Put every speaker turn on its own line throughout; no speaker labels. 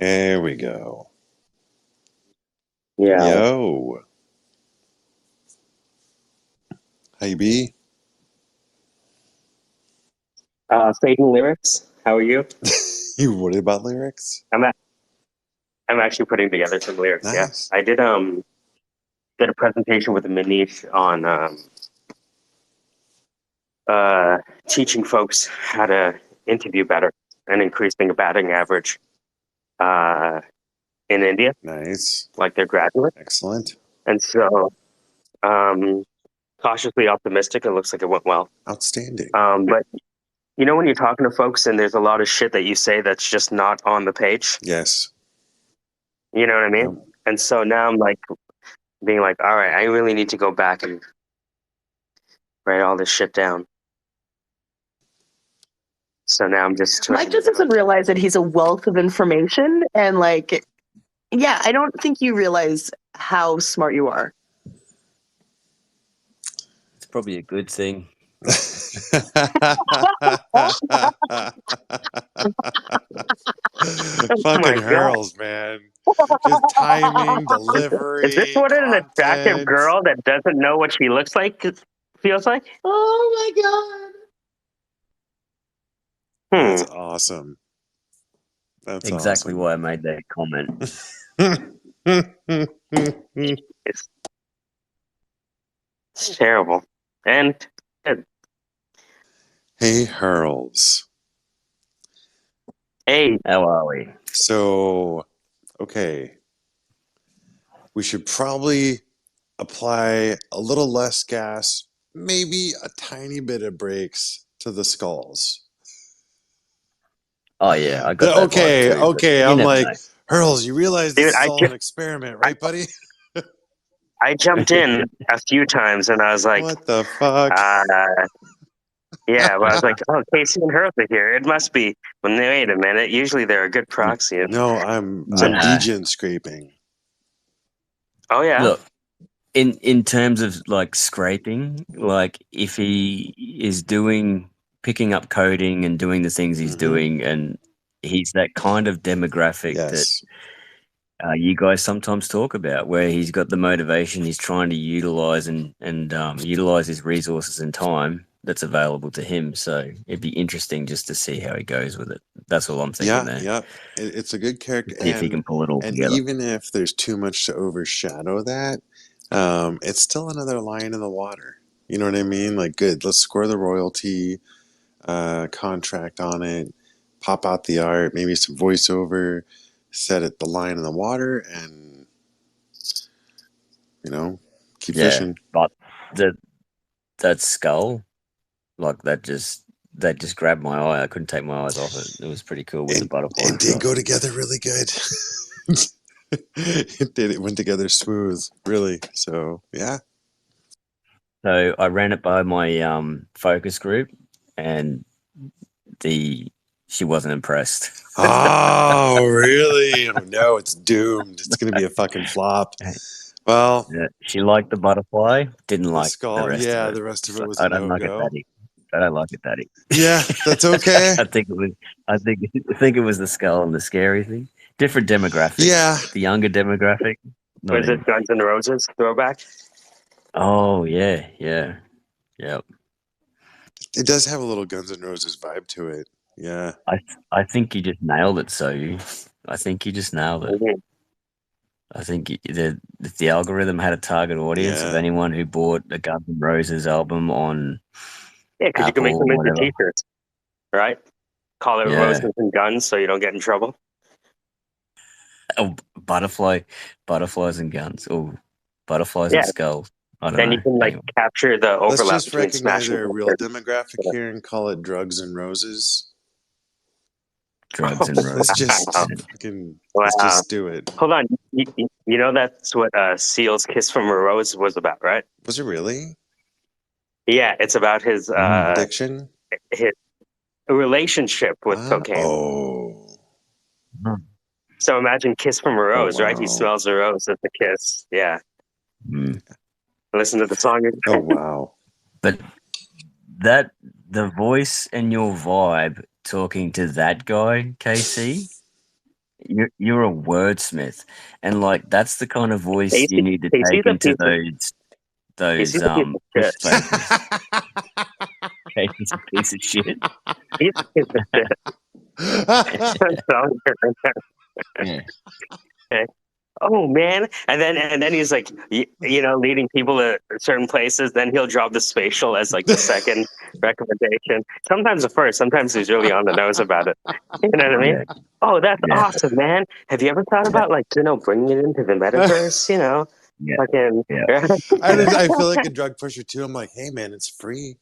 There we go.
Yeah.
Yo, how you be?
Fading lyrics. How are you?
You worried about lyrics?
I'm a- I'm actually putting together some lyrics. Yeah,
Nice.
I did a presentation with Manish on uh teaching folks how to interview better and increasing the batting average uh in India,
Nice.
like their graduates.
Excellent.
And so, um, cautiously optimistic. It looks like it went well.
Outstanding.
But you know when you're talking to folks and there's a lot of shit that you say that's just not on the page.
Yes.
You know what I
Yep.
mean? And so now I'm like being like, all right, I really need to go back and write all this shit down. So now I'm just
Mike just doesn't realize that he's a wealth of information, and like, yeah, I don't think you realize how smart you are.
It's probably a good thing.
Fucking
God.
hurls, man. Just timing,
Is this
delivery,
what an attractive
content.
girl that doesn't know what she looks like feels like?
Oh my god!
That's
Hmm.
awesome. That's
Exactly
awesome.
why I made that comment.
It's, it's terrible. And
Hey, Hurls.
hey,
How are we?
So, okay, we should probably apply a little less gas, maybe a tiny bit of brakes to the skulls.
Oh yeah, I got that vibe too. But
Okay.
you
I'm
never
like,
know.
Hurls, you realize
dude,
this is all an experiment, right, buddy?
I jumped in a few times and I was like,
What the fuck?
uh, yeah, but I was like, oh, Casey and Hurley are here. It must be. Well, wait a minute. Usually they're a good proxy.
No, I'm
Nah.
degen scraping.
Oh yeah.
Look, in terms of like scraping, like if he is picking up coding and doing the things he's doing, and he's that kind of demographic that
Yes.
you guys sometimes talk about, where he's got the motivation, he's trying to utilize and utilize his resources and time that's available to him. So it'd be interesting just to see how he goes with it. That's all I'm thinking there.
Yeah. It's a good character,
See if he can pull it all
and
together.
even if there's too much to overshadow that, it's still another lion in the water. You know what I mean? Like, good. Let's score the royalty contract on it. Pop out the art, maybe some voiceover. Set it the line in the water, and keep fishing.
But that skull, like that just grabbed my eye. I couldn't take my eyes off it. It was pretty cool with the butterfly.
It did go together really good. It went together smooth, really. So yeah.
So I ran it by my focus group, and she wasn't impressed.
Oh, really? Oh, no, it's doomed. It's going to be a fucking flop. Well,
yeah, she liked the butterfly, didn't like
skull.
the rest
Yeah,
of it.
the rest of it
Like,
was
I
a
don't like it,
no-go.
Daddy. I don't like it, Daddy.
Yeah, that's okay.
I think it was the skull and the scary thing. Different demographic.
Yeah.
The younger demographic.
Was it Guns N' Roses throwback?
Oh yeah. Yep.
It does have a little Guns N' Roses vibe to it. Yeah.
I think you just nailed it, so I think you just nailed it.
Mm-hmm.
I think the algorithm had a target audience of
Yeah.
anyone who bought a Guns N' Roses album on
Yeah, because you can make
Apple
them
or
into
whatever.
T-shirts, right? Call it Roses and Guns, so you don't get in trouble.
Oh, butterflies and guns. Oh, butterflies and skulls. I don't
Then
know.
you can like
Anyway.
capture the
Let's
overlap
just
between
recognize
Smashing
our real demographic here and call it Drugs and Roses.
Drugs and roses.
Let's just let's just do it.
Hold on. You know that's what Seal's Kiss from a Rose was about, right?
Was it really?
Yeah, it's about his
addiction,
his relationship with cocaine.
Oh.
So imagine Kiss from a Rose, right? He
Wow.
smells a rose at the kiss. Yeah.
Mm.
Listen to the song.
Oh wow.
But the voice and your vibe talking to that guy, KC, you're a wordsmith, and like that's the kind of voice you
Casey,
need to
Casey's
take
a
into
piece of
those
Casey's a piece of
push
shit.
spaces. Casey's a piece of shit.
He's a piece of shit.
Yeah,
Okay. Oh man, and then he's like, leading people to certain places. Then he'll drop the spatial as like the second recommendation. Sometimes the first. Sometimes he's really on the nose about it. You know what I mean?
yeah,
Oh, that's
yeah,
awesome, man. Have you ever thought about like bringing it into the metaverse?
yeah,
Fucking
yeah,
I feel like a drug pusher too. I'm like, hey man, it's free.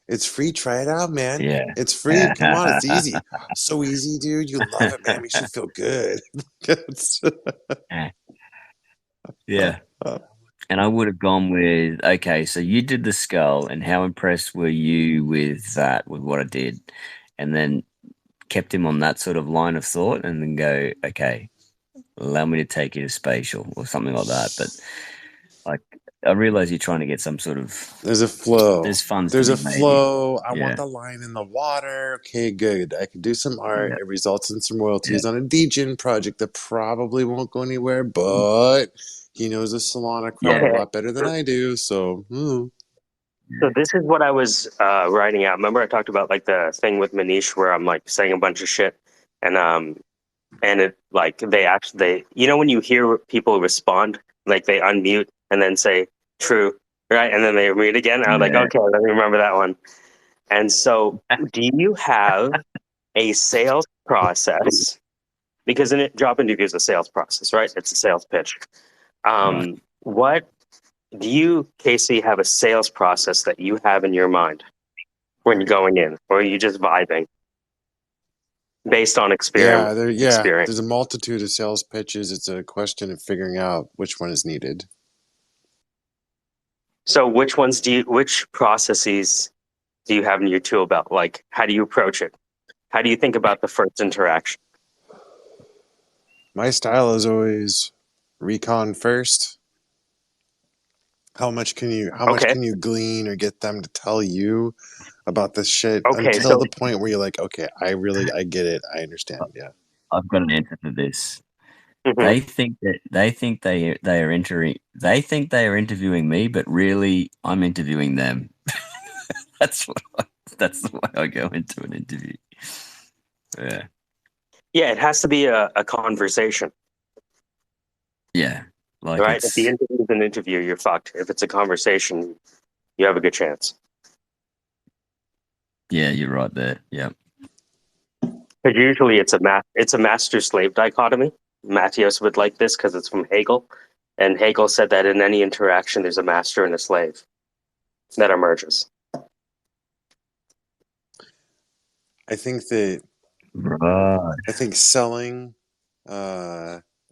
It's free. Try it out, man.
yeah.
It's free. Come on, it's easy. So easy, dude. You love it, man. Makes you feel good.
Yeah. And I would have gone with, okay, so you did the skull, and how impressed were you with that, with what I did? And then kept him on that sort of line of thought, and then go, okay, allow me to take you to spatial or something like that. But like, I realize you're trying to get some sort of,
There's a flow.
there's funds to
There's a
be made here.
flow. I want
Yeah,
the line in the water. Okay, good. I can do some art.
yeah,
It results in some
yeah,
royalties on a degen project that probably won't go anywhere, but he knows the Solana crowd
yeah,
a
okay.
lot better than I do. So,
So this is what I was writing out. Remember, I talked about like the thing with Manish where I'm like saying a bunch of shit, and it like when you hear people respond, like they unmute and then say true, right, and then they read again. I was like,
yeah.
okay, let me remember that one. And so, do you have a sales process? Because in it, job interview is a sales process, right? It's a sales pitch.
Right.
What do you, Casey, have a sales process that you have in your mind when you're going in, or are you just vibing based on
yeah,
experience?
there's a multitude of sales pitches. It's a question of figuring out which one is needed.
So, which processes do you have in your tool belt? Like, how do you approach it? How do you think about the first interaction?
My style is always recon first. How much can
Okay,
you glean or get them to tell you about this shit
okay,
until
so
the point where you're like, okay, I get it. I understand. Yeah.
I've got an answer for this.
mhm.
They think that they think they are interviewing me, but really I'm interviewing them. That's that's the way I go into an interview. Yeah.
Yeah, it has to be a conversation,
Yeah. Like
right? If the
it's
interview is an interview, you're fucked. If it's a conversation, you have a good chance.
yeah, you're right there. Yeah.
Because usually it's a master slave dichotomy. Matthias would like this because it's from Hegel, and Hegel said that in any interaction, there's a master and a slave that emerges.
I think that
Right.
I think selling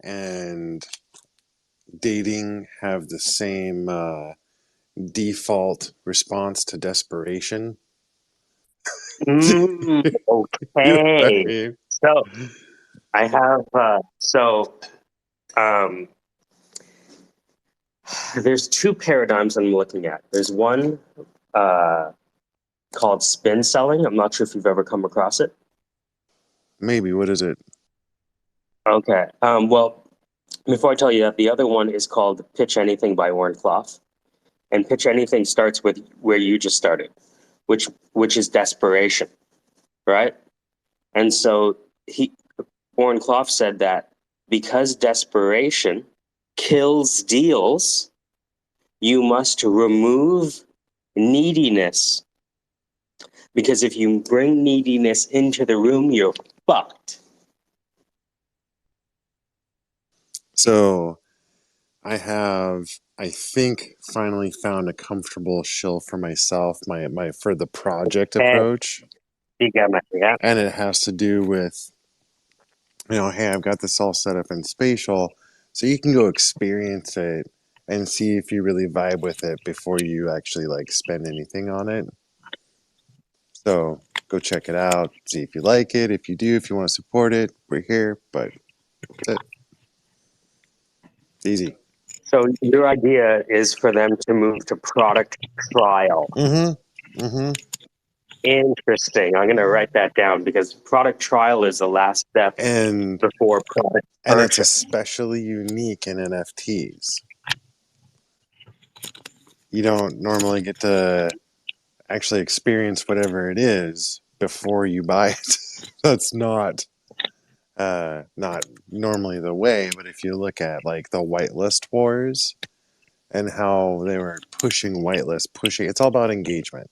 and dating have the same default response to desperation.
Mm,
You know what I
okay.
mean?
So I have um, there's two paradigms I'm looking at. There's one uh, called spin selling. I'm not sure if you've ever come across it.
Maybe. What is it?
Okay. Well, before I tell you that, the other one is called Pitch Anything by Warren Clough. And Pitch Anything starts with where you just started, which is desperation, right? And so Warren Clough said that because desperation kills deals, you must remove neediness. Because if you bring neediness into the room, you're fucked.
So I think, finally found a comfortable shill for myself, my for the project
Hey,
approach,
you got my yeah.
and it has to do with, hey, I've got this all set up in spatial, so you can go experience it and see if you really vibe with it before you actually like spend anything on it. So go check it out, see if you like it. If you do, if you want to support it, we're here. But that's it. It's easy.
So your idea is for them to move to product trial.
Mm-hmm. Mm-hmm.
Interesting. I'm going to write that down because product trial is the last step
And
before product
it's
purchase.
especially unique in NFTs. You don't normally get to actually experience whatever it is before you buy it. That's not normally the way, but if you look at like the whitelist wars and how they were pushing whitelist, it's all about engagement.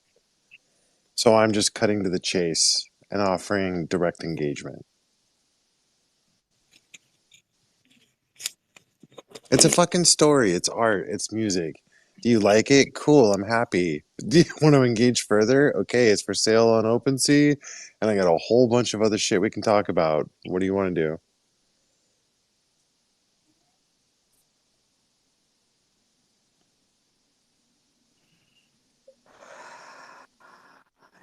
So I'm just cutting to the chase and offering direct engagement. It's a fucking story. It's art. It's music. Do you like it? Cool. I'm happy. Do you want to engage further? Okay, it's for sale on OpenSea, and I got a whole bunch of other shit we can talk about. What do you want to do?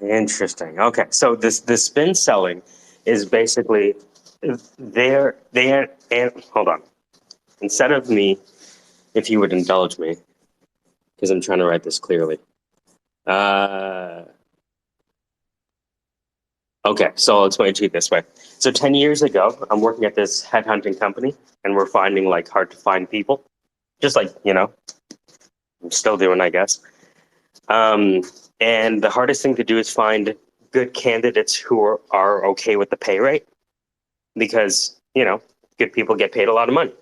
Interesting. Okay, so this spin selling is basically they're and hold on. Instead of me, if you would indulge me, because I'm trying to write this clearly. Okay, so I'll explain it to you this way. So 10 years ago, I'm working at this headhunting company, and we're finding like hard to find people, just like I'm still doing, I guess. Um, and the hardest thing to do is find good candidates who are okay with the pay rate because, good people get paid a lot of money.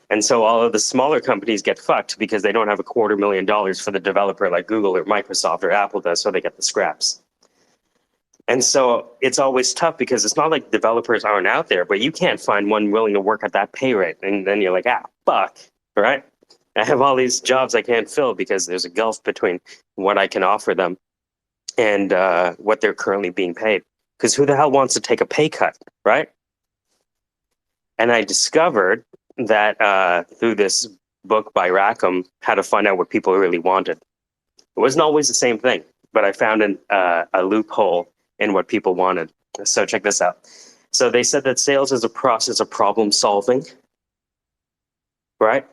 And so all of the smaller companies get fucked because they don't have $250,000 for the developer like Google or Microsoft or Apple does, so they get the scraps. And so it's always tough because it's not like developers aren't out there, but you can't find one willing to work at that pay rate. And then you're like, fuck, right? I have all these jobs I can't fill because there's a gulf between what I can offer them and what they're currently being paid. Because who the hell wants to take a pay cut, right? And I discovered that through this book by Rackham, How to Find Out What People Really Wanted. It wasn't always the same thing, but I found a loophole in what people wanted. So check this out. So they said that sales is a process of problem solving, right?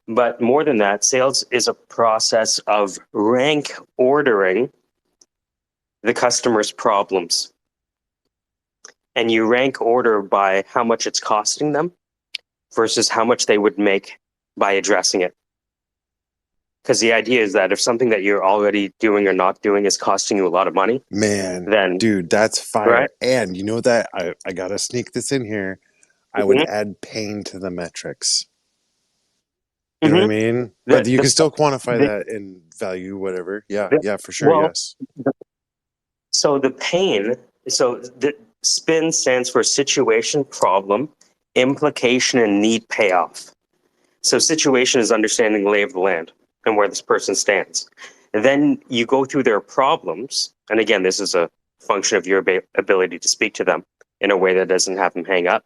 But more than that, sales is a process of rank ordering the customer's problems. And you rank order by how much it's costing them versus how much they would make by addressing it. Because the idea is that if something that you're already doing or not doing is costing you a lot of money,
Man,
then
dude, that's fire.
right?
And you know that I gotta sneak this in here. I would add pain to the metrics. You know what I mean? But you can still quantify that in value, whatever. Yeah, for sure.
Well,
Yes.
so the pain, so the SPIN stands for situation, problem, implication, and need payoff. So situation is understanding the lay of the land and where this person stands. And then you go through their problems. And again, this is a function of your ability to speak to them in a way that doesn't have them hang up.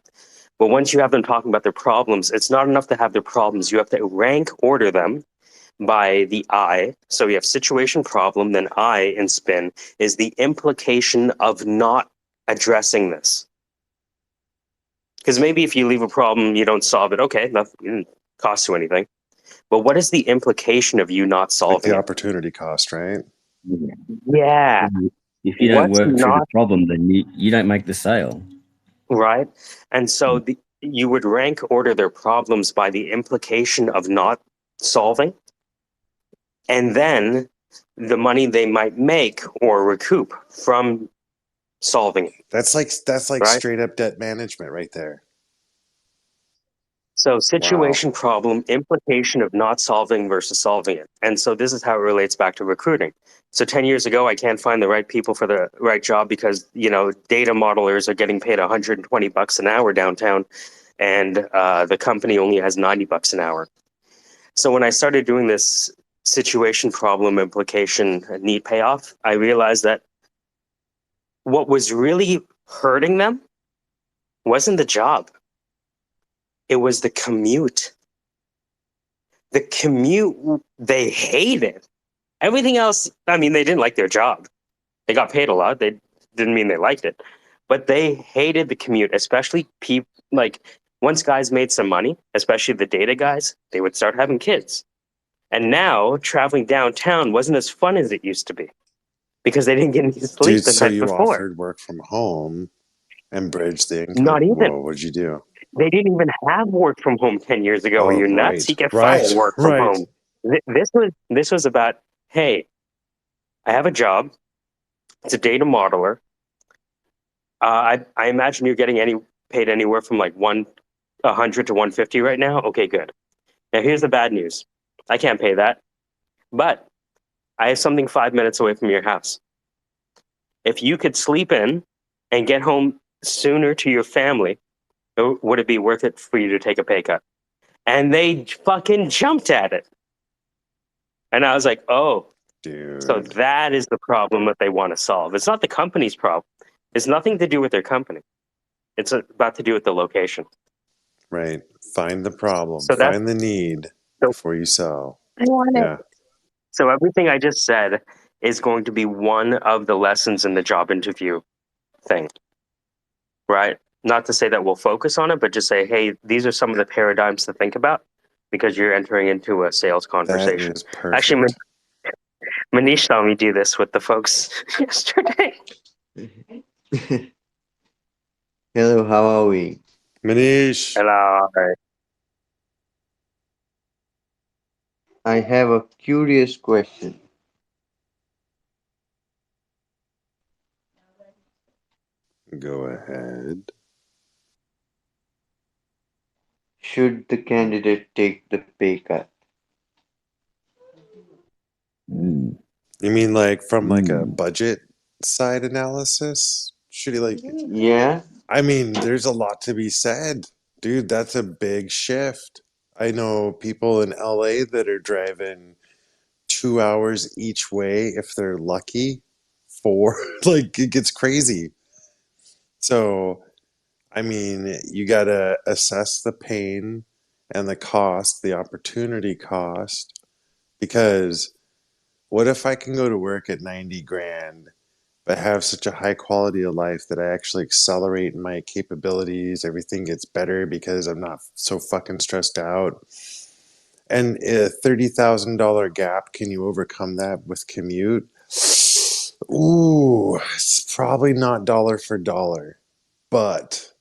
But once you have them talking about their problems, it's not enough to have their problems. You have to rank order them by the I. So you have situation, problem, then I in SPIN is the implication of not addressing this. Because maybe if you leave a problem, you don't solve it. Okay, nothing didn't cost you anything. But what is the implication of you not
Like
solving
the
it?
opportunity cost, right?
Yeah.
If you don't
What's
work through the
not
problem, then you don't make the sale.
right? And so you would rank order their problems by the implication of not solving, and then the money they might make or recoup from solving it,
That's like
right?
straight up debt management right there.
So
Wow.
situation, problem, implication of not solving versus solving it. And so this is how it relates back to recruiting. So 10 years ago, I can't find the right people for the right job because, data modelers are getting paid $120 an hour downtown, and the company only has $90 an hour. So when I started doing this situation, problem, implication, need payoff, I realized that what was really hurting them wasn't the job. It was the commute. The commute, they hated. Everything else, I mean, they didn't like their job. They got paid a lot. They didn't mean they liked it. But they hated the commute, especially people like once guys made some money, especially the data guys, they would start having kids. And now traveling downtown wasn't as fun as it used to be. because they didn't get any sleep
Dude,
the
so
night
you
before.
offered work from home and bridged the income.
Not even.
Whoa, what'd you do?
They didn't even have work from home 10 years ago. Are
Oh,
you nuts?
right,
You get
right,
fired work from
right.
home. This was about, hey, I have a job. It's a data modeler. I imagine you're getting paid anywhere from like 100 to 150 right now. Okay, good. Now here's the bad news. I can't pay that, but I have something 5 minutes away from your house. If you could sleep in and get home sooner to your family, would it be worth it for you to take a pay cut? And they fucking jumped at it. And I was like, oh, so
Dude,
that is the problem that they want to solve. It's not the company's problem. It's nothing to do with their company. It's about to do with the location.
right. Find the problem,
So that's
find the need
so
before you sell.
I want it.
Yeah,
so everything I just said is going to be one of the lessons in the job interview thing, right? Not to say that we'll focus on it, but just say, hey, these are some of the paradigms to think about because you're entering into a sales
that
conversation.
is
Actually,
perfect.
Manish saw me do this with the folks yesterday.
Hello, how are we?
Manish,
And
I have a curious question.
go ahead.
Should the candidate take the pay cut?
Mm.
You mean like from like a
Mm.
budget side analysis? Should he like,
Yeah,
I mean, there's a lot to be said. Dude, that's a big shift. I know people in LA that are driving 2 hours each way if they're lucky. Four, like it gets crazy. So, I mean, you got to assess the pain and the cost, the opportunity cost, because what if I can go to work at 90 grand, but have such a high quality of life that I actually accelerate in my capabilities, everything gets better because I'm not so fucking stressed out. And a $30,000 gap, can you overcome that with commute? Ooh, it's probably not dollar for dollar, but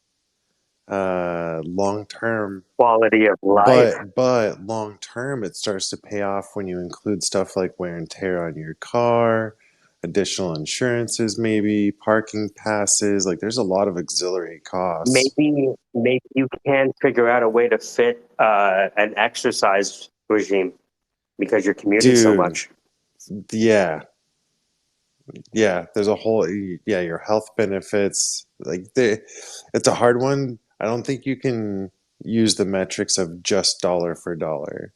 long term,
quality of life.
but long term, it starts to pay off when you include stuff like wear and tear on your car, additional insurances, maybe parking passes. Like there's a lot of auxiliary costs.
Maybe you can figure out a way to fit an exercise regime because you're commuting so
Dude,
much.
yeah, yeah, there's a whole, yeah, your health benefits. It's a hard one. I don't think you can use the metrics of just dollar for dollar.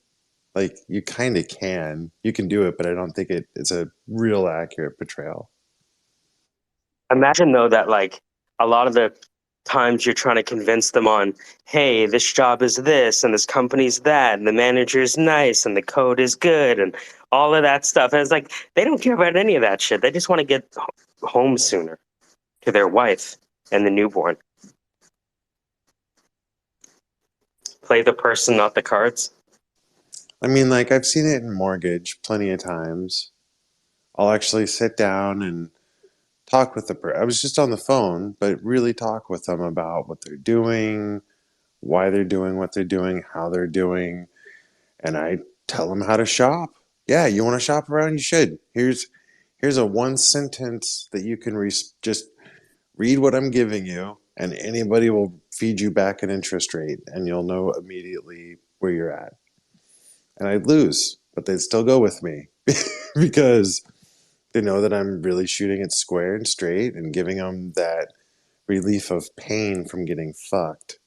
Like you kind of can. You can do it, but I don't think it's a real accurate portrayal.
Imagine though that like a lot of the times you're trying to convince them on, hey, this job is this and this company's that and the manager's nice and the code is good and all of that stuff. And it's like they don't care about any of that shit. They just want to get home sooner to their wife and the newborn. Play the person, not the cards.
I mean, like I've seen it in mortgage plenty of times. I'll actually sit down and talk with the person. I was just on the phone, but really talk with them about what they're doing, why they're doing what they're doing, how they're doing, and I tell them how to shop. Yeah, you want to shop around? You should. Here's a one sentence that you can just read what I'm giving you, and anybody will feed you back an interest rate, and you'll know immediately where you're at. And I'd lose, but they'd still go with me because they know that I'm really shooting it square and straight and giving them that relief of pain from getting fucked,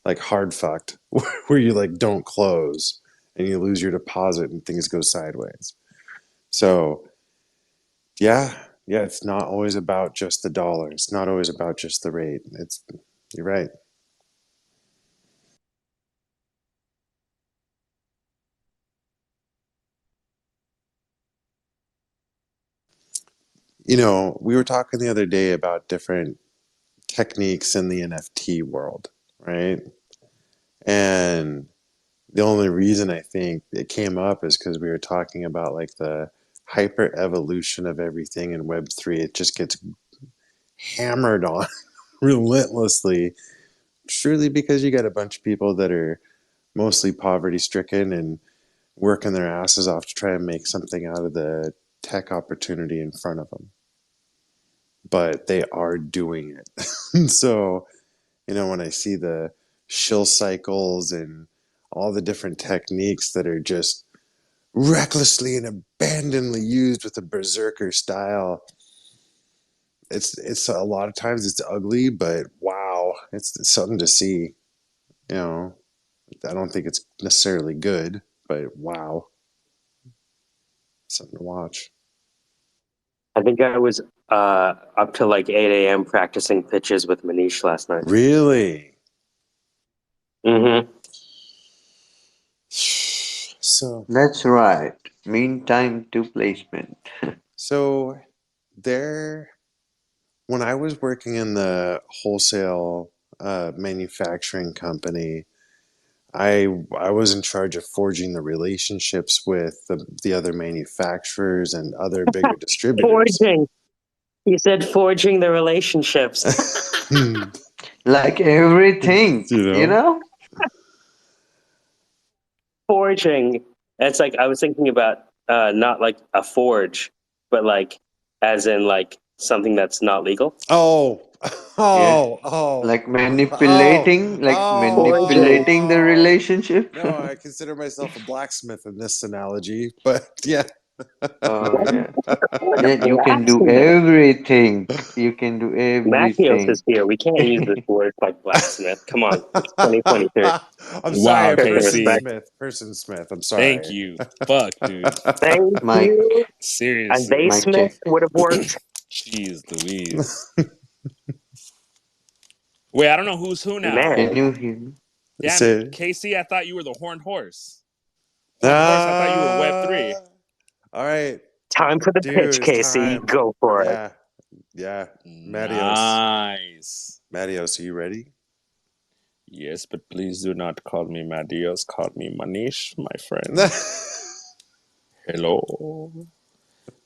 like hard fucked, where you like don't close and you lose your deposit and things go sideways. So, yeah, yeah, it's not always about just the dollar. It's not always about just the rate. You're right. You know, we were talking the other day about different techniques in the NFT world, right? And the only reason I think it came up is because we were talking about like the hyper evolution of everything in Web3. It just gets hammered on relentlessly, surely because you got a bunch of people that are mostly poverty stricken and working their asses off to try and make something out of the tech opportunity in front of them. But they are doing it. So, when I see the shill cycles and all the different techniques that are just recklessly and abandonedly used with a berserker style, it's a lot of times it's ugly, but wow, it's something to see. I don't think it's necessarily good, but wow, something to watch.
I think I was up to like 8 a.m. practicing pitches with Manish last night.
Really?
Mm-hmm.
So
That's right. Meantime to placement.
so there, when I was working in the wholesale manufacturing company, I was in charge of forging the relationships with the other manufacturers and other bigger distributors.
Forging. You said forging the relationships.
Like everything,
You
you
know?
know?
Forging. It's like I was thinking about not like a forge, but like as in like something that's not legal.
Oh,
Yeah.
oh, oh,
Like
oh,
manipulating, like
Forging.
manipulating the
oh.
relationship.
No, I consider myself a blacksmith in this analogy, but yeah.
Oh, yeah.
What a
Then you can do
blacksmith.
everything. You can do
Machios is
everything.
here. We can't use this word like blacksmith. Come on. It's 2023.
I'm
Wow,
sorry,
Show some
person
KC.
respect.
Smith. Person Smith. I'm
Thank
sorry.
you. Fuck, dude.
Thank
Mike,
you. A
Seriously.
Mike
Smith
check.
would have worked.
Jeez Louise. Wait, I don't know who's who now.
Can
Man.
you hear me?
Damn it.
Say,
KC, I thought you were the horned horse. Horned horse, I thought you were Web3.
all right,
Time for the
dude,
pitch,
it's
Casey.
time.
Go for it.
Yeah, yeah. Matios,
Nice.
Matios, are you ready?
Yes, but please do not call me Madios. Call me Manish, my friend. Hello.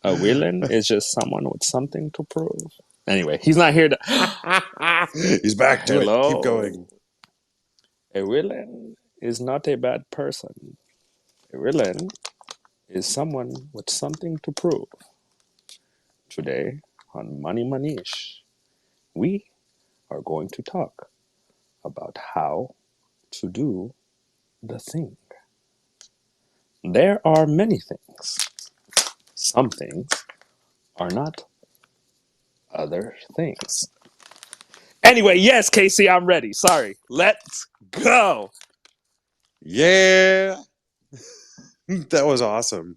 A villain is just someone with something to prove. Anyway, he's not here to.
He's back. Do it. Keep
Hello.
going.
A villain is not a bad person. A villain is someone with something to prove. Today on Money Manish, we are going to talk about how to do the thing. There are many things. Some things are not other things. Anyway, yes, Casey, I'm ready. Sorry. Let's go.
Yeah, that was awesome.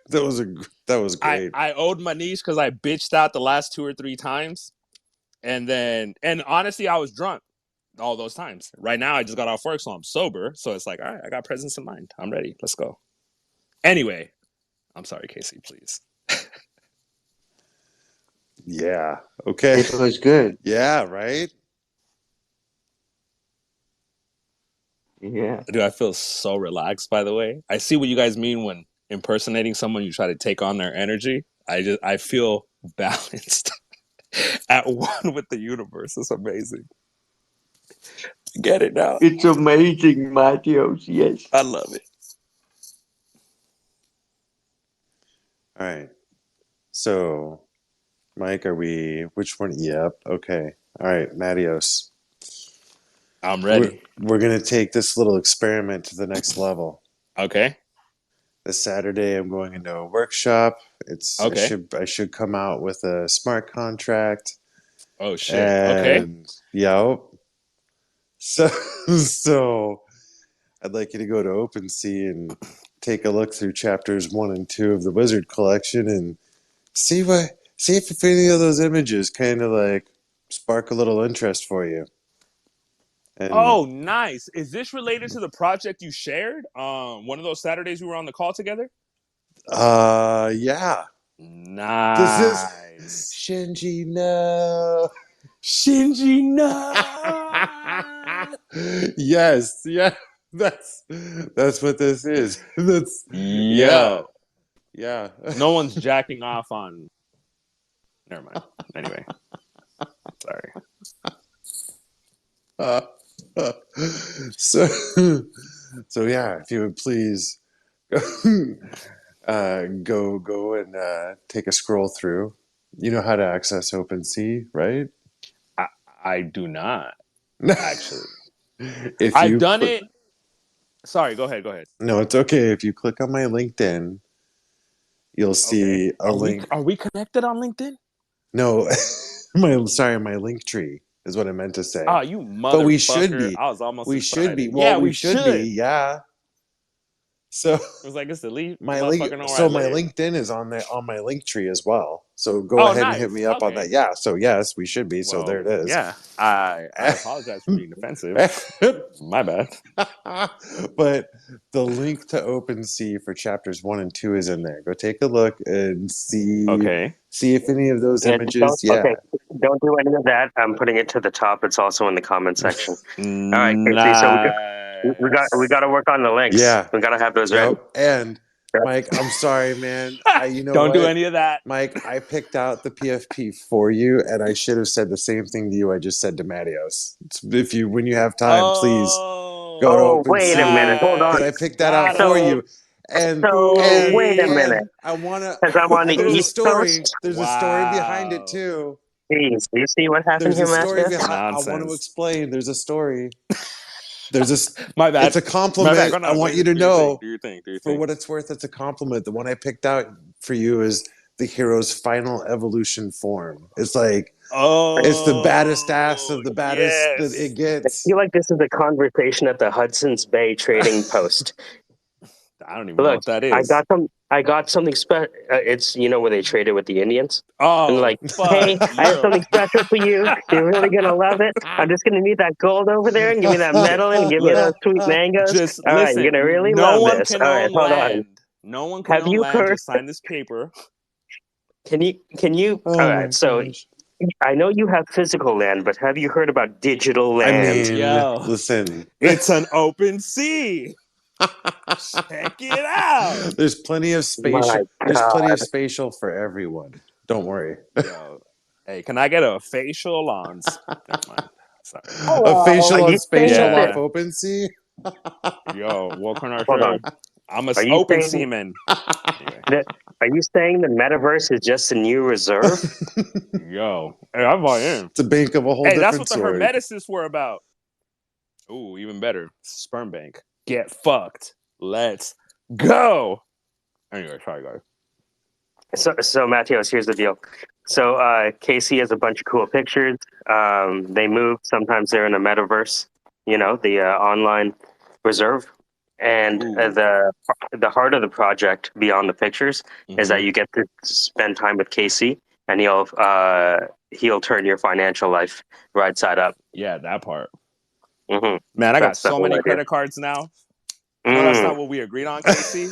That was great.
I owed Manish because I bitched out the last 2 or 3 times. And honestly, I was drunk all those times. Right now, I just got off work, so I'm sober. So it's like, all right, I got presence in mind. I'm ready. Let's go. Anyway, I'm sorry, Casey, please.
Yeah. Okay.
It was good.
Yeah. Right.
Yeah.
Dude, I feel so relaxed, by the way. I see what you guys mean when impersonating someone, you try to take on their energy. I feel balanced at one with the universe. It's amazing. Get it now.
It's amazing, Matthias. Yes.
I love it.
All right. So, Mike, are we? Which one? Yep. Okay. All right, Matios.
I'm
We're
ready.
we're gonna take this little experiment to the next level.
Okay.
This Saturday, I'm going into a workshop.
Okay.
I should come out with a smart contract,
Oh shit. Okay.
and so so I'd like you to go to OpenSea and take a look through chapters 1 and 2 of the Wizard Collection and see if any of those images kind of like spark a little interest for you. And
Oh, nice. Is this related to the project you shared? One of those Saturdays we were on the call together?
yeah. This is
Nice.
Shinji, no.
Shinji, no.
Yes, yeah. That's what this is. That's yeah.
Yo.
Yeah.
No one's jacking off on. Never mind. Anyway, sorry.
So, so yeah, if you would please go and take a scroll through. You know how to access OpenSea, right?
I do not actually.
If
I've
you
done
click,
it. Sorry, go ahead. Go ahead.
no, it's okay. If you click on my LinkedIn, you'll
Okay.
see a link.
Are we connected on LinkedIn?
No, my link tree is what I meant to say.
Oh, you
But we should
motherfucker!
be.
I was almost
We should be.
excited.
Well,
Yeah,
we
we
should
should.
be. Yeah. So
It was like it's the least
my link
motherfucker know where I
so my
live.
LinkedIn is on my link tree as well. So go
Oh,
ahead and hit
nice.
me up on
Okay.
that. Yeah, so yes, we should be. So there
Well,
it is.
yeah. I apologize for being offensive. My bad.
But the link to OpenSea for chapters 1 and 2 is in there. Go take a look and
Okay.
see if any of those
Yeah,
images.
okay,
Yeah.
don't do any of that. I'm putting it to the top. It's also in the comment section. All right, Casey. So we got to work on the links.
Yeah.
We got to have those ready.
Yep. And Mike, I'm sorry, man. You know
Don't do
what?
any of that.
Mike, I picked out the PFP for you, and I should have said the same thing to you I just said to Mattios. When you have time, please go to
Oh, wait a minute. Hold on.
because I picked that out
Got
for
So
you. And
wait a minute.
I wanna.
Because I'm on the
There's a
East
story.
Coast.
There's a story behind it too.
Jeez, do you see what happened
There's a
here,
story
Matthew?
behind. I want to
Nonsense.
explain. There's a story. There's a.
My bad.
It's a
My bad.
compliment.
Go
I
on.
want you to
Do your thing.
know.
Do your thing. Do your
For
thing.
what it's worth, it's a compliment. The one I picked out for you is the hero's final evolution form. It's like it's the baddest ass of the baddest that it
Yes.
I
gets.
feel like this is a conversation at the Hudson's Bay Trading Post.
I don't even know
Look,
what that is.
I got something special. It's where they traded with the Indians. And
Oh,
like,
fuck.
hey, I have
Yo.
something special for you. You're really gonna love it. I'm just gonna need that gold over there, and give me that metal, and give me
Look,
those sweet mangoes.
just
All right, you're
listen.
gonna really
No
love
one
this.
can
All right,
own
hold on.
land. No one can
Have
own
you
land.
heard?
Just sign this paper.
Can you?
Oh
All
my
right, so
gosh.
I know you have physical land, but have you heard about digital
I
land?
mean,
Yo.
listen.
It's an open sea. Check it out.
There's plenty of spatial.
My
There's plenty
God.
of spatial for everyone. Don't worry.
Yo. Hey, can I get a facial on? Never mind. Sorry.
A facial
Are
on
you saying
spatial
that?
off OpenSea.
Yo, welcome our
Hold
show.
on.
I'm a
Are you
open
saying
seaman. Anyway.
that? Are you saying the metaverse is just a new reserve?
Yo. Hey, I buy in.
It's a bank of a whole
Hey, that's
different
what the
sort.
hermeticists were about. Ooh, even better. Sperm bank. Get fucked. Let's go. Anyway, sorry, guys.
So Matthias, here's the deal. So Casey has a bunch of cool pictures. They move. Sometimes they're in a metaverse. The online reserve. And
Ooh.
the heart of the project beyond the pictures is that
Mhm.
you get to spend time with Casey, and he'll turn your financial life right side up.
Yeah, that part.
Hmm
Man, I got
That's the
so
whole
many
idea.
credit cards now. I know that's not what we agreed on, Casey.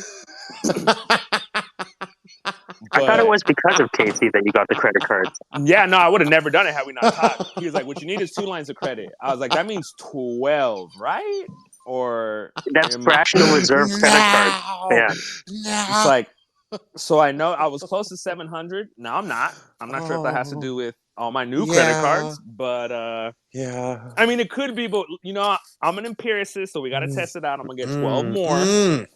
I thought it
But
was because of Casey that you got the credit cards.
yeah, no, I would have never done it had we not talked. He was like, "What you need is 2 lines of credit." I was like, "That means 12, right?" Or
That's fractional reserve credit cards. Yeah.
It's like, so I know I was close to 700. No, I'm not. I'm not sure if that has to do with all my new credit cards, but
Yeah.
I mean, it could be. But I'm an empiricist, so we got to test it out. I'm gonna get 12 more.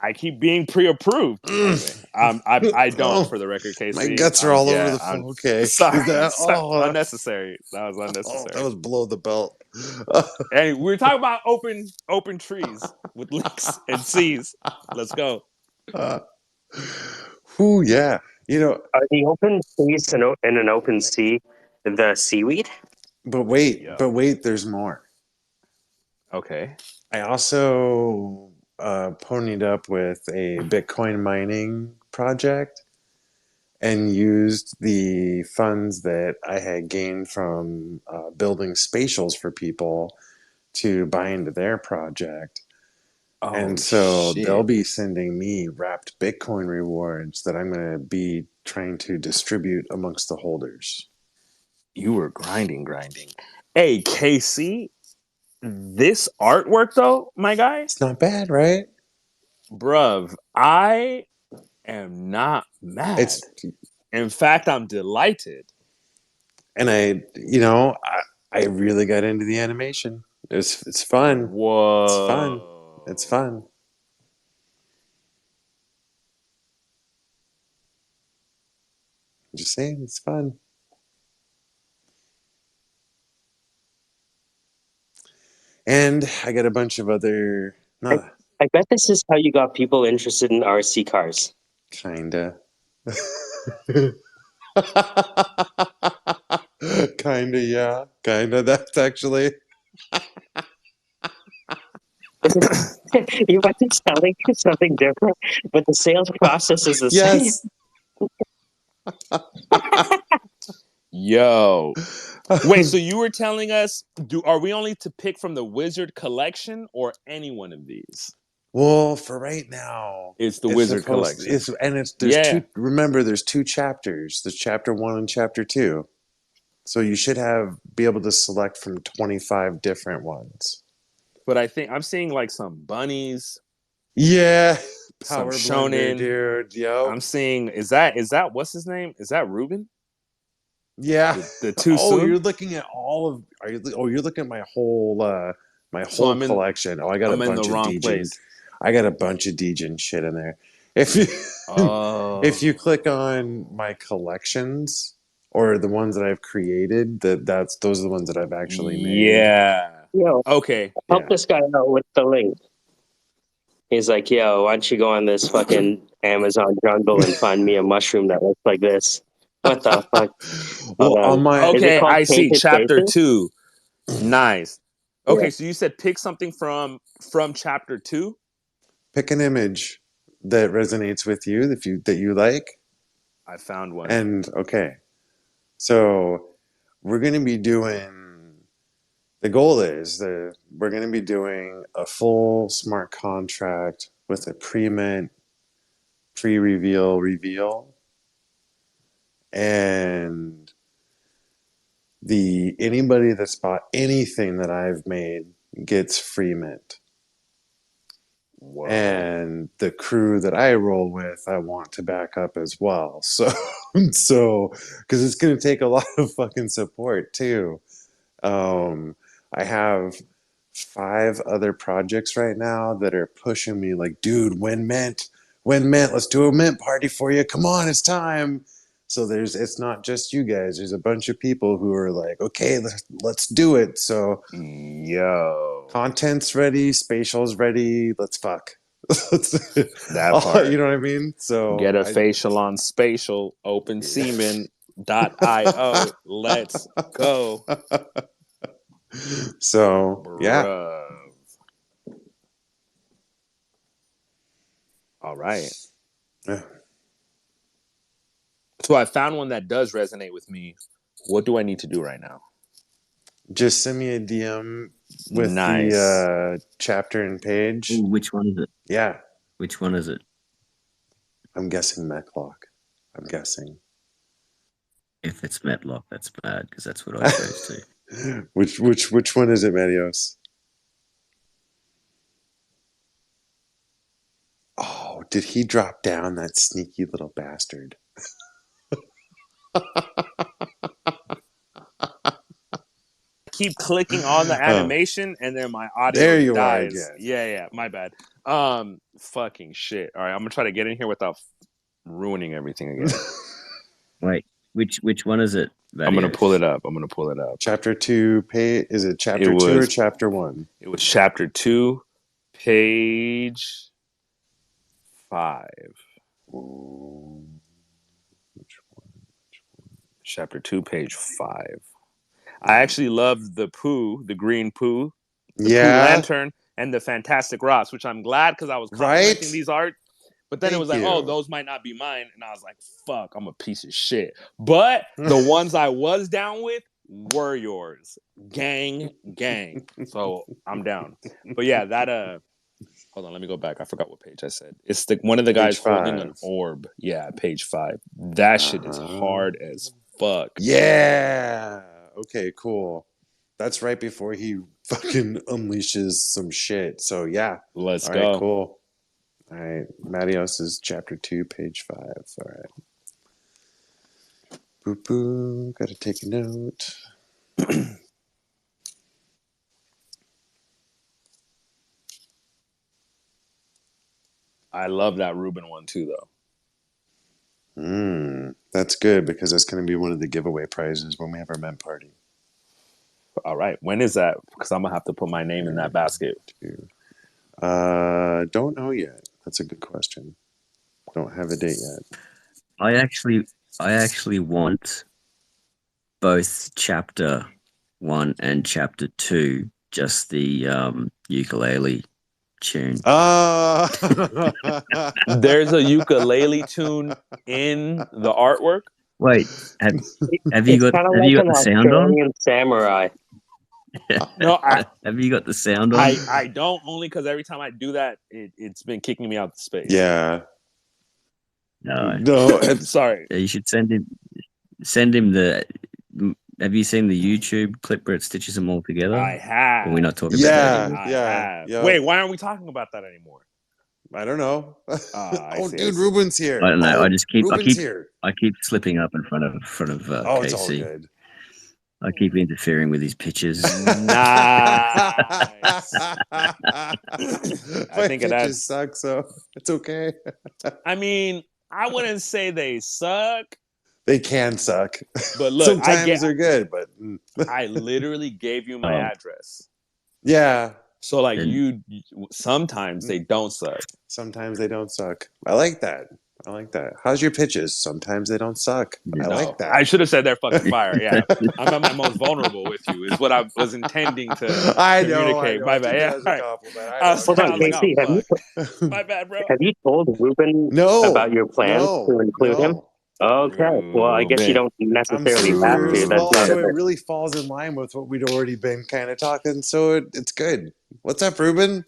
I keep being pre-approved. Anyway, I don't, for the record, Casey.
My guts are all over the phone. Okay.
Sorry,
That,
unnecessary. That was unnecessary.
that was below the belt.
Hey, we were talking about open trees with links and C's. Let's go.
Ooh, yeah.
Are the open seas in an open sea the seaweed?
But wait,
Yeah.
there's more.
Okay.
I also ponied up with a Bitcoin mining project and used the funds that I had gained from building spatials for people to buy into their project.
Oh,
And so
shit.
they'll be sending me wrapped Bitcoin rewards that I'm going to be trying to distribute amongst the holders.
You were grinding. Hey, Casey, this artwork though, my guy,
It's not bad, right?
bruv, I am not mad.
It's
In fact, I'm delighted.
and I really got into the animation. It's fun.
Whoa.
It's fun. It's fun. I'm just saying, it's fun. And I got a bunch of other, not
I bet this is how you got people interested in RC cars.
kinda. Kinda, yeah. Kinda. That's actually.
You might be selling something different, but the sales process is the same.
Yes.
Yo. Wait, so you were telling us, are we only to pick from the Wizard collection or any one of these?
Well, for right now,
It's the Wizard collection.
There's two chapters. There's chapter 1 and chapter 2. So you should be able to select from 25 different ones.
But I think I'm seeing like some bunnies.
Yeah.
Some
Power Blender,
shonen.
dude. Yo.
I'm seeing is that what's his name? Is that Ruben?
Yeah.
The two
you're looking at you're looking at my whole collection. I got a
I'm in
bunch
the
of
wrong
Degen.
place.
I got a bunch of Degen shit in there. If you if you click on my collections or the ones that I've created, those are the ones that I've actually made.
Yeah.
Yo,
Okay.
help this guy out with the link. He's like, yo, why don't you go on this fucking Amazon jungle and find me a mushroom that looks like this? What the fuck?
Well, on my
Okay,
called
I see.
Painted
Chapter
Faces?
2. Nice. Okay,
Yeah.
so you said pick something from chapter 2?
pick an image that resonates with you that you like.
I found one.
And okay. So we're going to be doing the goal is that we're going to be doing a full smart contract with a pre-mint, pre-reveal, reveal, and anybody that's bought anything that I've made gets free mint.
Whoa.
And the crew that I roll with, I want to back up as well. So because it's going to take a lot of fucking support too. I have 5 other projects right now that are pushing me like, dude, when mint, let's do a mint party for you. Come on, it's time. So it's not just you guys. There's a bunch of people who are like, okay, let's do it. So
yo,
content's ready, spatial's ready. Let's fuck.
that part.
You know what I mean? So
get a facial on spatial, opensemen.io. Let's go.
So yeah.
Bruh. All right.
Yeah.
So I found one that does resonate with me. What do I need to do right now?
Just send me a DM with
Nice.
the chapter and page.
Ooh, which one is it?
Yeah.
Which one is it?
I'm guessing Mechlock. I'm guessing.
If it's Metlock, that's bad because that's what I chose to.
Which one is it, Medios? Oh, did he drop down, that sneaky little bastard?
Keep clicking on the animation and then my audio
there you
dies.
are again.
Yeah, my bad. Fucking shit. All right, I'm gonna try to get in here without ruining everything again.
Wait, which one is it?
I'm gonna pull it up.
Chapter 2 page. Is it chapter 2 or chapter 1?
It was chapter 2, page 5.
Ooh. Which one?
Chapter 2, page 5. I actually loved the green poo, the poo lantern, and the fantastic rocks, which I'm glad because I was complimenting these art. But then it was like, oh, those might not be mine. And I was like, fuck, I'm a piece of shit. But the ones I was down with were yours. Gang. So I'm down. But yeah, hold on, let me go back. I forgot what page I said. It's one of the guys holding an orb. Yeah, page 5. That shit is hard as fuck.
Yeah. Okay, cool. That's right before he fucking unleashes some shit. So yeah.
Let's
All
go.
right, cool. All right. Matios is chapter 2, page 5. All right. Boo boo. Gotta take a note.
I love that Ruben one too, though.
That's good because that's going to be one of the giveaway prizes when we have our men party.
All right. When is that? Because I'm going to have to put my name in that basket.
Don't know yet. That's a good question. Don't have a date yet.
I actually want both chapter 1 and chapter 2, just the ukulele tune.
There's a ukulele tune in the artwork.
Wait, have you
It's
got
kind of
have
like
you got
an
the sound on?
Australian samurai.
No,
Have you got the sound on?
I don't, only because every time I do that, it's been kicking me out of space.
Yeah.
No.
Sorry.
Yeah, you should send him the. Have you seen the YouTube clip where it stitches them all together?
I have.
Or we're not talking about that anymore.
I have. Yep. Wait, why aren't we talking about that anymore?
I don't know.
Dude,
Ruben's here.
I don't know.
Here.
I keep slipping up in front of KC.
It's all good.
I keep interfering with his pitches.
Nice.
My pitches suck, so it's okay.
I mean, I wouldn't say they suck.
They can suck.
But look,
sometimes they're good, but
I literally gave you my address.
Yeah.
So like sometimes they don't suck.
Sometimes they don't suck. I like that. How's your pitches? Sometimes they don't suck. I like that.
I should have said they're fucking fire. Yeah. I'm at my most vulnerable with you is what I was intending to communicate. My bad. Yeah. My bad, bro.
Have you told Ruben about your plans to include him? Okay. Well, I guess you don't necessarily have to. That's
so it really falls in line with what we'd already been kind of talking. So it's good. What's up, Ruben?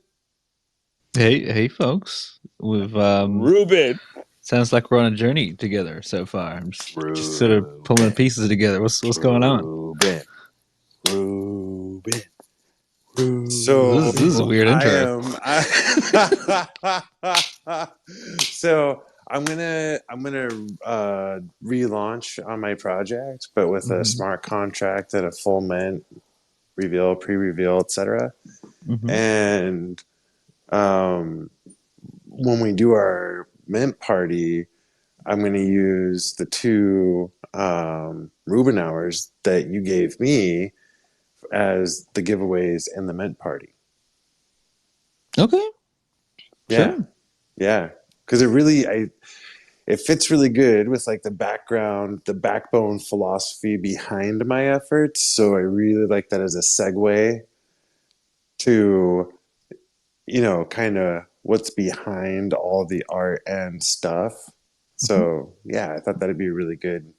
Hey, folks. We've
Ruben.
Sounds like we're on a journey together so far. I'm just sort of pulling the pieces together. What's going on?
Ruben.
So
this is a weird intro.
So I'm gonna relaunch on my project, but with a smart contract and a full mint reveal, pre-reveal, etc. And when we do our mint party, I'm going to use the 2 Ruben hours that you gave me as the giveaways in the mint party.
Okay.
Yeah.
Sure.
Yeah. Because it fits really good with like the background, the backbone philosophy behind my efforts. So I really like that as a segue to, kind of what's behind all the art and stuff. So yeah, I thought that'd be a really good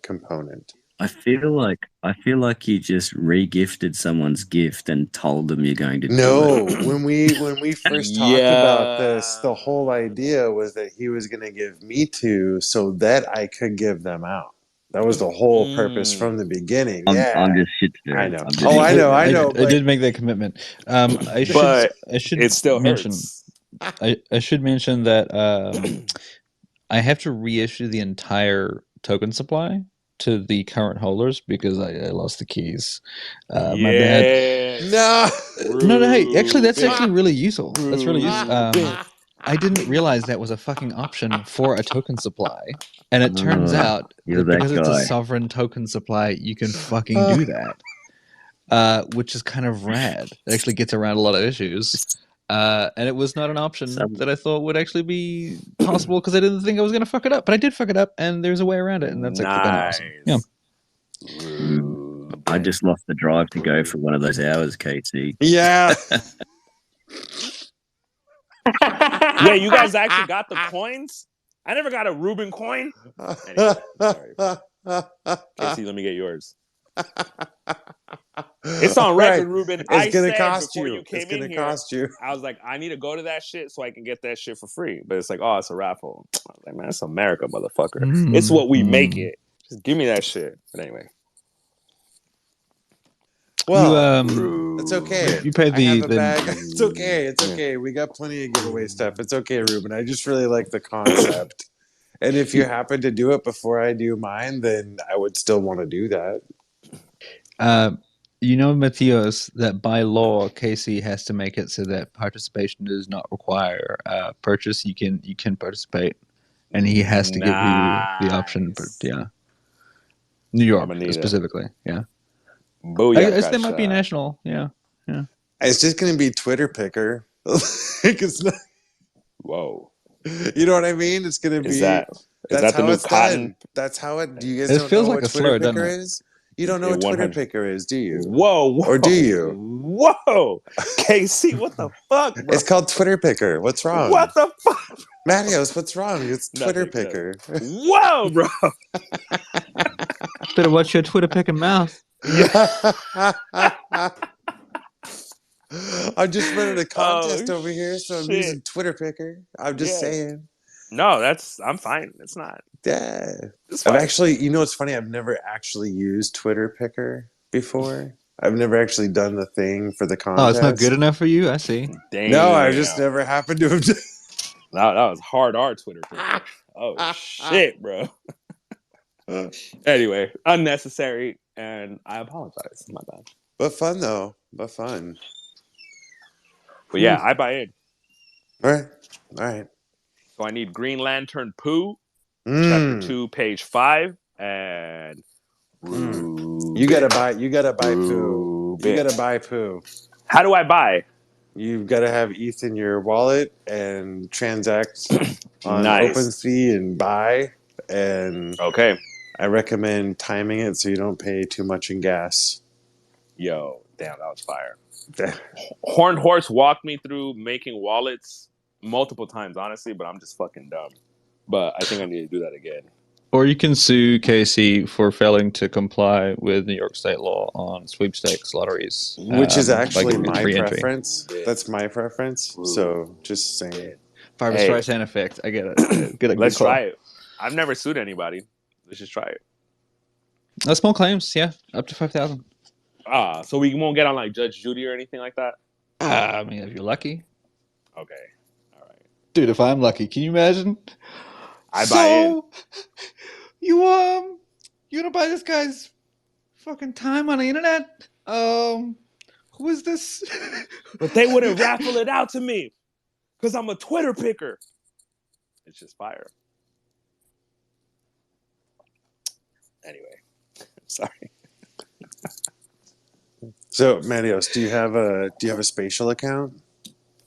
component.
I feel like you just re-gifted someone's gift and told them you're going to do it.
when we first talked about this, the whole idea was that he was going to give me 2 so that I could give them out. That was the whole purpose from the beginning.
I'm just shit
I know.
I know. I did make that commitment. I should
it still
mention.
Hurts.
I should mention that I have to reissue the entire token supply to the current holders because I lost the keys. My bad. No. Hey, actually, that's actually really useful. That's really useful. I didn't realize that was a fucking option for a token supply, and it turns out that because it's a sovereign token supply, you can fucking do that, which is kind of rad. It actually gets around a lot of issues. And it was not an option that I thought would actually be possible because I didn't think I was going to fuck it up. But I did fuck it up, and there's a way around it, and that's actually kind of awesome. Yeah.
I just lost the drive to go for one of those hours, KT.
Yeah.
Yeah, you guys actually got the coins? I never got a Ruben coin. Anyway, sorry. Casey, let me get yours. It's on record, Ruben.
It's going to
cost
you. It's going to cost you.
I was like, I need to go to that shit so I can get that shit for free. But it's like, oh, it's a raffle. I was like, man, it's America, motherfucker. It's what we make it. Just give me that shit. But anyway.
Well,
You
it's okay.
you paid
I have
the
a bag. It's okay. It's okay. We got plenty of giveaway stuff. It's okay, Ruben. I just really like the concept. And if you happen to do it before I do mine, then I would still want to do that.
you know, Matthias, that by law, Casey has to make it so that participation does not require purchase. You can participate, and he has to give you the option. But
Nice.
yeah, New
I'm
York
gonna need it.
specifically. Yeah, I
Booyah,
guess that might be national. Yeah.
It's just going to be Twitter picker. Like, it's not,
Whoa.
you know what I mean? It's going to
Is
be.
that is
That's
that the
how
new
it's
cotton?
done. That's how it. Do you guys
It
don't
feels
know
like
what
a
Twitter
slur, doesn't
picker
it?
is? You don't know
It
what Twitter
100.
picker is, do you?
Whoa.
Or do you?
Whoa. KC, what the fuck, bro?
It's called Twitter picker. What's wrong?
What the fuck?
Mattios, what's wrong? It's Twitter
Nothing.
picker.
Whoa, bro.
Better watch your Twitter picking mouth.
I'm just running a contest
Oh,
over here, so I'm
shit.
using Twitter picker. I'm just
Yeah.
saying.
No, I'm fine. It's not.
Yeah.
It's
I've
fine.
actually, you know, it's funny. I've never actually used Twitter picker before. I've never actually done the thing for the contest.
Oh, it's not good enough for you? I see.
Damn.
No, I've just never happened to have done.
That was hard R Twitter picker. Oh shit, bro. Anyway, unnecessary, and I apologize. My bad.
But fun though. But fun.
But yeah, I buy in.
All right. All right.
So I need Green Lantern Pooh, chapter 2, page 5, and
You gotta buy. You gotta buy poo. You gotta buy poo.
How do I buy?
You've got to have ETH in your wallet and transact on
Nice.
OpenSea and buy. And
Okay.
I recommend timing it so you don't pay too much in gas.
Yo, damn, that was fire. Horned Horse walked me through making wallets multiple times, honestly, but I'm just fucking dumb. But I think I need to do that again.
Or you can sue Casey for failing to comply with New York state law on sweepstakes lotteries,
Which is
by
actually
giving you
my
free entry.
preference. That's my preference. So just saying.
Barbara
Hey.
Streisand effect. I get it. Good
Let's
call.
try it. I've never sued anybody. Let's just try it.
Small claims, yeah, up to 5,000.
So we won't get on like Judge Judy or anything like that?
I mean, if you're lucky.
Okay. All right.
Dude, if I'm lucky, can you imagine?
I buy in.
You gonna buy this guy's fucking time on the internet? Who is this?
But they wouldn't raffle it out to me because I'm a Twitter picker. It's just fire. Anyway, sorry.
So, Manios, do you have a spatial account?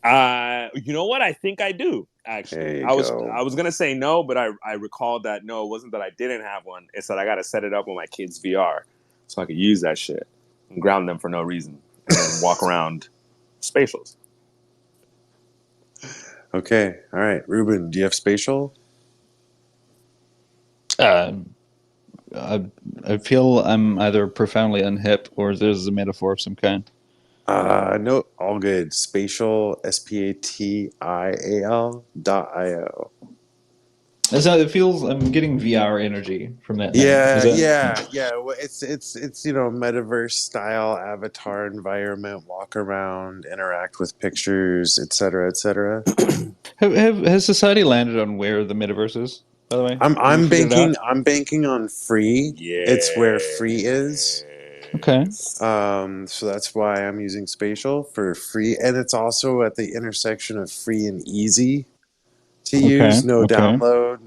You know what? I think I do. Actually,
There
I
you
was
go.
gonna say no, but I recalled that no, it wasn't that I didn't have one. It's that I got to set it up with my kids' VR so I could use that shit and ground them for no reason and then walk around spatials.
Okay. All right. Ruben, do you have spatial?
I feel I'm either profoundly unhip or there's a metaphor of some kind.
No, all good. Spatial, SPATIAL.io.
It feels I'm getting VR energy from that.
Yeah,
name.
yeah. Well, it's metaverse style avatar environment, walk around, interact with pictures, etc., etc.
Has society landed on where the metaverse is? By the way,
I'm banking on free.
Yeah,
It's where free is.
Okay.
So that's why I'm using spatial for free, and it's also at the intersection of free and easy to use. No download,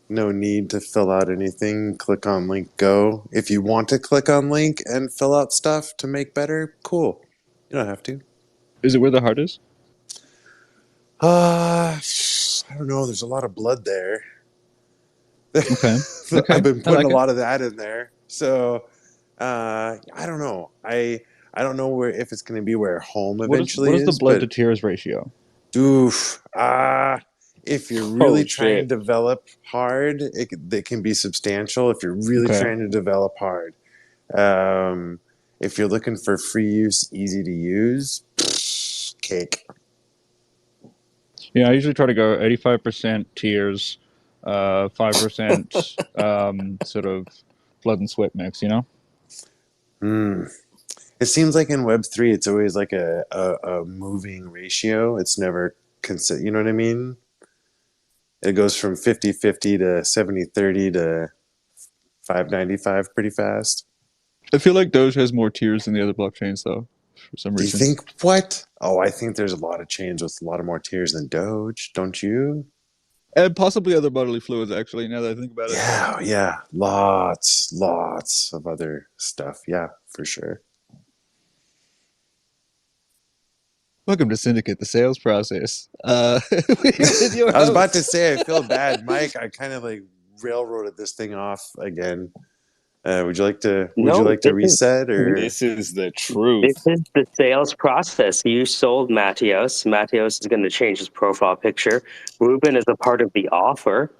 no need to fill out anything. Click on link, go. If you want to click on link and fill out stuff to make better, cool. You don't have to.
Is it where the heart is?
I don't know. There's a lot of blood there.
Okay.
I've been putting
like
a lot of that in there. So I don't know. I don't know if it's going to be where home eventually
what is the blood to
but
tears ratio?
oof, if you're really trying to develop hard, it can be substantial. If you're really trying to develop hard, if you're looking for free use, easy to use, cake.
Yeah, I usually try to go 85% tears, 5% sort of blood and sweat mix. You know.
Hmm. It seems like in Web3, it's always like a moving ratio. It's never consistent. You know what I mean? It goes from 50-50 to 70-30 to 595 pretty fast.
I feel like Doge has more tiers than the other blockchains, though, for some
Do you
reason.
think what? Oh, I think there's a lot of chains with a lot of more tiers than Doge, don't you?
And possibly other bodily fluids, actually, now that I think about it.
Yeah, yeah. Lots of other stuff. Yeah, for sure.
Welcome to Syndicate, the sales process. With your
I was about to
host.
say I feel bad, Mike. I kind of like railroaded this thing off again. Would you like to
No,
reset or
This is the
this
truth.
is the sales process. You sold Matthios. Matthios is going to change his profile picture. Ruben is a part of the offer,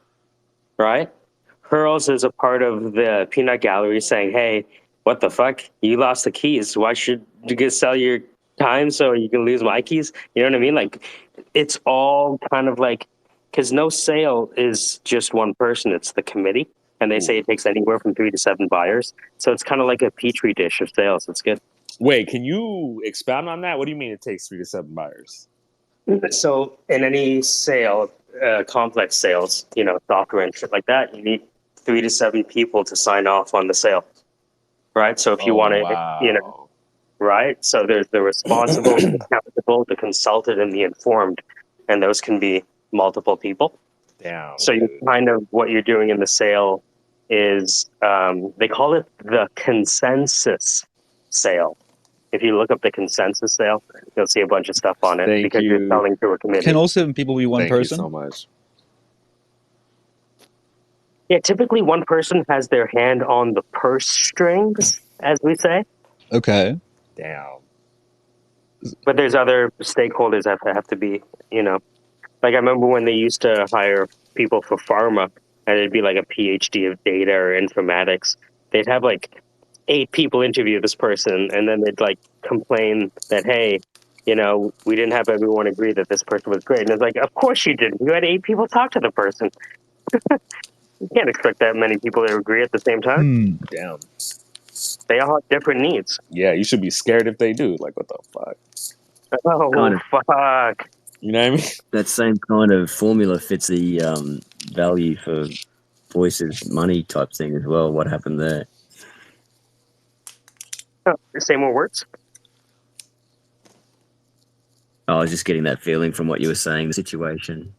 right? Hurls is a part of the peanut gallery saying, hey, what the fuck? You lost the keys. Why should you get sell your time so you can lose my keys? You know what I mean? Like, it's all kind of like, because no sale is just one person, it's the committee. And they say it takes anywhere from 3 to 7 buyers. So it's kind of like a petri dish of sales. It's good.
Wait, can you expound on that? What do you mean it takes 3 to 7 buyers?
So in any sale, complex sales, you know, software and shit like that, you need 3 to 7 people to sign off on the sale, right? So if you
Oh,
want to, you know,
wow.
right? So there's the responsible, the accountable, the consulted, and the informed, and those can be multiple people.
Damn,
So you
dude.
kind of what you're doing in the sale is they call it the consensus sale. If you look up the consensus sale, you'll see a bunch of stuff on it
Thank
because you're
you.
selling to a committee.
Can all 7 people be one
Thank you
person?
so much.
Yeah, typically one person has their hand on the purse strings, as we say,
Okay.
Damn.
but there's other stakeholders that have to be, you know, like I remember when they used to hire people for pharma and it'd be like a PhD of data or informatics. They'd have like 8 people interview this person and then they'd like complain that, hey, you know, we didn't have everyone agree that this person was great. And it's like, of course you didn't. You had 8 people talk to the person. You can't expect that many people to agree at the same time.
Damn.
They all have different needs.
Yeah, you should be scared if they do. Like, what the fuck?
Oh,
Kind of
fuck.
You know what I mean?
that same kind of formula fits the value for voices money type thing as well. What happened there?
Oh, say more words.
I was just getting that feeling from what you were saying. The situation.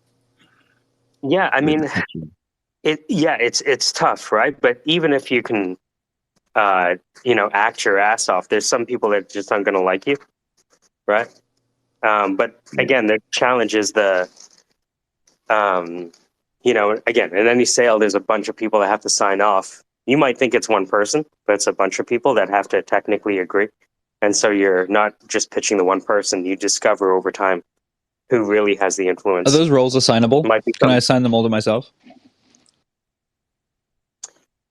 Yeah, I mean,
with the pitching.
it's tough, right? But even if you can, you know, act your ass off, there's some people that just aren't going to like you, right? But again, the challenge is you know, again, in any sale, there's a bunch of people that have to sign off. You might think it's one person, but it's a bunch of people that have to technically agree. And so you're not just pitching the one person. You discover over time who really has the influence.
Are those roles assignable?
Might be
Can I assign them all to myself?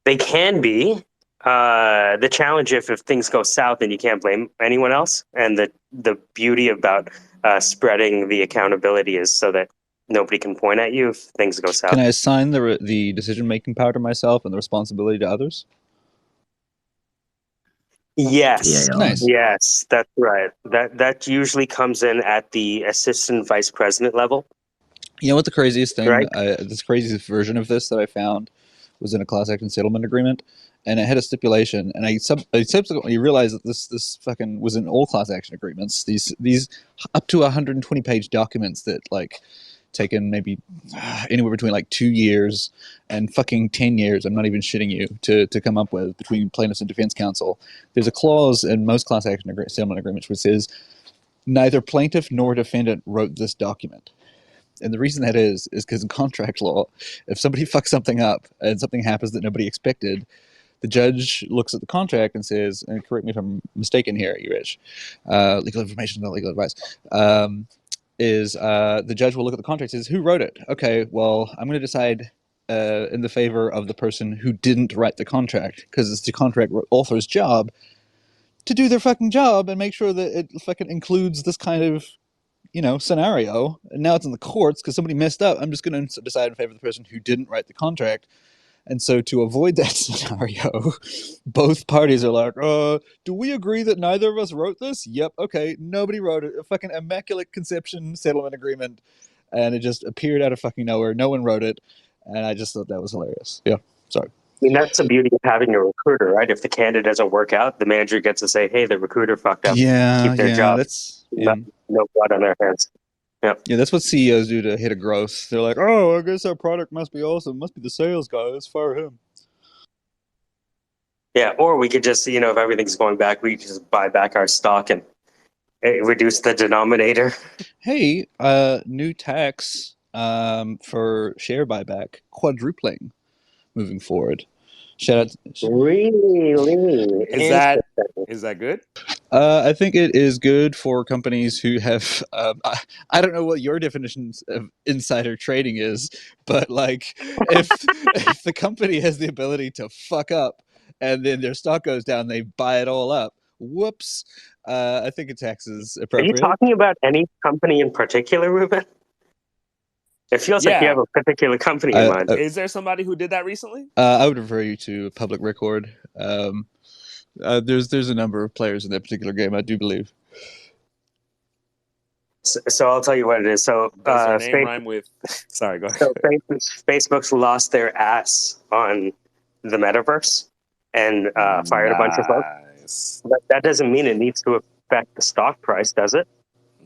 They can be. The challenge if things go south and you can't blame anyone else. And the beauty about spreading the accountability is so that nobody can point at you if things go south.
Can I assign the decision-making power to myself and the responsibility to others?
Yes.
Yeah,
Nice.
Yes, that's right. That usually comes in at the assistant vice president level.
You know what the craziest thing,
Right.
this craziest version of this that I found was in a class action settlement agreement, and it had a stipulation, and I subsequently realized that this fucking was in all class action agreements. These up to 120-page documents that like taken maybe anywhere between like 2 years and fucking 10 years. I'm not even shitting you to come up with between plaintiffs and defense counsel. There's a clause in most class action settlement agreements which says neither plaintiff nor defendant wrote this document. And the reason that is because in contract law, if somebody fucks something up and something happens that nobody expected, the judge looks at the contract and says, and correct me if I'm mistaken here, Rich, legal information, not legal advice, the judge will look at the contract and says, who wrote it? Okay, well, I'm going to decide in the favor of the person who didn't write the contract, because it's the contract author's job to do their fucking job and make sure that it fucking includes this kind of scenario. And now it's in the courts because somebody messed up. I'm just going to decide in favor of the person who didn't write the contract. And so to avoid that scenario, both parties are like, do we agree that neither of us wrote this? Yep, okay, nobody wrote it. A fucking immaculate conception settlement agreement. And it just appeared out of fucking nowhere. No one wrote it. And I just thought that was hilarious. Yeah, sorry.
I mean, that's the beauty of having a recruiter, right? If the candidate doesn't work out, the manager gets to say, "Hey, the recruiter fucked up. Keep their job.
That's
No blood on their hands." Yep.
Yeah, that's what CEOs do to hit a growth. They're like, oh, I guess our product must be awesome. Must be the sales guy. Let's fire him.
Yeah, or we could just, if everything's going back, we just buy back our stock and reduce the denominator.
Hey, new tax for share buyback quadrupling moving forward. Shout out.
Really?
Is that good?
I think it is good for companies who have. I don't know what your definition of insider trading is, but like, if the company has the ability to fuck up and then their stock goes down, they buy it all up. Whoops! I think a tax is
Are you
appropriate.
talking about any company in particular, Ruben? It feels like you have a particular company in mind.
Is there somebody who did that recently?
I would refer you to a public record. There's a number of players in that particular game, I do believe.
So I'll tell you what it is. So
does your name rhyme with? Sorry, go ahead.
So Facebook's lost their ass on the metaverse and fired a bunch of folks. But that doesn't mean it needs to affect the stock price, does it?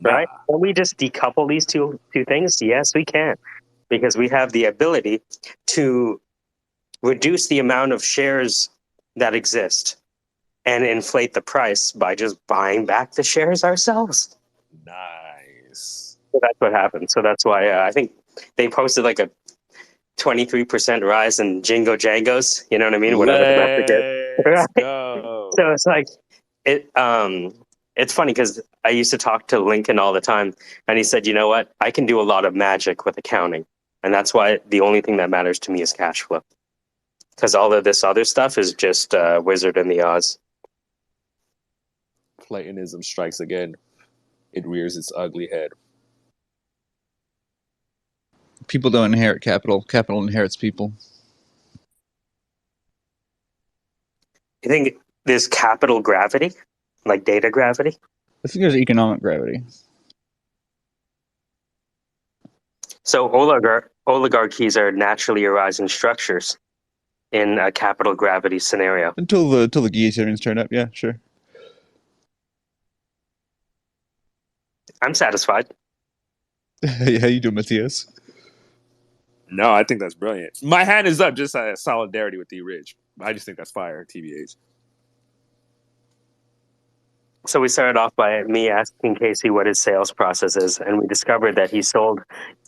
Right? Can we just decouple these two things? Yes, we can, because we have the ability to reduce the amount of shares that exist and inflate the price by just buying back the shares ourselves.
Nice.
So that's what happened. So that's why I think they posted like a 23% rise in Jingo Jangos. You know what I mean? Whatever the metric is.
Let's go.
So it's like it's funny because I used to talk to Lincoln all the time, and he said, "You know what? I can do a lot of magic with accounting, and that's why the only thing that matters to me is cash flow, because all of this other stuff is just Wizard in the Oz."
Platonism strikes again. It rears its ugly head.
People don't inherit capital. Capital inherits people.
You think there's capital gravity, like data gravity?
I think there's economic gravity.
So oligarchies are naturally arising structures in a capital gravity scenario.
Until the guillotines turn up, yeah, sure.
I'm satisfied.
How you doing, Matthias?
No, I think that's brilliant. My hand is up, just solidarity with D-Ridge. I just think that's fire, TBH.
So we started off by me asking Casey what his sales process is, and we discovered that he sold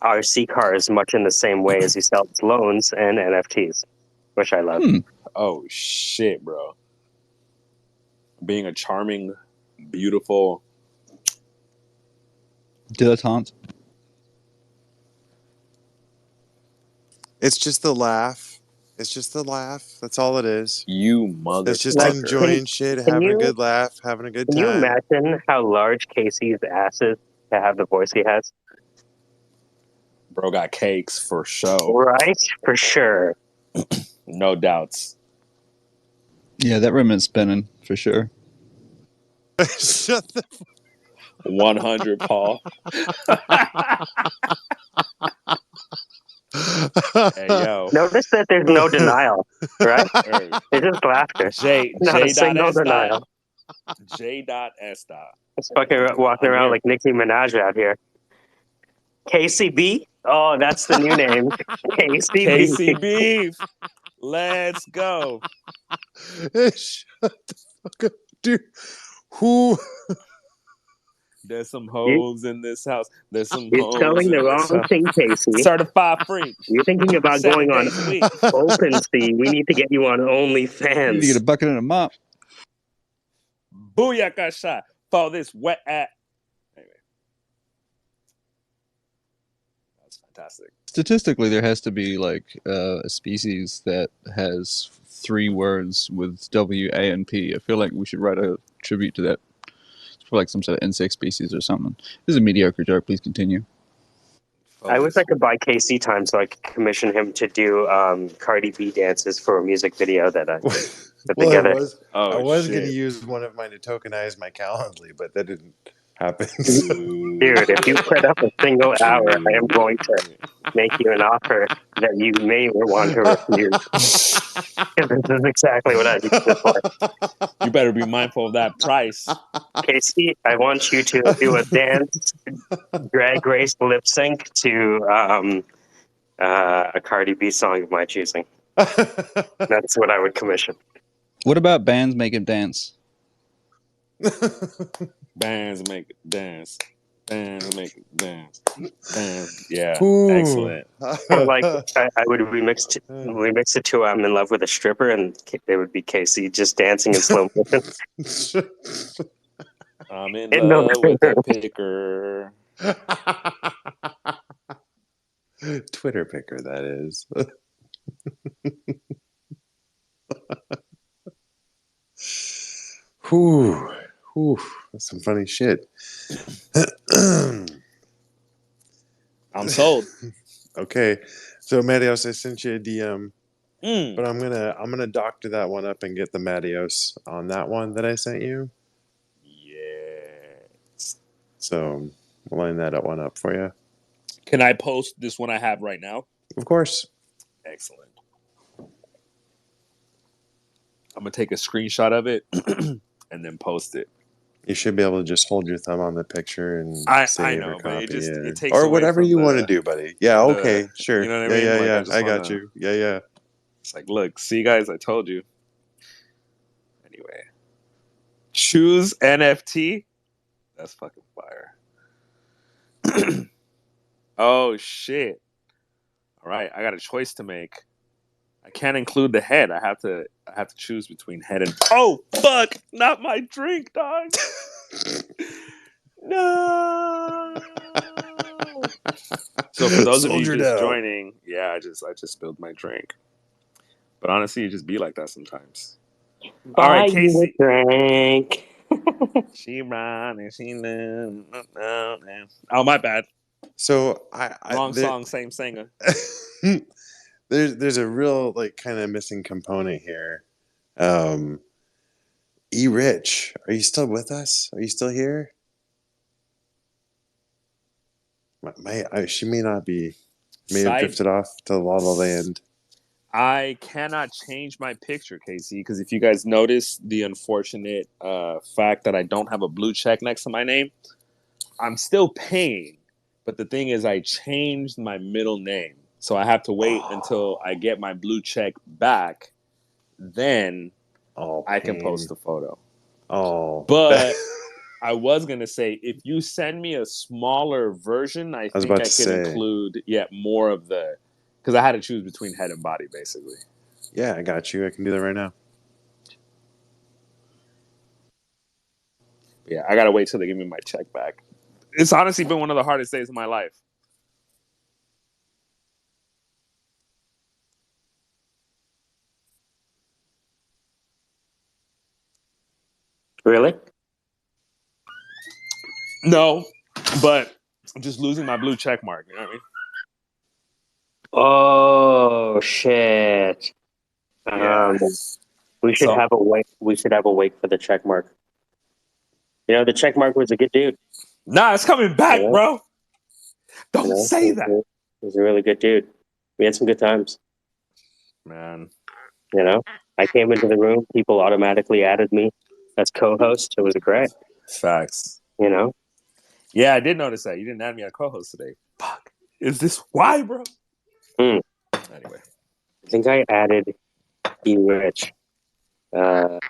RC cars much in the same way as he sells loans and NFTs, which I love.
Oh, shit, bro. Being a charming, beautiful
dilettante.
It's just the laugh. It's just the laugh. That's all it is.
You mother.
It's just enjoying shit, having a good laugh, having a good time.
Can you imagine how large Casey's ass is to have the voice he has?
Bro got cakes for sure.
Right? For sure.
No doubts.
Yeah, that rim is spinning for sure.
Shut the
100,
Paul. Hey, yo.
Notice that there's no denial, right? Hey. It's just laughter. Not a single denial.
J.S.
It's fucking walking around like Nicki Minaj out here. KCB? Oh, that's the new name. KCB.
KCB. Let's go.
Shut the fuck up, dude. Who?
There's some hoes in this house. There's some
You're
hoes
telling the wrong thing, Casey.
Certified freak.
You're thinking about going on OpenSea. We need to get you on OnlyFans.
You need to get a bucket and a mop.
Booyaka shot for this wet ass. Anyway. That's fantastic.
Statistically, there has to be like a species that has 3 words with W, A, and P. I feel like we should write a tribute to that. For like some sort of insect species or something. This is a mediocre joke. Please continue.
I wish
Focus.
I could buy KC time so I could commission him to do Cardi B dances for a music video that I put
Well,
together.
I
Oh
was going to
shit.
use one of mine to tokenize my Calendly, but that didn't happen.
Dude, if you put up a single hour, I am going to make you an offer that you may want to refuse. Because this is exactly what I use it for.
You better be mindful of that price.
Casey, I want you to do a dance, drag race lip sync to a Cardi B song of my choosing. That's what I would commission.
What about bands make him dance?
Bands make it dance. Bands make it dance. Bands. Yeah.
Ooh.
Excellent.
Or like I would remix it to I'm in love with a stripper, and it would be Casey just dancing in slow motion.
I'm in
In no
love with a picker.
Twitter picker, that is. Whew. Whew. That's some funny shit.
I'm sold.
Okay. So Mattios, I sent you a DM,
Mm.
but I'm gonna doctor that one up and get the Mattios on that one that I sent you.
Yes.
So we'll line that one up for you.
Can I post this one I have right now?
Of course.
Excellent. I'm gonna take a screenshot of it and then post it.
You should be able to just hold your thumb on the picture and
I
save
know,
or
but
copy
it takes
or
away
whatever
from
you want to
the-
do, buddy. Yeah, okay, sure.
You know what I mean?
Yeah,
Like,
yeah.
just
I got
wanna-
you. Yeah.
It's like, look, see, guys, I told you. Anyway, choose NFT. That's fucking fire. Oh shit! All right, I got a choice to make. I can't include the head. I have to choose between head and. Oh fuck! Not my drink, dog. No. So for those of you
Soldiered
just
out.
joining, yeah, I just spilled my drink. But honestly, you just be like that sometimes.
Buy
All right,
you
Casey.
a drink.
She run and she no. Oh, my bad.
So
Wrong song, same singer.
there's a real like kind of missing component here. E Rich, are you still with us? Are you still here? She may not be. May have
Side,
drifted off to La La Land.
I cannot change my picture, Casey, because if you guys notice the unfortunate fact that I don't have a blue check next to my name, I'm still paying. But the thing is, I changed my middle name. So I have to wait until I get my blue check back. Then I can post the photo.
Oh,
But I was going to say, if you send me a smaller version, I think I could include more of the... Because I had to choose between head and body, basically.
Yeah, I got you. I can do that right now.
Yeah, I got to wait till they give me my check back. It's honestly been one of the hardest days of my life.
Really?
No, but I'm just losing my blue check mark. You know what I mean?
Oh shit!
Yeah.
We should have a wait. We should have a wait for the check mark. You know, the check mark was a good dude.
Nah, it's coming back, bro. Don't say that.
He was a really good dude. We had some good times.
Man.
You know, I came into the room. People automatically added me as co-host. It was great.
Facts.
You know.
Yeah, I did notice that. You didn't add me as co-host today. Fuck. Is this why, bro? Anyway.
I think I added E Rich. But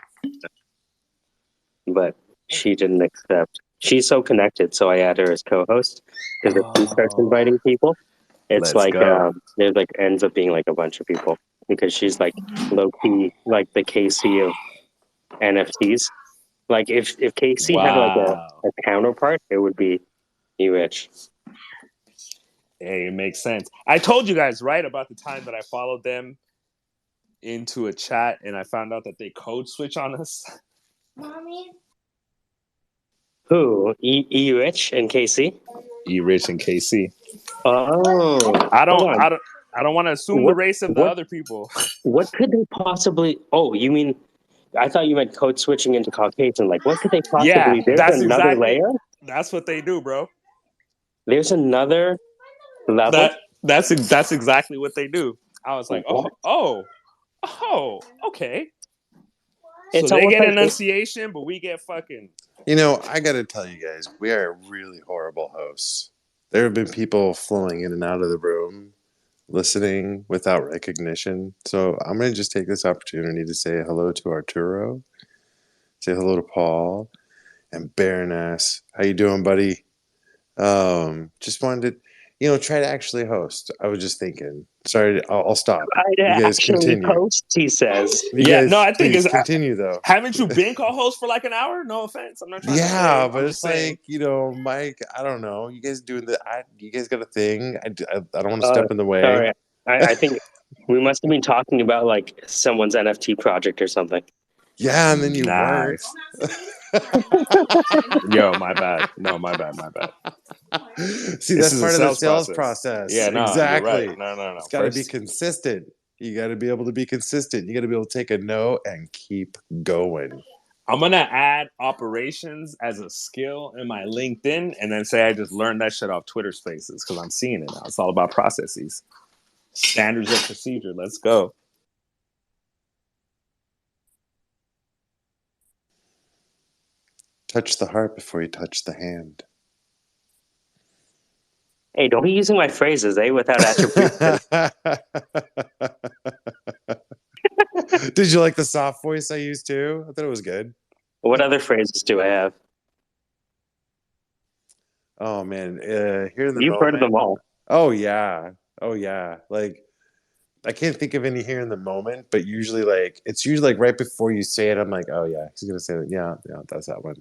she didn't accept. She's so connected, so I add her as co-host. Because if she starts inviting people, it's there's like ends up being like a bunch of people. Because she's like low key, like the KC of NFTs. Like if KC had like a counterpart, it would be E Rich.
Hey, it makes sense. I told you guys, right, about the time that I followed them into a chat and I found out that they code switch on us.
Mommy?
Who? E Rich and KC?
E Rich and KC.
Oh,
I
hold
don't
on.
I don't I don't want to assume the race of the other people.
What could they possibly? Oh, you mean? I thought you meant code switching into Caucasian. Like, what could they
Yeah,
possibly? There's
that's
another
exactly
layer.
that's what they do, bro.
There's another level.
That's exactly what they do. I was like,
What?
okay. So
It's
they
almost
get
like
enunciation, but we get fucking.
You know, I got to tell you guys, we are really horrible hosts. There have been people flowing in and out of the room, listening without recognition. So I'm going to just take this opportunity to say hello to Arturo, say hello to Paul, and Baroness. How you doing, buddy? Just wanted to, try to actually host. I was just thinking. Sorry, I'll stop.
I'd
You guys
actually
continue.
post. He says.
You
Yeah,
guys,
no, I think
please
it's.
continue though.
Haven't you been co-host for like an hour? No offense, I'm not trying to say.
Yeah, but
I'm
it's
just saying.
like, Mike, I don't know. You guys doing you guys got a thing. I don't want to step in the way.
Sorry, I think we must have been talking about like someone's NFT project or something.
Yeah, and then you weren't.
Nice. Yo, my bad. No, my bad.
See,
This
that's
is a
part of the
sales
sales
process.
process.
Yeah, no,
exactly.
you're right. No.
It's got to be consistent. You got to be able to be consistent. You got to be able to take a no and keep going.
I'm gonna add operations as a skill in my LinkedIn, and then say I just learned that shit off Twitter Spaces because I'm seeing it now. It's all about processes, standards of procedure. Let's go.
Touch the heart before you touch the hand.
Hey, don't be using my phrases, without attribution.
Did you like the soft voice I used too? I thought it was good.
What other phrases do I have?
Oh man, here in the
You've heard
moment.
of them all.
Oh yeah. Like I can't think of any here in the moment, but usually it's usually like right before you say it, I'm like, oh yeah, he's gonna say that. Yeah, that's that one.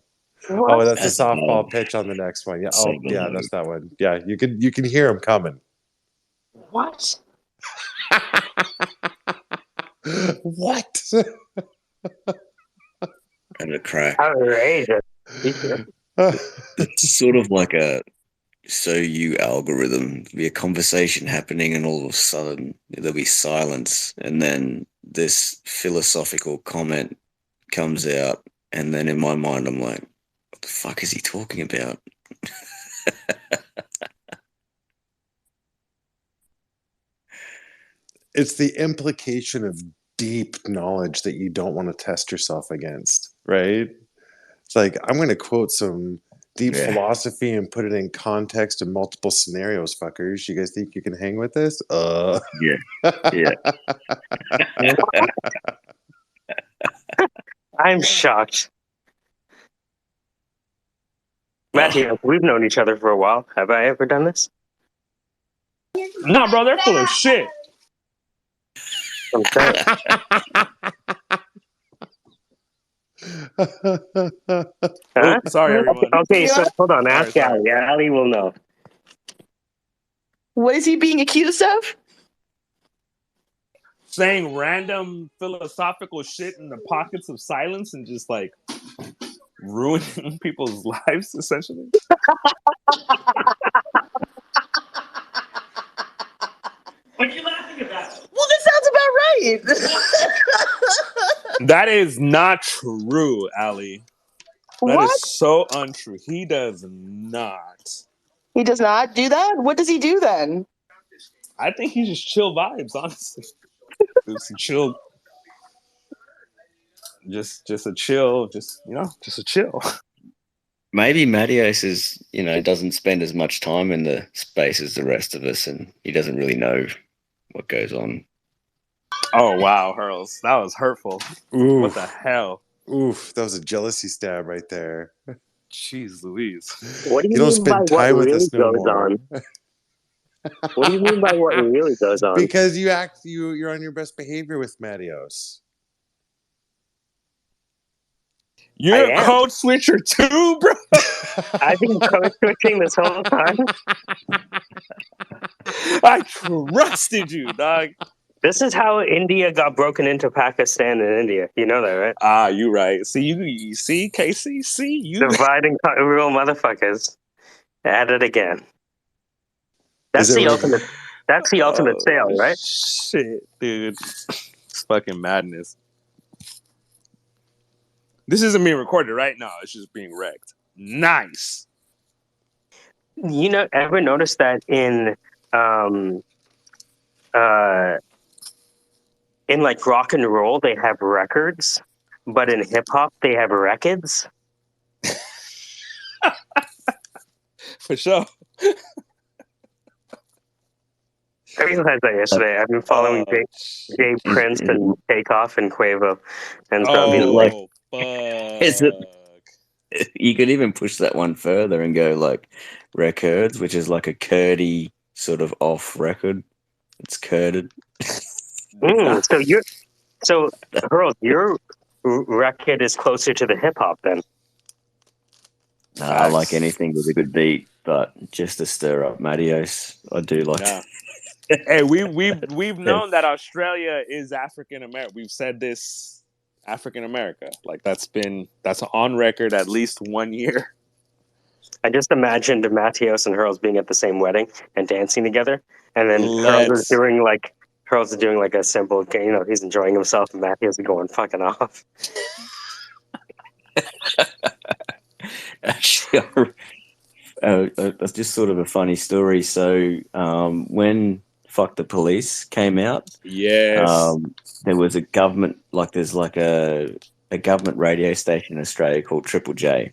What?
Oh, that's a softball pitch on the next one. Yeah. Oh yeah, that's that one. Yeah, you can hear him coming.
What?
What?
And a crack.
Outrageous.
It's sort of like a you algorithm. There'll be a conversation happening, and all of a sudden there'll be silence, and then this philosophical comment comes out, and then in my mind I'm like, what the fuck is he talking about?
It's the implication of deep knowledge that you don't want to test yourself against, right? It's like, I'm going to quote some deep philosophy and put it in context in multiple scenarios, fuckers. You guys think you can hang with this?
Yeah.
I'm shocked. Matthew, we've known each other for a while. Have I ever done this?
No, bro, they're full of shit.
I'm saying. Huh?
Sorry, everyone.
Okay, so hold on. Ask
Sorry.
Ali. Ali will know.
What is he being accused of?
Saying random philosophical shit in the pockets of silence and just like ruining people's lives, essentially. What are you laughing about?
Well, that sounds about right.
That is not true, Ali. That
What?
is so untrue. He does not.
He does not do that? What does he do then?
I think he's just chill vibes, honestly. Just chill. Just a chill, just a chill.
Maybe Mattios is, doesn't spend as much time in the space as the rest of us, and he doesn't really know what goes on.
Oh wow, Hurls, that was hurtful.
Oof.
What the hell?
Oof, that was a jealousy stab right there.
Jeez Louise.
What do you,
You don't
mean by
spend
what
time with
really
us no
goes
more.
on? What do you mean by what really goes on?
Because you're on your best behavior with Mattios.
You're a code switcher too, bro.
I've been code switching this whole time.
I trusted you, dog.
This is how India got broken into Pakistan and India. You know that, right?
Ah, you right. See, you see, Casey? See, you.
Dividing real motherfuckers. At it again.
That's
Is that
the
what
ultimate. That's the ultimate sale, right?
Shit, dude. It's fucking madness. This isn't being recorded right now. It's just being wrecked. Nice.
You know, ever notice that uh in like rock and roll they have records, but in hip hop they have records?
For sure.
I realized that yesterday. I've been following Jay Prince and Takeoff and Quavo, and so I've been like,
Is it?
Fuck.
You could even push that one further and go like records, which is like a curdy sort of off record. It's curded.
so Earl, your record is closer to the hip hop then.
I like anything with a good beat, but just to stir up Matios, I do like.
Nah. Hey, we've known that Australia is African American. We've said this, African America. Like that's on record at least 1 year.
I just imagined Matthias and Hurls being at the same wedding and dancing together, and then Hurls is doing like a simple, you know, he's enjoying himself, and Matthias is going fucking off.
Actually, that's just sort of a funny story. So when "Fuck the Police" came out,
Yes.
there was a government, like there's like a government radio station in Australia called Triple J,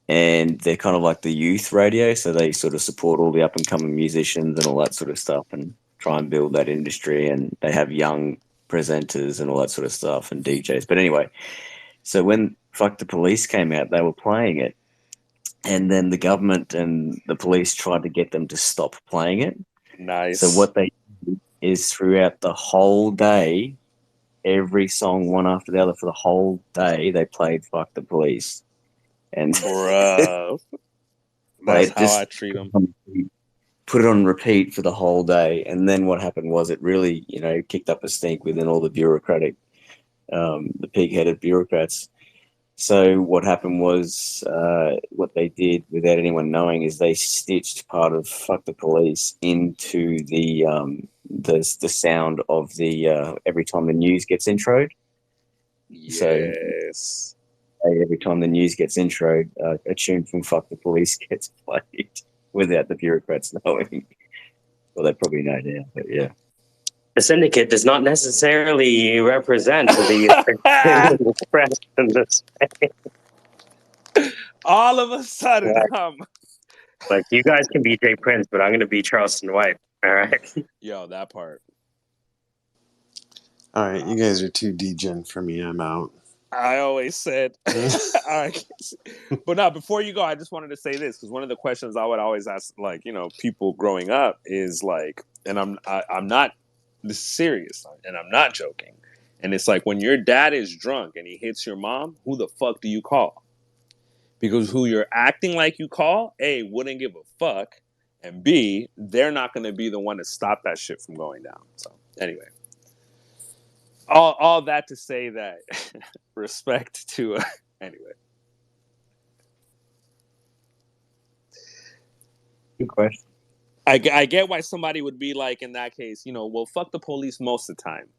and they're kind of like the youth radio, so they sort of support all the up and coming musicians and all that sort of stuff, and try and build that industry. And they have young presenters and all that sort of stuff and DJs. But anyway, so when "Fuck the Police" came out, they were playing it. And then the government and the police tried to get them to stop playing it.
Nice.
So what they did is throughout the whole day, every song one after the other for the whole day, they played "Fuck the Police." And
Bruh. That's how I treat them.
Put it on repeat for the whole day. And then what happened was it really, kicked up a stink within all the bureaucratic, the pig-headed bureaucrats. So what happened was, what they did without anyone knowing is they stitched part of "Fuck the Police" into the sound of the every time the news gets introed.
Yes.
So every time the news gets introed, a tune from "Fuck the Police" gets played without the bureaucrats knowing. Well, they probably know now, but yeah.
The Syndicate does not necessarily represent the press in this.
All of a sudden,
like you guys can be Jay Prince, but I'm going to be Charleston White. All right.
Yo, that part.
All right, you guys are too degen for me. I'm out.
I always said. All right. But now, before you go, I just wanted to say this, because one of the questions I would always ask, like, people growing up is like, and I'm not this is serious, and I'm not joking. And it's like, when your dad is drunk and he hits your mom, who the fuck do you call? Because who you're acting like you call, A, wouldn't give a fuck, and B, they're not going to be the one to stop that shit from going down. So anyway, all that to say that respect to anyway.
Good question.
I get why somebody would be like, in that case, well, fuck the police most of the time,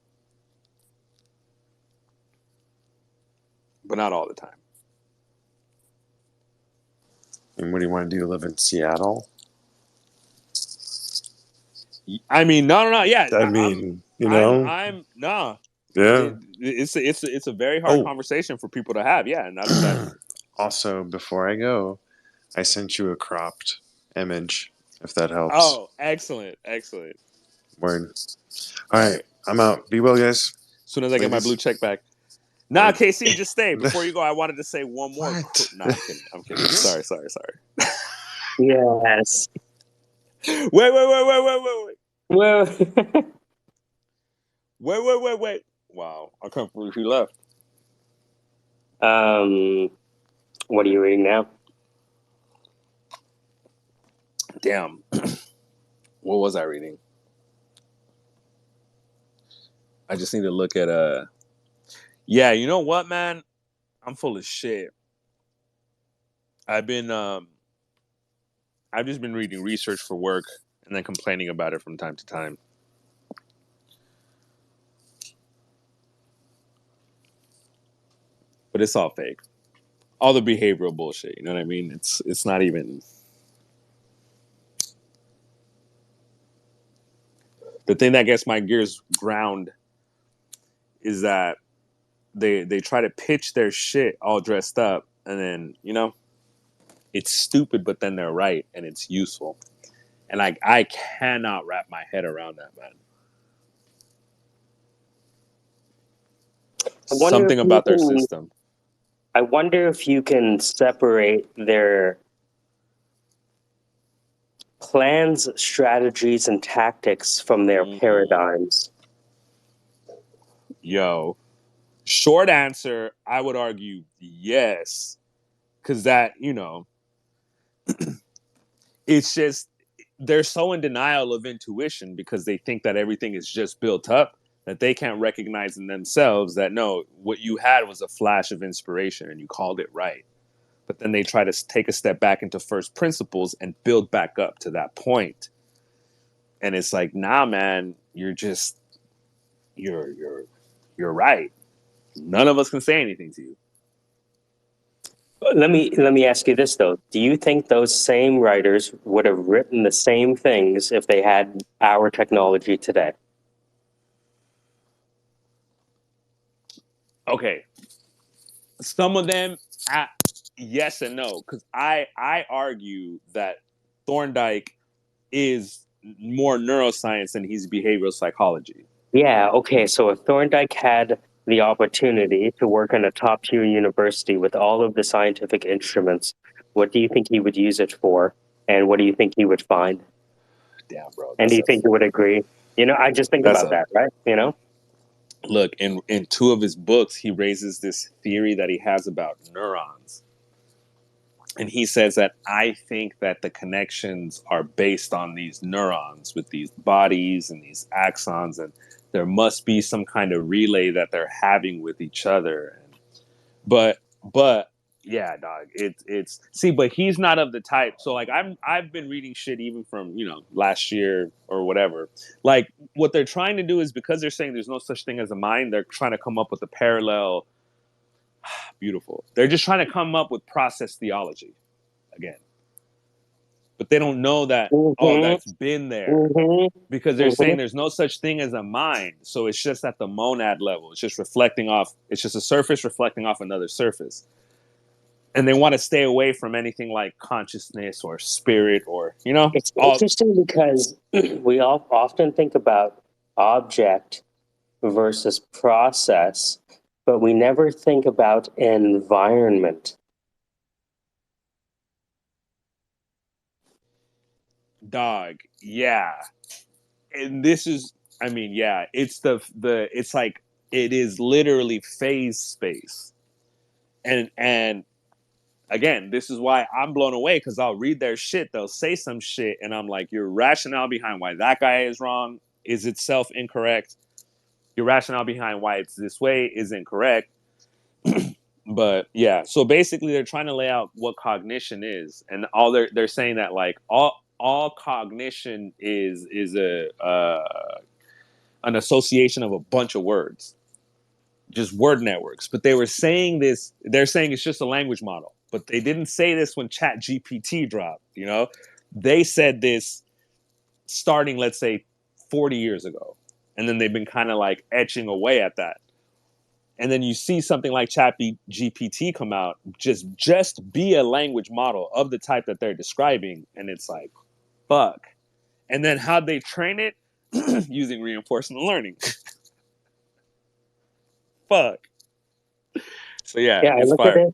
but not all the time.
And what do you want to do? Live in Seattle?
I mean, no, yeah.
I'm
no.
Yeah.
It's a very hard conversation for people to have. Yeah, and that's
Also, before I go, I sent you a cropped image, if that helps.
Oh, excellent.
Word. All right, I'm out. Be well, guys.
As soon as I get my blue check back. Nah, KC, just stay. Before you go, I wanted to say one more.
What?
Nah, I'm kidding. Sorry.
Yes.
Wait.
Well,
Wait. Wow, I can't believe he left.
what are you reading now?
Damn. What was I reading? I just need to look at Yeah, you know what, man? I'm full of shit. I've just been reading research for work, and then complaining about it from time to time. But it's all fake. All the behavioral bullshit, you know what I mean? It's not even. The thing that gets my gears ground is that they try to pitch their shit all dressed up, and then, you know, it's stupid, but then they're right and it's useful. And I cannot wrap my head around that, man. Something about their system.
I wonder if you can separate their plans, strategies, and tactics from their paradigms.
Yo, short answer, I would argue yes. Because that, you know, it's just, they're so in denial of intuition because they think that everything is just built up that they can't recognize in themselves that, no, what you had was a flash of inspiration and you called it right. But then they try to take a step back into first principles and build back up to that point. And it's like, nah, man, you're right. None of us can say anything to you.
Let me ask you this though: do you think those same writers would have written the same things if they had our technology today?
Okay, some of them, yes and no, because I argue that Thorndike is more neuroscience than he's behavioral psychology.
Yeah, okay, so if Thorndike had the opportunity to work in a top-tier university with all of the scientific instruments, what do you think he would use it for? And what do you think he would find?
Damn, bro.
And do you think he would agree? You know, I just think about that, right? You know?
Look, in two of his books, he raises this theory that he has about neurons. And he says that I think that the connections are based on these neurons with these bodies and these axons, and there must be some kind of relay that they're having with each other. But yeah, dog, it's see, but he's not of the type. So like I've been reading shit even from, you know, last year or whatever. Like what they're trying to do is, because they're saying there's no such thing as a mind, they're trying to come up with a parallel. Beautiful. They're just trying to come up with process theology again. But they don't know that, oh, that's been there. Because they're saying there's no such thing as a mind. So it's just at the monad level. It's just reflecting off, it's just a surface reflecting off another surface. And they want to stay away from anything like consciousness or spirit or, you know.
It's interesting because we all often think about object versus process, but we never think about environment.
Dog, yeah. And this is, I mean, yeah, it's it's like, it is literally phase space. And again, this is why I'm blown away, because I'll read their shit, they'll say some shit, and I'm like, your rationale behind why that guy is wrong is itself incorrect. Your rationale behind why it's this way is incorrect. But yeah, so basically they're trying to lay out what cognition is, and all they're saying that like all cognition is an association of a bunch of words, just word networks. But they were saying this, they're saying it's just a language model, but they didn't say this when Chat GPT dropped. You know, they said this starting, let's say, 40 years ago, and then they've been kind of like etching away at that. And then you see something like Chat GPT come out, just be a language model of the type that they're describing, and it's like, fuck. And then how'd they train it? Using reinforcement learning. Fuck. So yeah,
Yeah,
it's fire.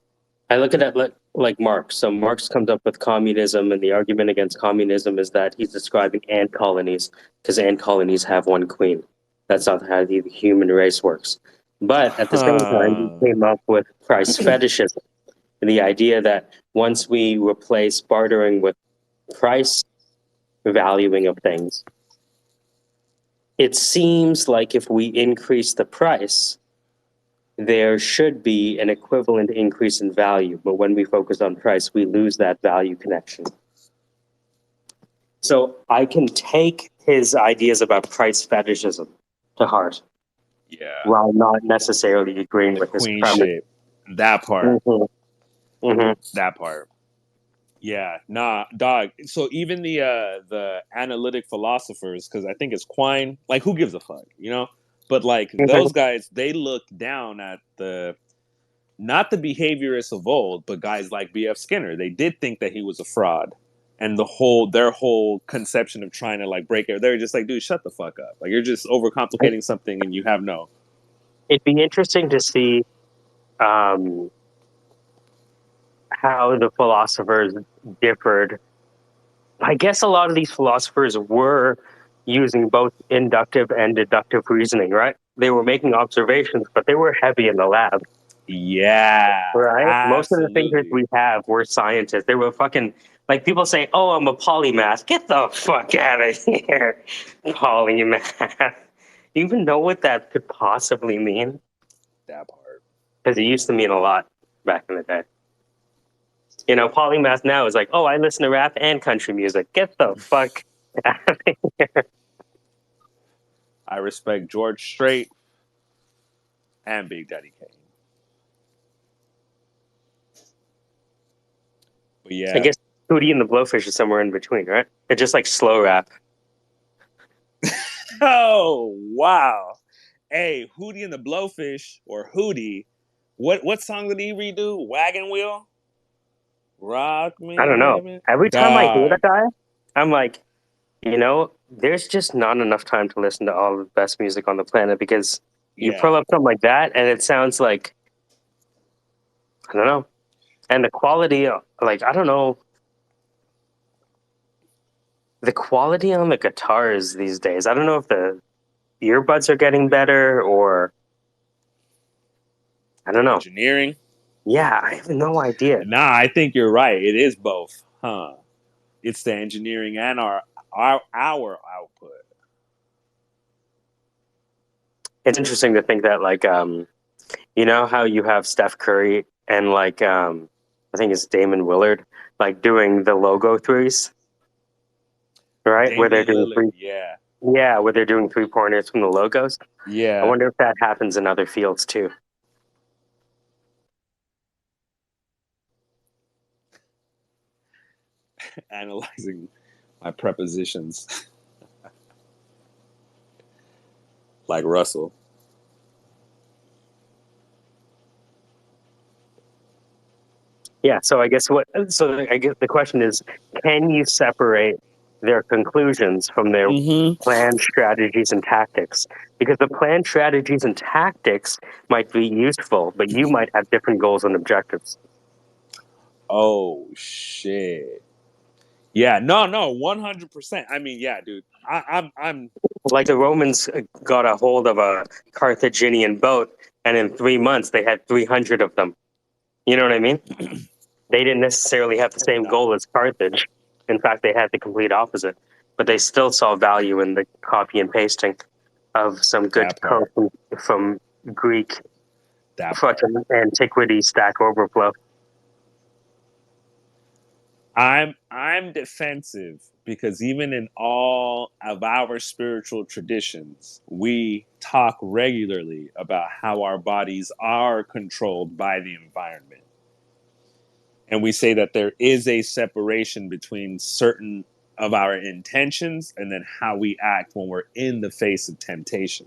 I look at it like Marx. So Marx comes up with communism, and the argument against communism is that he's describing ant colonies, because ant colonies have one queen. That's not how the human race works. But at the same time, he came up with price fetishism, the idea that once we replace bartering with price valuing of things, it seems like if we increase the price, there should be an equivalent increase in value. But when we focus on price, we lose that value connection. So I can take his ideas about price fetishism to heart
Yeah.
while not necessarily agreeing
The
with his
queen
premise.
shit. That part.
Mm-hmm.
That part. Yeah, nah, dog. So even the analytic philosophers, because I think it's Quine, like who gives a fuck, you know? But like those guys, they look down at not the behaviorists of old, but guys like B.F. Skinner. They did think that he was a fraud. And their whole conception of trying to like break it, they're just like, dude, shut the fuck up. Like you're just overcomplicating something and you have no.
It'd be interesting to see how the philosophers differed. I guess a lot of these philosophers were using both inductive and deductive reasoning, right? They were making observations, but they were heavy in the lab,
Yeah,
right? Most of the thinkers
absolutely.
we have were scientists. They were fucking, like people say, oh, I'm a polymath. Get the fuck out of here. Polymath. Do you even know what that could possibly mean?
That part.
Because it used to mean a lot back in the day. You know, polymath now is like, oh, I listen to rap and country music. Get the fuck out of here.
I respect George Strait and Big Daddy Kane. But
I
yeah.
guess Hootie and the Blowfish is somewhere in between, right? It's just like slow rap.
Oh, wow. Hey, Hootie and the Blowfish, or Hootie, what song did he redo? Wagon Wheel? Rock me,
I don't know.
baby.
Every time I hear
Dog.
that guy, I'm like, you know, there's just not enough time to listen to all the best music on the planet because you pull
Yeah.
up something like that and it sounds like, I don't know. And the quality, like, I don't know. The quality on the guitars these days, I don't know if the earbuds are getting better or I don't know.
Engineering?
Yeah, I have no idea.
Nah, I think you're right. It is both. Huh. It's the engineering and our output.
It's interesting to think that, like, you know how you have Steph Curry and like I think it's Damon Willard, like doing the logo threes, right? Where they're
Damian
doing
Lillard, yeah.
where they're doing 3-pointers from the logos. I
Yeah.
wonder if that happens in other fields too.
Analyzing my prepositions. Like Russell.
Yeah. So I guess the question is, can you separate their conclusions from their planned strategies and tactics? Because the planned strategies and tactics might be useful, but you might have different goals and objectives.
Oh shit. Yeah, no, 100%. I mean, yeah, dude. I'm
Like the Romans got a hold of a Carthaginian boat, and in 3 months they had 300 of them. You know what I mean? They didn't necessarily have the same goal as Carthage. In fact, they had the complete opposite. But they still saw value in the copy and pasting of some good
That part.
code from Greek
that part.
fucking antiquity Stack Overflow.
I'm defensive because even in all of our spiritual traditions, we talk regularly about how our bodies are controlled by the environment. And we say that there is a separation between certain of our intentions and then how we act when we're in the face of temptation.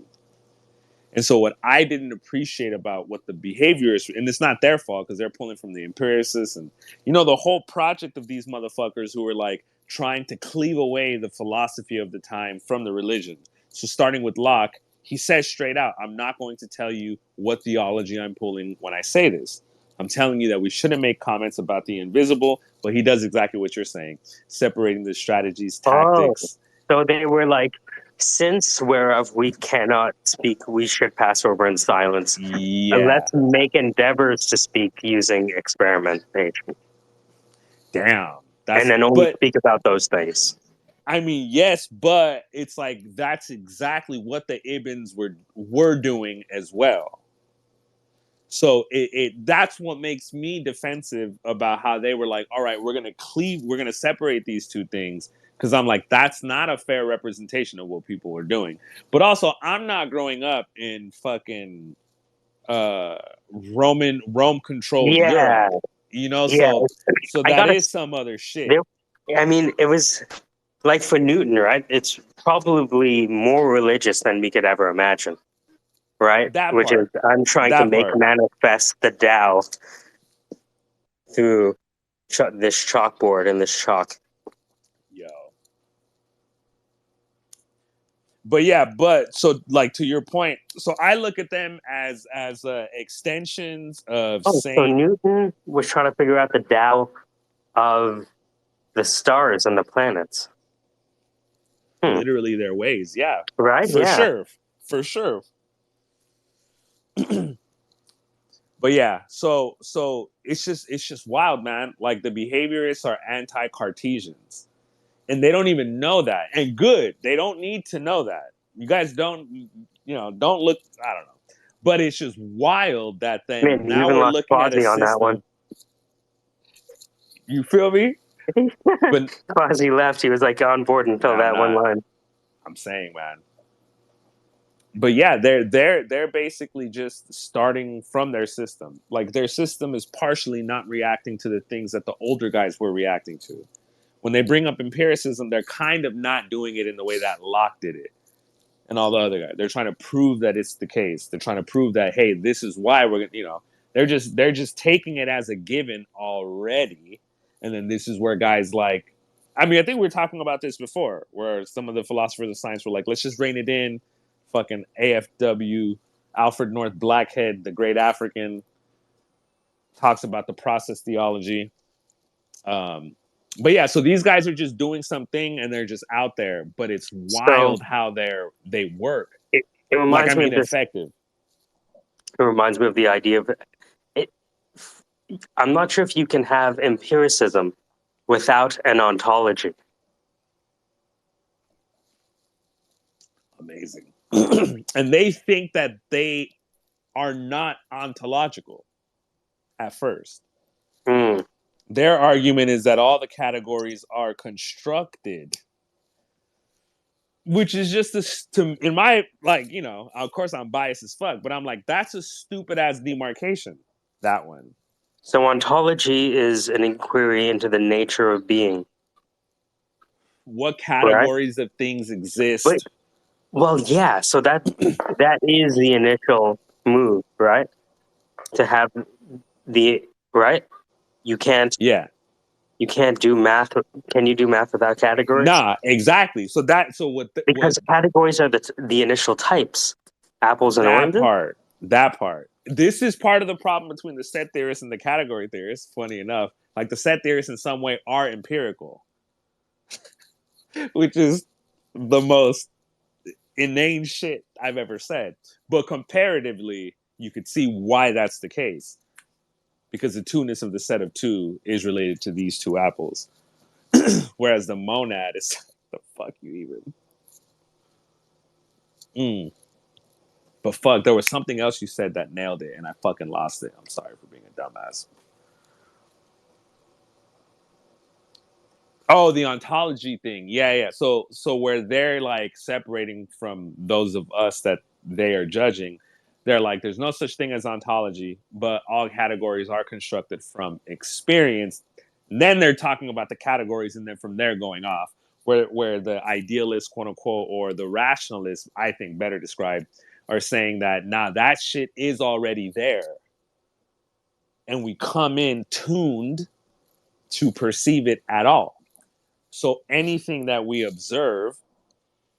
And so what I didn't appreciate about what the behaviorists, and it's not their fault because they're pulling from the empiricists and, you know, the whole project of these motherfuckers who were like trying to cleave away the philosophy of the time from the religion. So starting with Locke, he says straight out, I'm not going to tell you what theology I'm pulling when I say this. I'm telling you that we shouldn't make comments about the invisible, but he does exactly what you're saying, separating the strategies, tactics.
So they were like, since whereof we cannot speak, we should pass over in silence.
Yeah.
Let's make endeavors to speak using experimentation.
Damn.
And then only speak about those things.
I mean, yes, but it's like that's exactly what the Ibns were doing as well. So that's what makes me defensive about how they were like, all right, we're gonna separate these two things, because I'm like, that's not a fair representation of what people were doing. But also, I'm not growing up in fucking uh Rome controlled Europe,
Yeah,
you know.
yeah.
So
I
that
gotta.
is some other shit.
There, I mean, it was like for Newton, right? It's probably more religious than we could ever imagine, right?
That
Which is,
part,
I'm trying to
that
make
part,
manifest the Tao through this chalkboard and this chalk.
yo. But yeah, but so like to your point, so I look at them as extensions of
Oh, so
Saint,
Newton was trying to figure out the Tao of the stars and the planets.
literally their ways. Yeah,
Right?
for
Yeah.
sure, for sure. But yeah, so it's just wild, man. Like the behaviorists are anti-Cartesians, and they don't even know that. And good, they don't need to know that. You guys don't, don't look. I don't know, but it's just wild that then
Man, you
now
even
we're
lost
looking at a
Quasi on that one.
system. You feel me? But
Quasi left. He was like on board until
nah, I'm
that one
not.
line.
I'm saying, man. But yeah, they're basically just starting from their system. Like their system is partially not reacting to the things that the older guys were reacting to. When they bring up empiricism, they're kind of not doing it in the way that Locke did it and all the other guys. They're trying to prove that it's the case. They're trying to prove that, hey, this is why we're gonna, they're just taking it as a given already. And then this is where guys like, I mean, I think we were talking about this before, where some of the philosophers of science were like, let's just rein it in. Fucking AFW, Alfred North Blackhead, the great African, talks about the process theology. Um, but yeah, so these guys are just doing something and they're just out there, but it's
So
wild how they work.
it
Like, I
reminds me
mean,
of this.
effective.
It reminds me of the idea of it. I'm not sure if you can have empiricism without an ontology.
Amazing. And they think that they are not ontological at first.
Mm.
Their argument is that all the categories are constructed, which is just in my, like, of course I'm biased as fuck, but I'm like, that's a stupid ass demarcation, that one.
So ontology is an inquiry into the nature of being,
What
right?
categories of things
But
exist?
well, yeah. So that is the initial move, right? To have the right. You can't
Yeah.
you can't do math. Can you do math without categories?
Nah, exactly. So what
Because categories are the initial types, apples and
that
oranges.
part, that part. This is part of the problem between the set theorists and the category theorists. Funny enough, like the set theorists in some way are empirical, which is the most inane shit I've ever said. But comparatively, you could see why that's the case, because the two-ness of the set of two is related to these two apples, whereas the monad is the fuck you even. But fuck, there was something else you said that nailed it, and I fucking lost it. I'm sorry for being a dumbass. Oh, the ontology thing. Yeah, yeah. So where they're like separating from those of us that they are judging, they're like, there's no such thing as ontology, but all categories are constructed from experience. And then they're talking about the categories, and then from there going off. Where the idealists, quote unquote, or the rationalists, I think better described, are saying that nah, that shit is already there. And we come in tuned to perceive it at all. So anything that we observe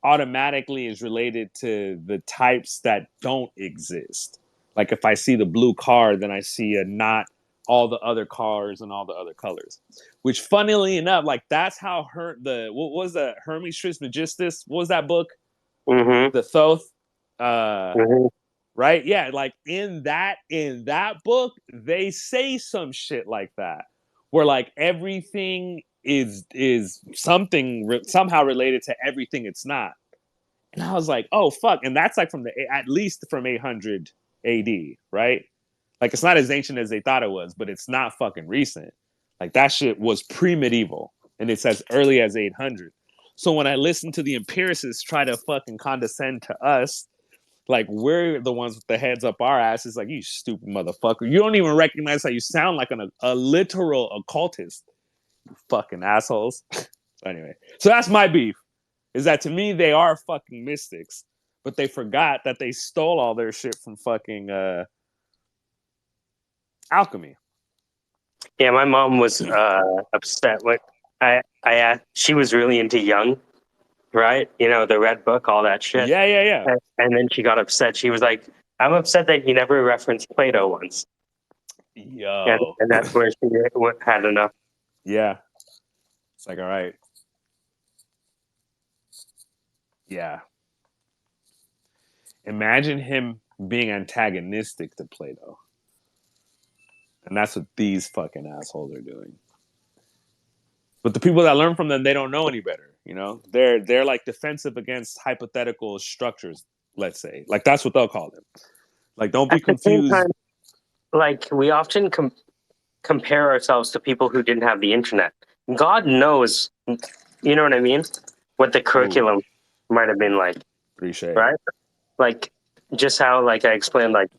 automatically is related to the types that don't exist. Like if I see the blue car, then I see not all the other cars and all the other colors. Which, funnily enough, like that's how what was that, Hermes Trismegistus? What was that book?
Mm-hmm.
The Thoth. Uh,
Mm-hmm.
right? Yeah, like in that book, they say some shit like that, where like everything is something somehow related to everything it's not. And I was like, oh fuck, and that's like from at least from 800 AD, right? Like, it's not as ancient as they thought it was, but it's not fucking recent. Like, that shit was pre-medieval, and it's as early as 800. So when I listen to the empiricists try to fucking condescend to us, like, we're the ones with the heads up our asses, like, you stupid motherfucker. You don't even recognize how you sound like a literal occultist. You fucking assholes. Anyway, so that's my beef. Is that to me, they are fucking mystics, but they forgot that they stole all their shit from fucking alchemy.
Yeah, my mom was upset when I asked. She was really into Jung, right? You know, the Red Book, all that shit.
Yeah.
And then she got upset. She was like, "I'm upset that he never referenced Plato once."
Yo.
And that's where she had enough.
Yeah. It's like, all right. Yeah. Imagine him being antagonistic to Plato. And that's what these fucking assholes are doing. But the people that learn from them, they don't know any better. You know, they're like defensive against hypothetical structures. Let's say, like, that's what they'll call them. Like, don't be
At the same
confused.
time, like, we often compare ourselves to people who didn't have the internet. God knows, you know what I mean? What the curriculum might have been like,
Appreciate.
right? Like, just how, like, I explained, like,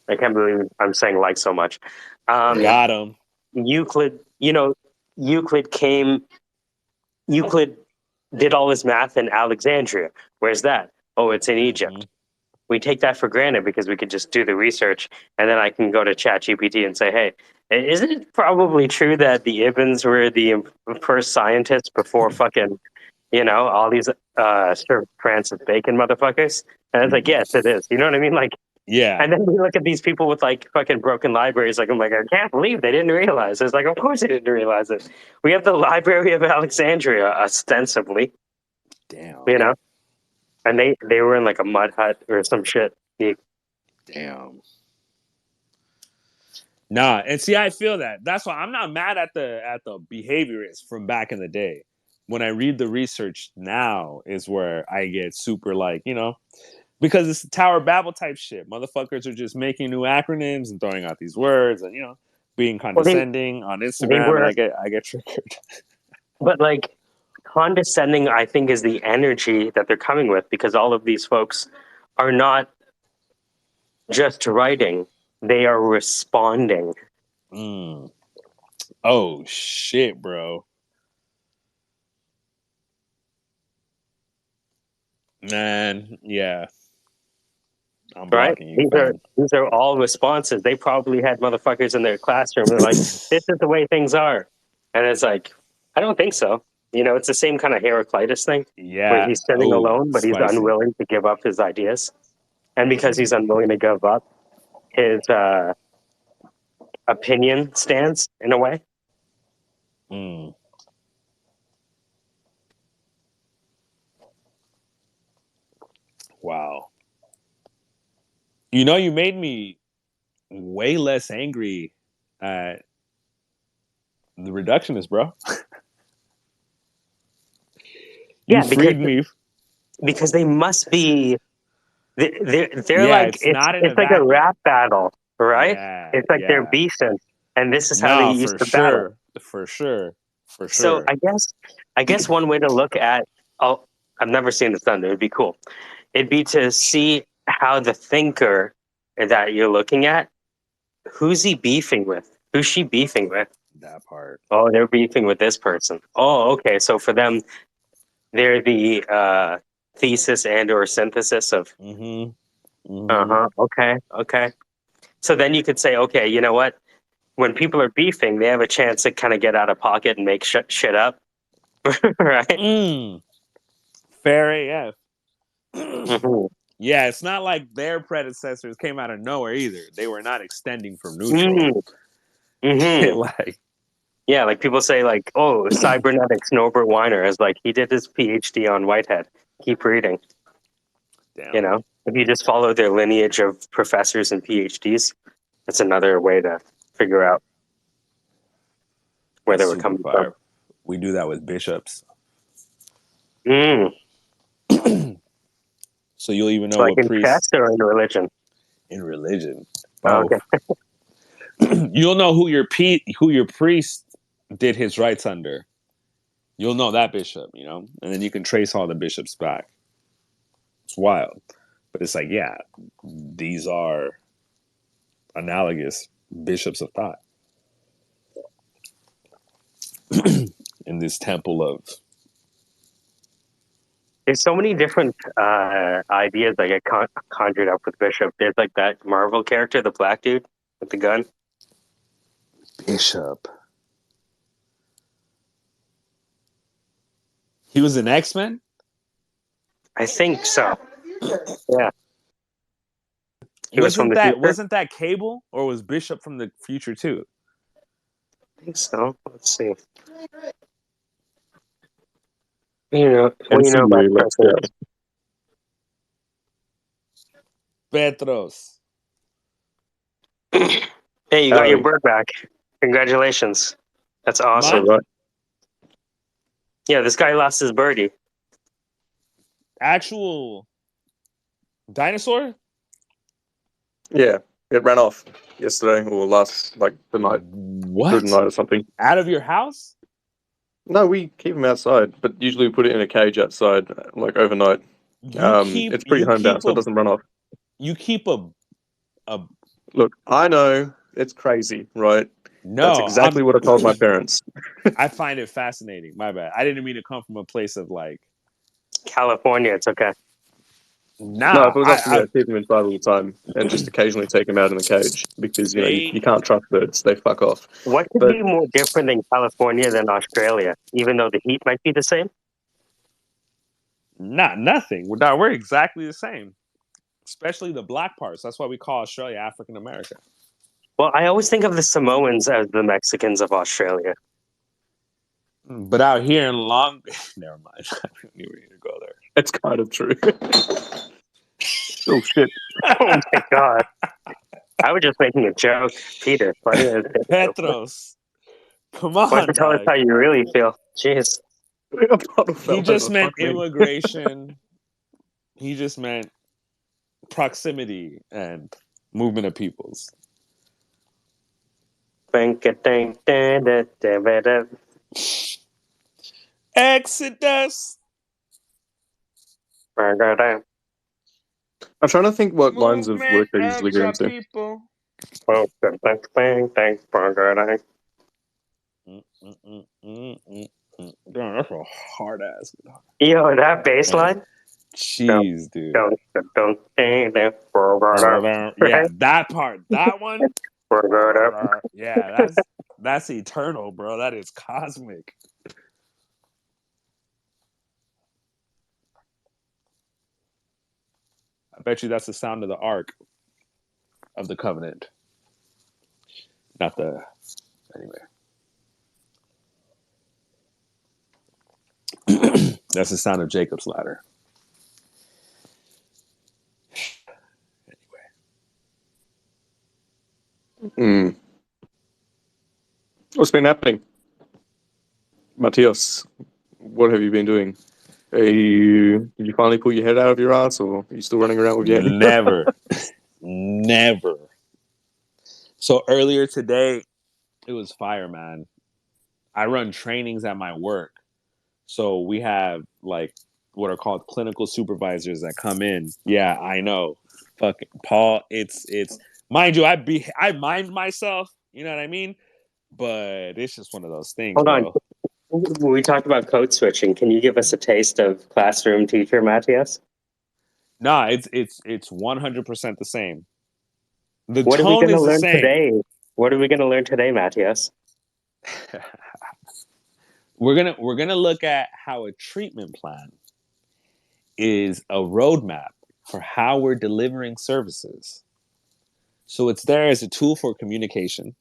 I can't believe I'm saying like so much.
Got him.
Euclid, you know, Euclid did all his math in Alexandria. Where's that? Oh, it's in Egypt.
Mm-hmm.
We take that for granted because we could just do the research, and then I can go to ChatGPT and say, "Hey, isn't it probably true that the Ibns were the first scientists before fucking, you know, all these Sir Francis Bacon motherfuckers?" And it's like, yes, it is. You know what I mean? Like,
Yeah.
and then we look at these people with like fucking broken libraries. Like, I'm like, I can't believe they didn't realize. It's like, of course they didn't realize it. We have the Library of Alexandria, ostensibly,
Damn.
you know, and they were in like a mud hut or some shit.
Damn. Nah, and see, I feel that. That's why I'm not mad at the behaviorists from back in the day. When I read the research now is where I get super like, you know, because it's Tower of Babel type shit. Motherfuckers are just making new acronyms and throwing out these words and, you know, being condescending on
They
Instagram,
were,
and I get triggered.
but like condescending, I think, is the energy that they're coming with because all of these folks are not just writing; they are responding.
Oh shit, bro. Man, yeah. I'm
Right?
blocking you, fam.
These are all responses. They probably had motherfuckers in their classroom. They're like, "This is the way things are," and it's like, I don't think so. You know, it's the same kind of Heraclitus thing where
Yeah.
he's sitting
Oh,
alone, but he's
spicy.
unwilling to give up his ideas, and because he's unwilling to give up his opinion stance in a way.
Mm. Wow. You know, you made me way less angry at the reductionist, bro. You
Yeah,
freed me.
because they must be. They're
Yeah,
like
it's not in a
it's like a
vacuum.
rap battle, right?
Yeah,
It's like they're
yeah.
beefing, and this is how they
No,
used
for
to battle.
sure. For sure. For
So
sure.
I guess one way to look at I've never seen this done. It would be cool. It'd be to see how the thinker that you're looking at, who's he beefing with? Who's she beefing with?
That part.
Oh, they're beefing with this person. Oh, okay. So for them, they're the thesis and or synthesis of.
Mm-hmm. Mm-hmm.
Uh-huh. Okay. So then you could say, okay, you know what? When people are beefing, they have a chance to kind of get out of pocket and make shit up, right?
Fair AF.
Mm-hmm.
Yeah, it's not like their predecessors came out of nowhere either. They were not extending from neutral.
Mm-hmm.
Like,
Yeah, like people say, like, oh, cybernetics. Norbert Weiner is like he did his PhD on Whitehead. Keep reading.
damn.
You know, if you just follow their lineage of professors and PhDs, that's another way to figure out where they were
Super
coming from.
fire. We do that with bishops.
Mm.
So you'll even know
Like
what
in chess
priests
or in religion.
in religion.
Oh,
Both.
okay.
You'll know who your priest did his rites under. You'll know that bishop, and then you can trace all the bishops back. It's wild, but it's like, yeah, these are analogous bishops of thought in this temple of.
There's so many different ideas that get conjured up with Bishop. There's like that Marvel character, the black dude with the gun.
Bishop. He was an X-Men?
I think so. Yeah. He was from the future?
Wasn't that Cable, or was Bishop from the future too?
I think so. Let's see. What do you know about
Let's go.
Petros.
Hey, you got your bird back. Congratulations. That's awesome.
Right.
Yeah, this guy lost his birdie.
Actual dinosaur?
Yeah, it ran off yesterday or last, the night.
What?
Through the night or something.
Out of your house?
No, we keep them outside, but usually we put it in a cage outside, overnight. It's pretty homebound, so it doesn't run off.
You keep a.
Look, I know it's crazy, right?
No,
that's exactly what I told my parents.
I find it fascinating. My bad. I didn't mean to come from a place of
California. It's okay.
Nah,
no, if it was up to me, I'd keep them inside all the time and just occasionally take them out in the cage because you can't trust birds; they fuck off.
What could be more different than California than Australia, even though the heat might be the same?
Nothing. We're exactly the same, especially the black parts. That's why we call Australia African America.
Well, I always think of the Samoans as the Mexicans of Australia.
But out here in never mind. I don't need to go there.
It's kind of true. Oh shit!
Oh my god! I was just making a joke, Peter.
Petros, come on!
Why don't you tell us how you really feel? Jeez.
He just meant immigration. He just meant proximity and movement of peoples. Exodus.
I'm trying to think what lines of work they usually get into.
People. Damn, that's a hard ass.
Yo, that bass line?
Jeez, dude.
Yeah,
yeah, that part. That one. Yeah, that's eternal, bro. That is cosmic. I bet you that's the sound of the Ark of the Covenant. Not the... Anyway. That's the sound of Jacob's ladder.
Anyway. What's been happening? Matthias, what have you been doing? Did you finally pull your head out of your ass, or are you still running around with Yanni?
Never. So earlier today, it was fire, man. I run trainings at my work. So we have what are called clinical supervisors that come in. Yeah, I know. Fucking Paul, it's mind you, I mind myself, you know what I mean? But it's just one of those things.
Hold on.
Bro.
We talked about code switching. Can you give us a taste of classroom teacher, Matthias?
Nah, it's 100% the same. The
what
tone is the
same. Today? What are we gonna learn today, Matthias?
We're gonna look at how a treatment plan is a roadmap for how we're delivering services. So it's there as a tool for communication.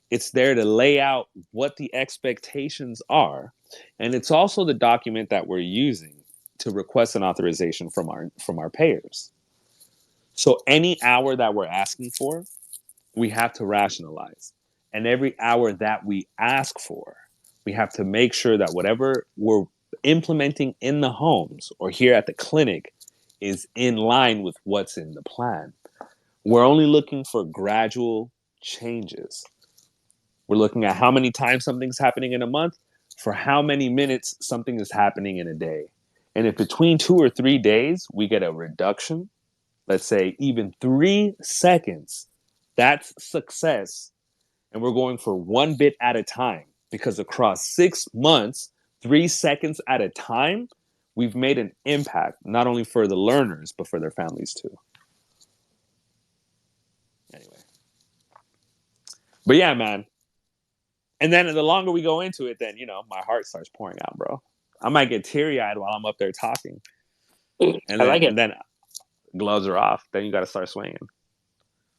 It's there to lay out what the expectations are, and it's also the document that we're using to request an authorization from our payers. So any hour that we're asking for, we have to rationalize. And every hour that we ask for, we have to make sure that whatever we're implementing in the homes or here at the clinic is in line with what's in the plan. we're only looking for gradual changes. We're looking at how many times something's happening in a month, for how many minutes something is happening in a day. And if between 2 or 3 days we get a reduction, let's say even 3 seconds, that's success. And we're going for 1 bit at a time, because across 6 months, 3 seconds at a time, we've made an impact, not only for the learners, but for their families too. Anyway. But yeah, man. And then the longer we go into it, then, my heart starts pouring out, bro. I might get teary-eyed while I'm up there talking.
I like it.
And then gloves are off. Then you got to start swinging.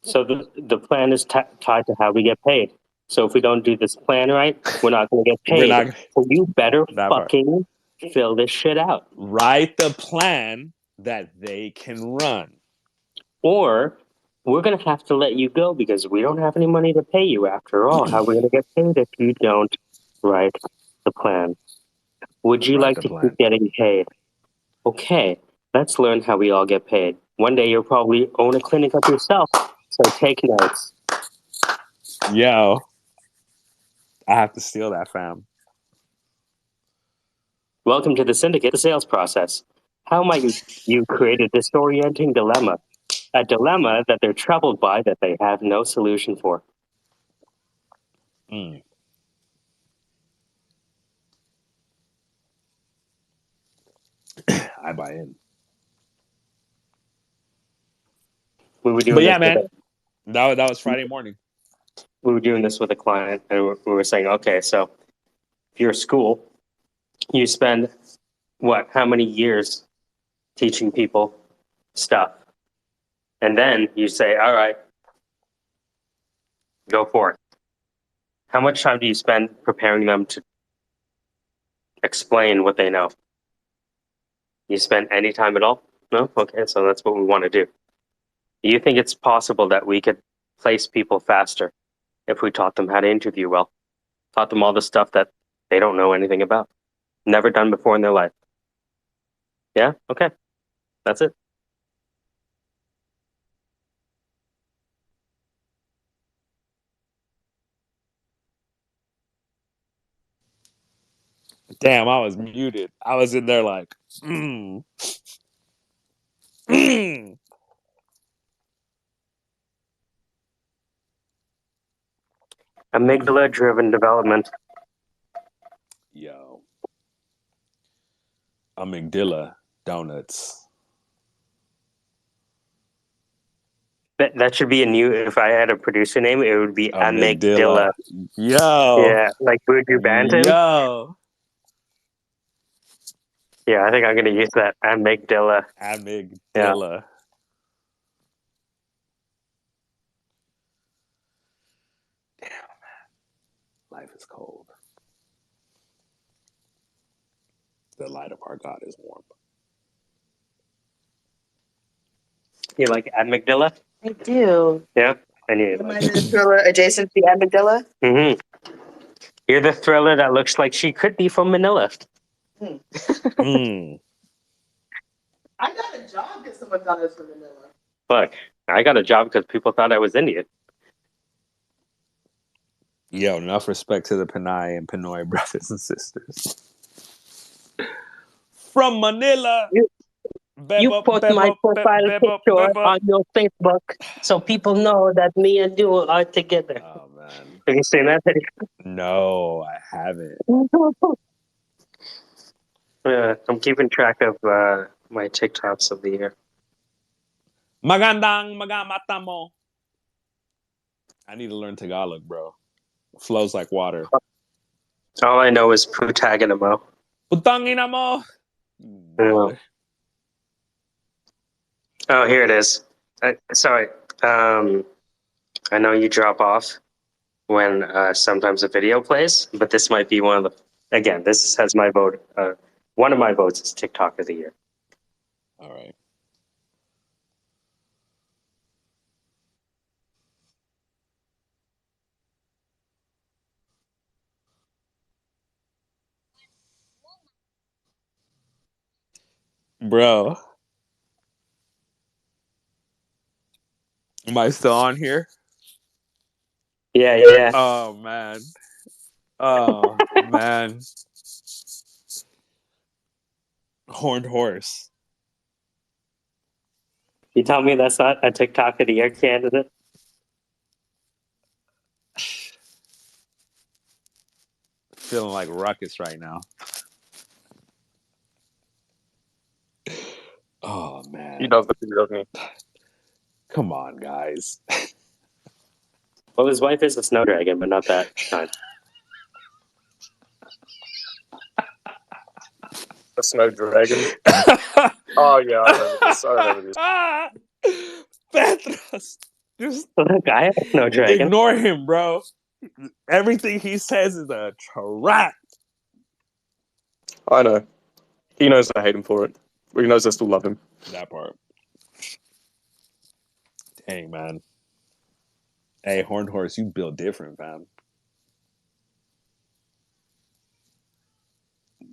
So the plan is tied to how we get paid. So if we don't do this plan right, we're not going to get
We're
paid.
not
So you better
that part.
fucking fill this shit out.
Write the plan that they can run.
Or we're going to have to let you go because we don't have any money to pay you after all. How are we going to get paid if you don't write the plan? Would you
Write
like
the
to
plan.
keep getting paid? Okay, let's learn how we all get paid. One day you'll probably own a clinic up yourself. So take notes.
Yo, I have to steal that, fam.
Welcome to the Syndicate, the sales process. How might you create a disorienting dilemma? A dilemma that they're troubled by that they have no solution for.
I buy in.
We were doing
But
this
yeah, man, that was Friday morning.
We were doing this with a client, and we were saying, okay, so if you're a school, you spend what? How many years teaching people stuff? And then you say, all right, go for it. How much time do you spend preparing them to explain what they know? You spend any time at all? No? Okay, so that's what we want to do. Do you think it's possible that we could place people faster if we taught them how to interview well? Taught them all the stuff that they don't know anything about, never done before in their life? Yeah? Okay. That's it.
Damn, I was muted. I was in there like,
Amygdala-driven development.
Yo. Amygdala donuts.
That should be a new. If I had a producer name, it would be Amygdala.
Amygdala. Yo.
Yeah, like Buju Banton.
Yo.
Yeah, I think I'm gonna use that Amygdala.
Amygdala.
Yeah.
Damn, man. Life is cold. The light of our God is warm.
You like amygdala?
I do.
Yeah, I knew you
Am I
liked
the
it.
thriller adjacent to the amygdala?
Mm-hmm. You're the thriller that looks like she could be from Manila.
Mm.
I got a job because someone thought I was from Manila.
Look, I got a job because people thought I was Indian.
Yo, enough respect to the Panay and Pinoy brothers and sisters. From Manila.
You put my profile picture on your Facebook so people know that me and you are together.
Oh, man.
Have you seen that video?
No, I haven't.
I'm keeping track of my TikToks of the year.
Magandang magamata mo. I need to learn Tagalog, bro. Flows like water.
All I know is Putaganamo.
Putangina mo.
Oh, here it is. Sorry. I know you drop off when sometimes a video plays, but this might be one of the. Again, this has my vote. One of my votes is TikTok of the year.
All right. Bro. Am I still on here?
Yeah.
Oh man. Oh man. Horned horse.
You tell me that's not a TikTok of the year candidate?
Feeling like ruckus right now. Oh man.
He does the thing, doesn't he?
Come on, guys.
Well, his wife is a snow dragon, but not that kind.
A snow dragon. Oh yeah, I remember this.
Petros, just
Look, I have a snow dragon.
ignore him, bro. Everything he says is a trap.
I know. He knows I hate him for it. But he knows I still love him.
That part. Dang, man. Hey, Horned Horse, you build different, fam.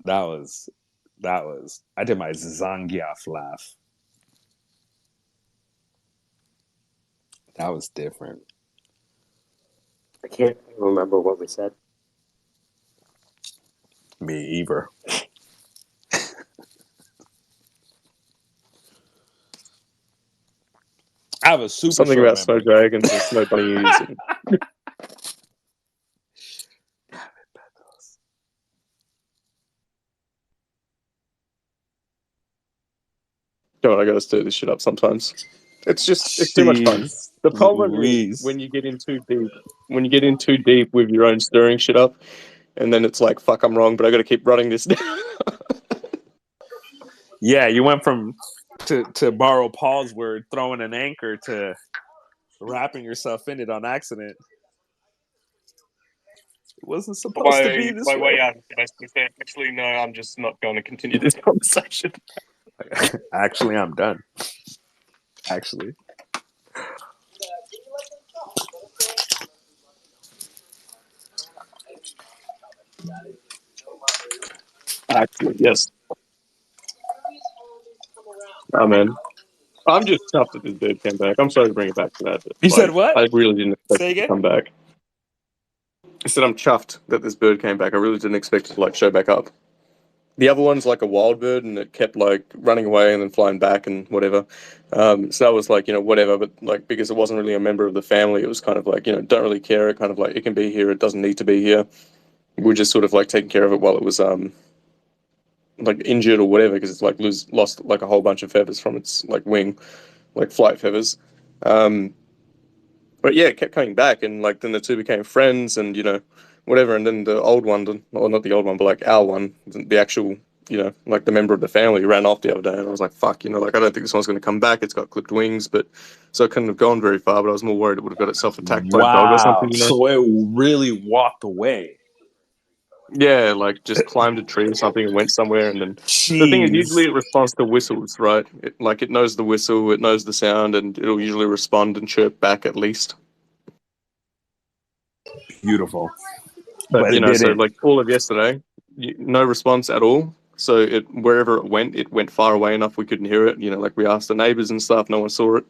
That was. I did my Zangief laugh. That was different.
I can't remember what we said.
Me either. I have a super
Something
short
about snow
memory.
dragons and snow bunnies. And... God, I gotta stir this shit up sometimes. It's too much fun.
Jeez
The problem
Louise.
is when you get in too deep with your own stirring shit up, and then it's like, fuck, I'm wrong, but I gotta keep running this down.
Yeah, you went from to borrow Paul's word, throwing an anchor, to wrapping yourself in it on accident. It wasn't supposed to be this way.
Actually, no, I'm just not going to continue this conversation.
Actually, I'm done. Actually.
Actually, yes. Oh, man. I'm just chuffed that this bird came back. I'm sorry to bring it back to that. But,
You said what?
I really didn't expect
Say
it to
again?
come back. I said I'm chuffed that this bird came back. I really didn't expect it to show back up. The other one's like a wild bird, and it kept running away and then flying back and whatever. So that was whatever. But because it wasn't really a member of the family, it was kind of don't really care. It kind of it can be here. It doesn't need to be here. We're just sort of taking care of it while it was injured or whatever, because it's lost a whole bunch of feathers from its wing, flight feathers. But yeah, it kept coming back, and then the two became friends, and whatever. And then the old one, or not the old one, but our one, the actual, the member of the family, ran off the other day, and I was like, fuck, I don't think this one's going to come back. It's got clipped wings, but so it couldn't have gone very far. But I was more worried it would have got itself attacked by a dog or something.
So it really walked away.
Yeah, just climbed a tree or something and went somewhere, and then
Jeez.
The thing is, usually it responds to whistles, right? It knows the whistle, it knows the sound, and it'll usually respond and chirp back at least.
Beautiful.
But so all of yesterday, no response at all. So wherever it went far away enough we couldn't hear it. We asked the neighbors and stuff, no one saw it.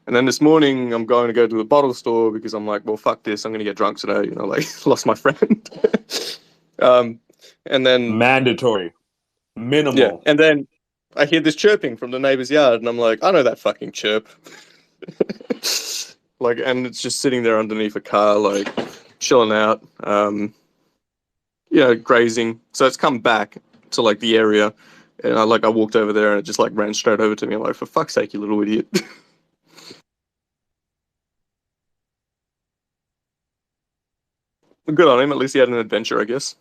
And then this morning I'm going to go to the bottle store because I'm like, well, fuck this, I'm going to get drunk today. Lost my friend. And then
mandatory, minimal.
Yeah, and then I hear this chirping from the neighbor's yard, and I'm like, I know that fucking chirp. And it's just sitting there underneath a car, chilling out, grazing. So it's come back to the area, and I walked over there, and it just ran straight over to me. I'm like, for fuck's sake, you little idiot. Good on him. At least he had an adventure, I guess.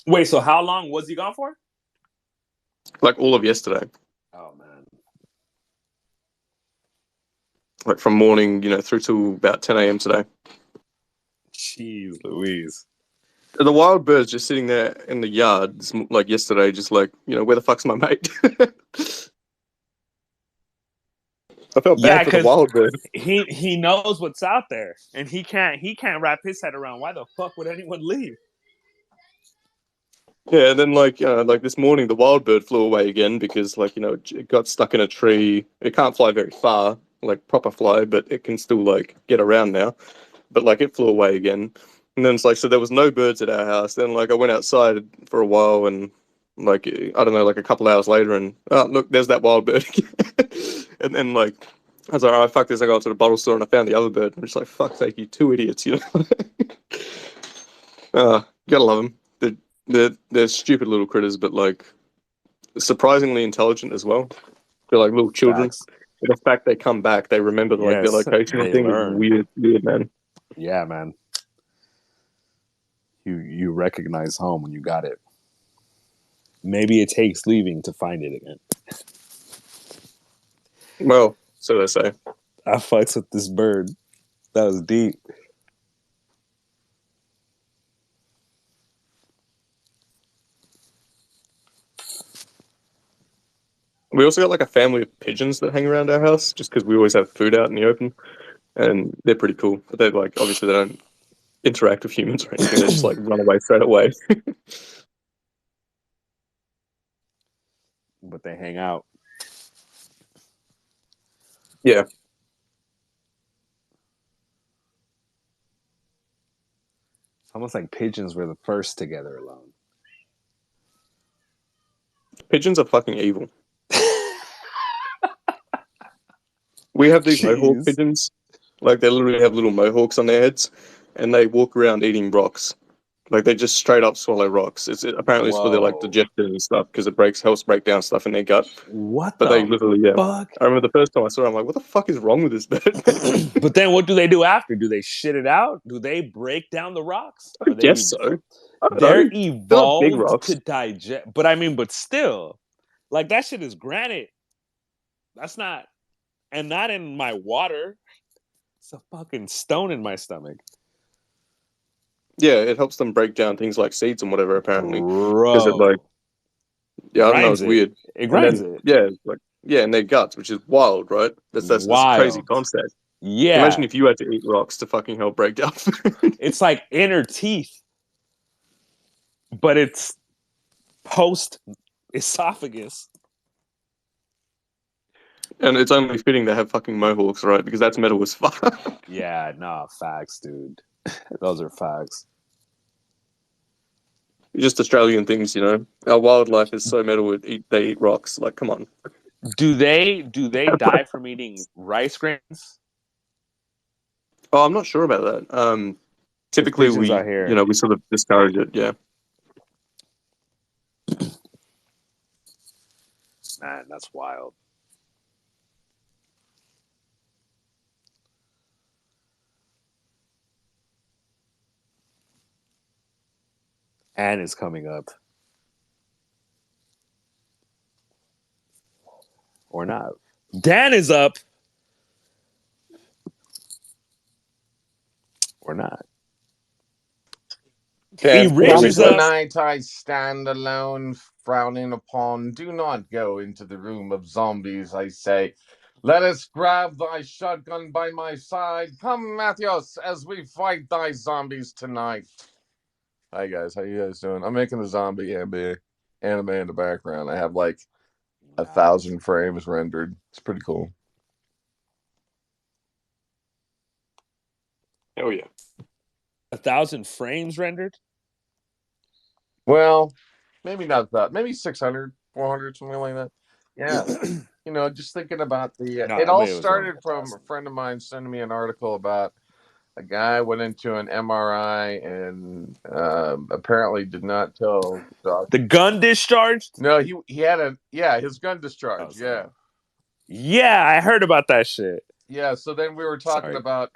Wait, so how long was he gone for?
All of yesterday.
Oh, man.
From morning, through to about 10 a.m. today.
Jeez Louise.
The wild bird's just sitting there in the yard, yesterday, just where the fuck's my mate? I felt bad for the wild bird.
He knows what's out there, and he can't wrap his head around why the fuck would anyone leave.
Yeah, and then like this morning the wild bird flew away again because it got stuck in a tree. It can't fly very far, like proper fly, but it can still like get around now. But like it flew away again. And then it's like so there was no birds at our house. Then like I went outside for a while and like I don't know, like a couple hours later and oh look, there's that wild bird again. And then like I was like, all right, fuck this. I got to the bottle store and I found the other bird. I'm just like, fuck sake, you two idiots, you know. Gotta love them. They're stupid little critters, but like surprisingly intelligent as well. They're like little children.
Facts.
The fact they come back, they remember like their
Yes,
location and
they
thing is
learn.
weird, man.
Yeah, man. You recognize home when you got it. Maybe it takes leaving to find it again.
Well, so they say.
I fucks with this bird. That was deep.
We also got like a family of pigeons that hang around our house just because we always have food out in the open, and they're pretty cool. But they're like obviously they don't interact with humans or anything. They just like run away straight away.
But they hang out.
Yeah.
It's almost like pigeons were the first to gather alone.
Pigeons are fucking evil. We have these mohawk
Jeez.
pigeons. Like they literally have little mohawks on their heads, and they walk around eating rocks. Like they just straight up swallow rocks. Apparently it's for their like
Whoa.
digestion and stuff because it helps break down stuff in their gut.
What
But they
the
literally
fuck?
I remember the first time I saw it, I'm like, what the fuck is wrong with this bird?
But then what do they do after? Do they shit it out? Do they break down the rocks?
I guess so. I don't
They're
know. They're not big
evolved
rocks.
to digest. But still, like that shit is granite. That's not, and not in my water. It's a fucking stone in my stomach.
Yeah, it helps them break down things like seeds and whatever. Apparently, because it
Bro.
like yeah, I don't know,
Grinds
it's weird.
It
And
grinds
then
it.
yeah, like yeah, in their guts, which is wild, right? That's a crazy
Wild.
concept.
Yeah.
Imagine if you had to eat rocks to fucking help break down food.
It's like inner teeth, but it's post esophagus.
And it's only fitting to have fucking mohawks, right? Because that's metal as fuck.
Yeah, nah, facts, dude. Those are facts.
Just Australian things, you know. Our wildlife is so metal. They eat rocks. Like, come on.
Do they die from eating rice grains?
Oh, I'm not sure about that. Typically
pigeons
we,
are here.
we sort of discourage it. Yeah.
Man, that's wild. Anne is coming up. Or not. Dan is up. Or not.
Death
Rich
comes
is
the
up.
night I stand alone, frowning upon. Do not go into the room of zombies, I say. Let us grab thy shotgun by my side. Come, Mathios, as we fight thy zombies tonight. Hi, guys. How you guys doing? I'm making a zombie anime in the background. I have like 1,000 frames rendered. It's pretty cool.
Oh yeah.
1,000 frames rendered?
Well, maybe not that. Maybe 600, 400, something like that. Yeah. Just thinking about it all started from a friend of mine sending me an article about a guy went into an MRI and apparently did not tell the doctor.
The gun discharged?
No, he had his gun discharged. Yeah.
Yeah, I heard about that shit.
Yeah, so then we were talking about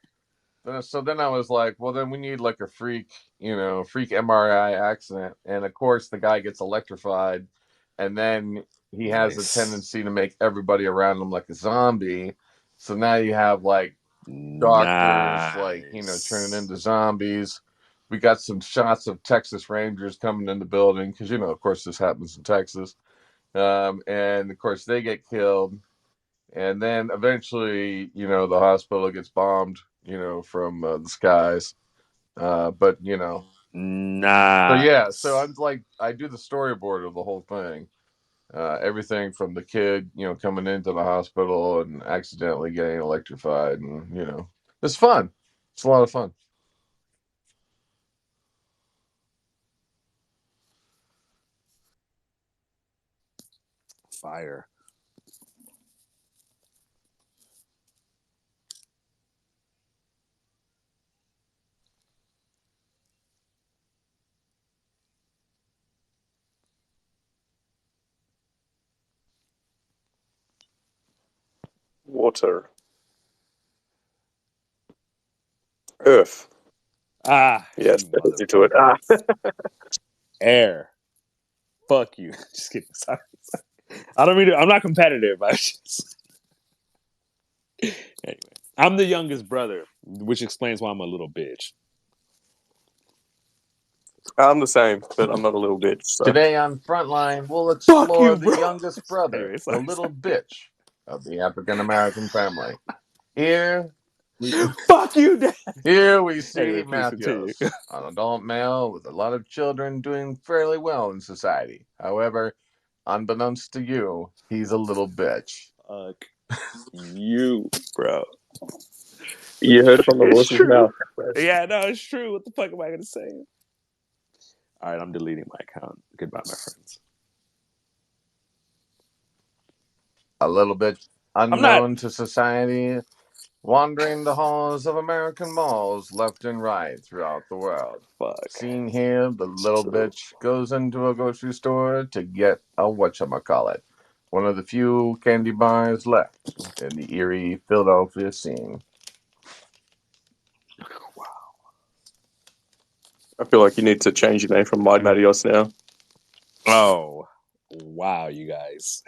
so then I was like, well, then we need like a freak MRI accident. And of course, the guy gets electrified, and then he has a tendency to make everybody around him like a zombie. So now you have like doctors turning into zombies. We got some shots of Texas Rangers coming in the building because of course this happens in Texas, and of course they get killed, and then eventually the hospital gets bombed from the skies, but
Nah.
So yeah, so I'm like, I do the storyboard of the whole thing. Everything from the kid, coming into the hospital and accidentally getting electrified, and it's fun. It's a lot of fun.
Fire.
Water. Earth.
Ah,
Yes,
you
that beat you to it.
Air. Fuck you. Just kidding. Sorry. I don't mean to, I'm not competitive. I just anyway. I'm the youngest brother, which explains why I'm a little bitch.
I'm the same, but I'm not a little bitch. So.
Today on Frontline, we'll
Fuck
explore
you,
the
bro.
youngest brother,
Anyway,
the
sorry.
little bitch of the African American family. Here,
Fuck you, Dad.
here we see
Anyway, please continue.
Matthews, an adult male with a lot of children doing fairly well in society. However, unbeknownst to you, he's a little bitch.
Fuck you, bro.
You heard from the
It's
horse's
true.
mouth.
Yeah, no, it's true. What the fuck am I gonna say? All right, I'm deleting my account. Goodbye, my friends.
A little bit
I'm not.
unknown to society, wandering the halls of American malls left and right throughout the world.
Fuck.
Seen here, the little bitch goes into a grocery store to get a whatchamacallit, one of the few candy bars left in the eerie Philadelphia scene.
Wow.
I feel like you need to change your name from Mighty Matios now.
Oh, wow, you guys.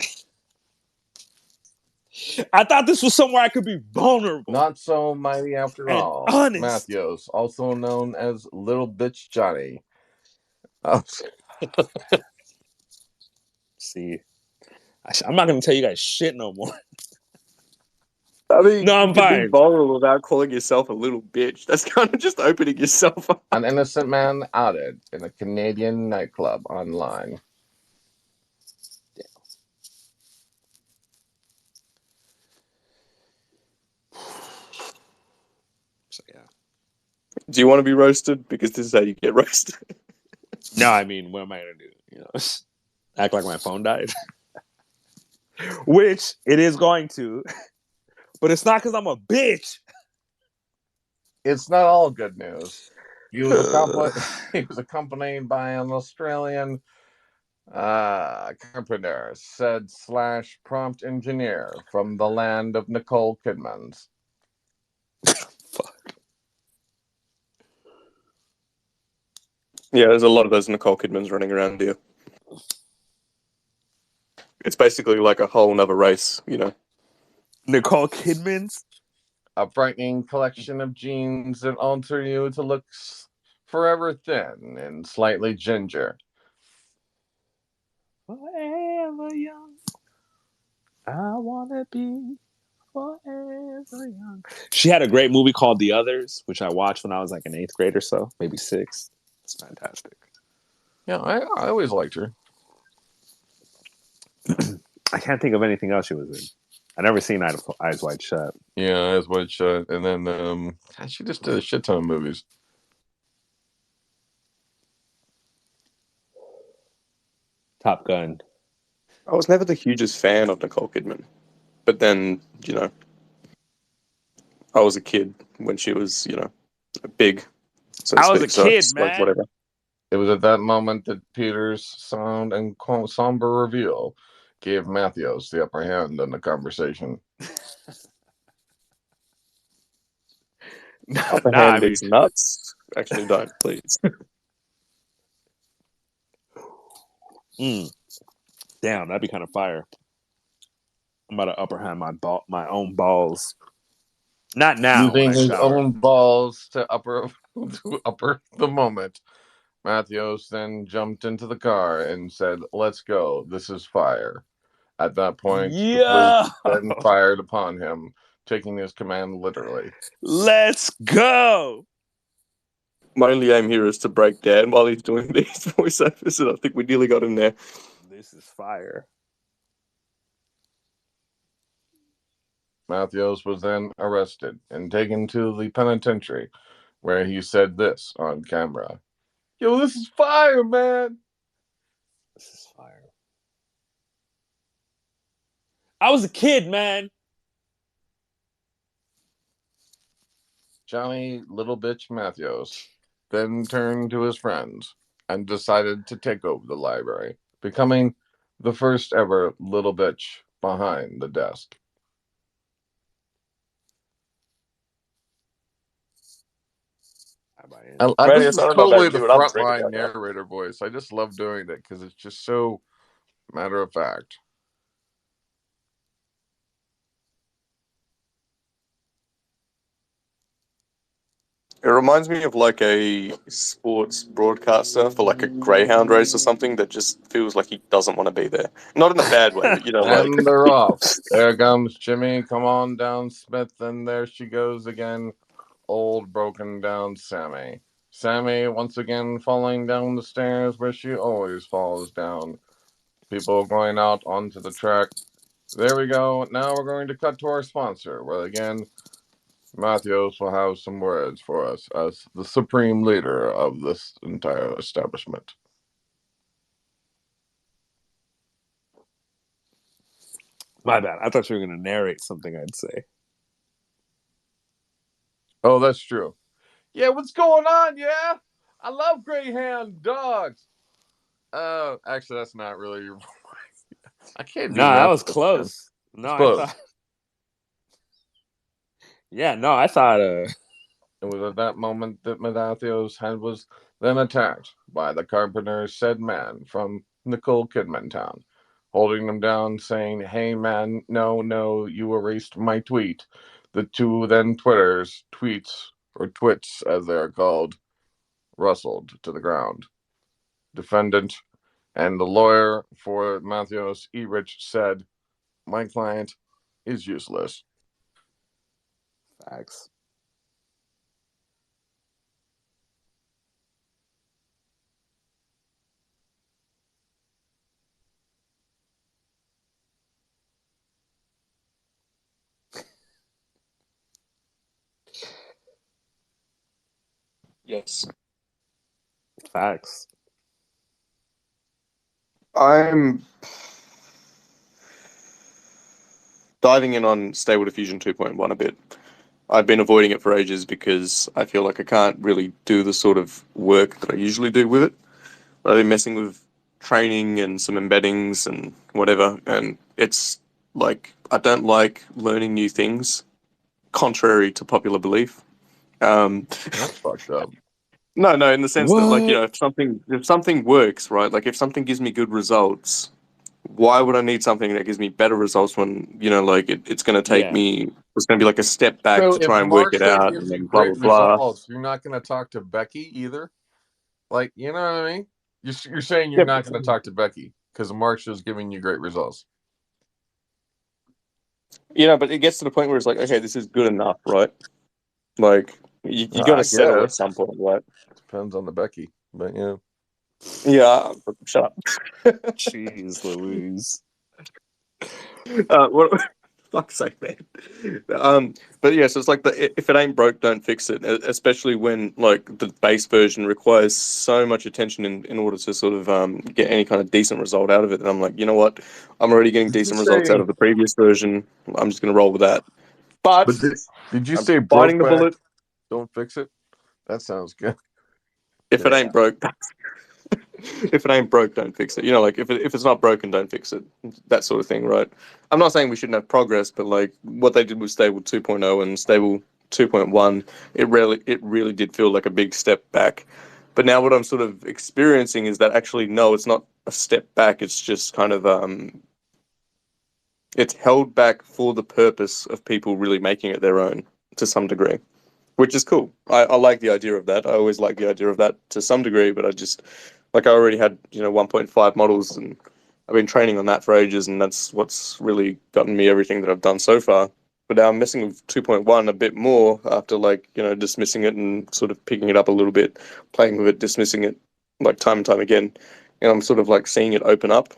I thought this was somewhere I could be vulnerable.
Not so mighty after
and
all.
honest.
Matthews, also known as Little Bitch Johnny.
See, I'm not going to tell you guys shit no more.
I mean,
No, I'm
you can be
fine.
vulnerable without calling yourself a little bitch. That's kind of just opening yourself up.
An innocent man outed in a Canadian nightclub online.
So, yeah.
Do you want to be roasted? Because this is how you get roasted.
No, I mean, what am I going to do? Act like my phone died? Which it is going to. But it's not because I'm a bitch.
It's not all good news. He was accompanied by an Australian carpenter, said / prompt engineer from the land of Nicole Kidman's.
Fuck.
Yeah, there's a lot of those Nicole Kidmans running around here. It's basically like a whole nother race,
Nicole Kidman's?
A frightening collection of genes that alter you to look forever thin and slightly ginger.
Forever young. I want to be forever young. She had a great movie called The Others, which I watched when I was like in 8th grade or so, maybe 6th. It's fantastic.
Yeah, I always liked her.
I can't think of anything else she was in. I never seen Eyes Wide Shut.
Yeah, Eyes Wide Shut, and then she just did a shit ton of movies.
Top Gun.
I was never the hugest fan of Nicole Kidman. But then, I was a kid when she was, big. So to
I was
speak.
a
So
kid,
it's
man.
like whatever.
It was at that moment that Peter's sound and somber reveal gave Matthews the upper hand in the conversation.
Upper hand these nuts. Actually, don't, please.
Damn, that'd be kind of fire. I'm about to upper hand my own balls. Not now.
Using his own balls to upper the moment, Matthews then jumped into the car and said, "Let's go. This is fire." At that point, the police then fired upon him, taking his command literally.
Let's go.
My only aim here is to break Dan while he's doing these voiceovers, and I think we nearly got him there.
This is fire.
Matthews was then arrested and taken to the penitentiary, where he said this on camera. Yo, this is fire, man.
This is fire. I was a kid, man.
Johnny Little Bitch Matthews then turned to his friends and decided to take over the library, becoming the first ever little bitch behind the desk. I
Maybe
this
it's
is
not
totally
about
the
you, and I'm drinking
frontline
right now.
narrator voice. I just love doing it because it's just so matter of fact.
It reminds me of like a sports broadcaster for like a greyhound race or something that just feels like he doesn't want to be there. Not in a bad way, but like
And they're off. There comes Jimmy. Come on down, Smith. And there she goes again. Old broken down Sammy. Sammy once again falling down the stairs where she always falls down. People going out onto the track. There we go. Now we're going to cut to our sponsor, where again Matthews will have some words for us as the supreme leader of this entire establishment.
My bad. I thought you were going to narrate something I'd say.
Oh, that's true. Yeah, what's going on? Yeah, I love Greyhound dogs. Actually, that's not really your voice. I can't do
No, that
that.
was close. No, I
Close.
thought. Yeah, no, I thought.
It was at that moment that Matthews' head was then attacked by the carpenter said man from Nicole Kidman Town, holding him down, saying, "Hey man, no, you erased my tweet." The two then tweets, or twits as they are called, rustled to the ground. Defendant and the lawyer for Matthews E. Rich said, "My client is useless."
Facts.
yes,
Facts.
I'm diving in on Stable Diffusion 2.1 a bit. I've been avoiding it for ages because I feel like I can't really do the sort of work that I usually do with it. But I've been messing with training and some embeddings and whatever, and it's like I don't like learning new things, contrary to popular belief.
That's fucked up.
No, in the sense that like
What?
if something works, right? Like if something gives me good results, why would I need something that gives me better results when like it's going to take
Yeah.
me? It's going to be like a step back
So
to
if
try and work it
Marcia
out,
gives
and
you
then blah blah
great
blah.
results, you're not going to talk to Becky either? Like, you know what I mean? You're saying you're
Yeah,
not going to talk to Becky because Marcia's giving you great results.
but it gets to the point where it's like, okay, this is good enough, right? Like you got to
I
settle at
guess.
some point, right?
Depends on the Becky. But yeah.
Yeah, shut up.
Jeez Louise.
What? Fuck's sake, man. But yeah, so it's like if it ain't broke, don't fix it. Especially when like the base version requires so much attention in order to sort of get any kind of decent result out of it. And I'm like, you know what? I'm already getting
Did you
decent results out
say?
of the previous version. I'm just gonna roll with that.
But
But
did you
I'm
say
biting
broke
the
back?
bullet.
Don't fix it. That sounds good.
If it
Yeah.
ain't broke, if it ain't broke, don't fix it. Like if it's not broken, don't fix it. That sort of thing, right? I'm not saying we shouldn't have progress, but like what they did with Stable 2.0 and Stable 2.1, it really did feel like a big step back. But now what I'm sort of experiencing is that actually no, it's not a step back. It's just kind of it's held back for the purpose of people really making it their own to some degree, which is cool. I like the idea of that. I always like the idea of that to some degree, but I just like I already had 1.5 models, and I've been training on that for ages, and that's what's really gotten me everything that I've done so far. but now I'm messing with 2.1 a bit more after like, dismissing it and sort of picking it up a little bit, playing with it, dismissing it like time and time again. And I'm sort of like seeing it open up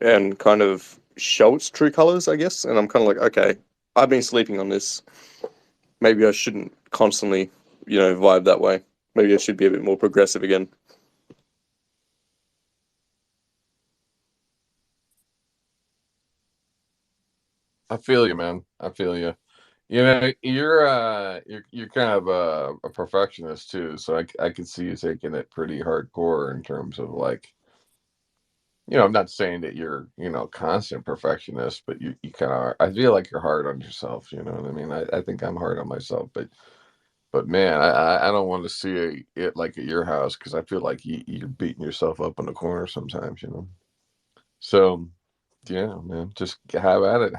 and kind of show its true colors, I guess. And I'm kind of like, okay, I've been sleeping on this. Maybe I shouldn't constantly, vibe that way. Maybe I should be a bit more progressive again.
I feel you, man. I feel you. You know, you're kind of a perfectionist too, so I could see you taking it pretty hardcore in terms of like, I'm not saying that you're, constant perfectionist, but you kind of are. I feel like you're hard on yourself. You know what I mean? I think I'm hard on myself, but man, I don't want to see it like at your house because I feel like you're beating yourself up in the corner sometimes. So yeah, man, just have at it,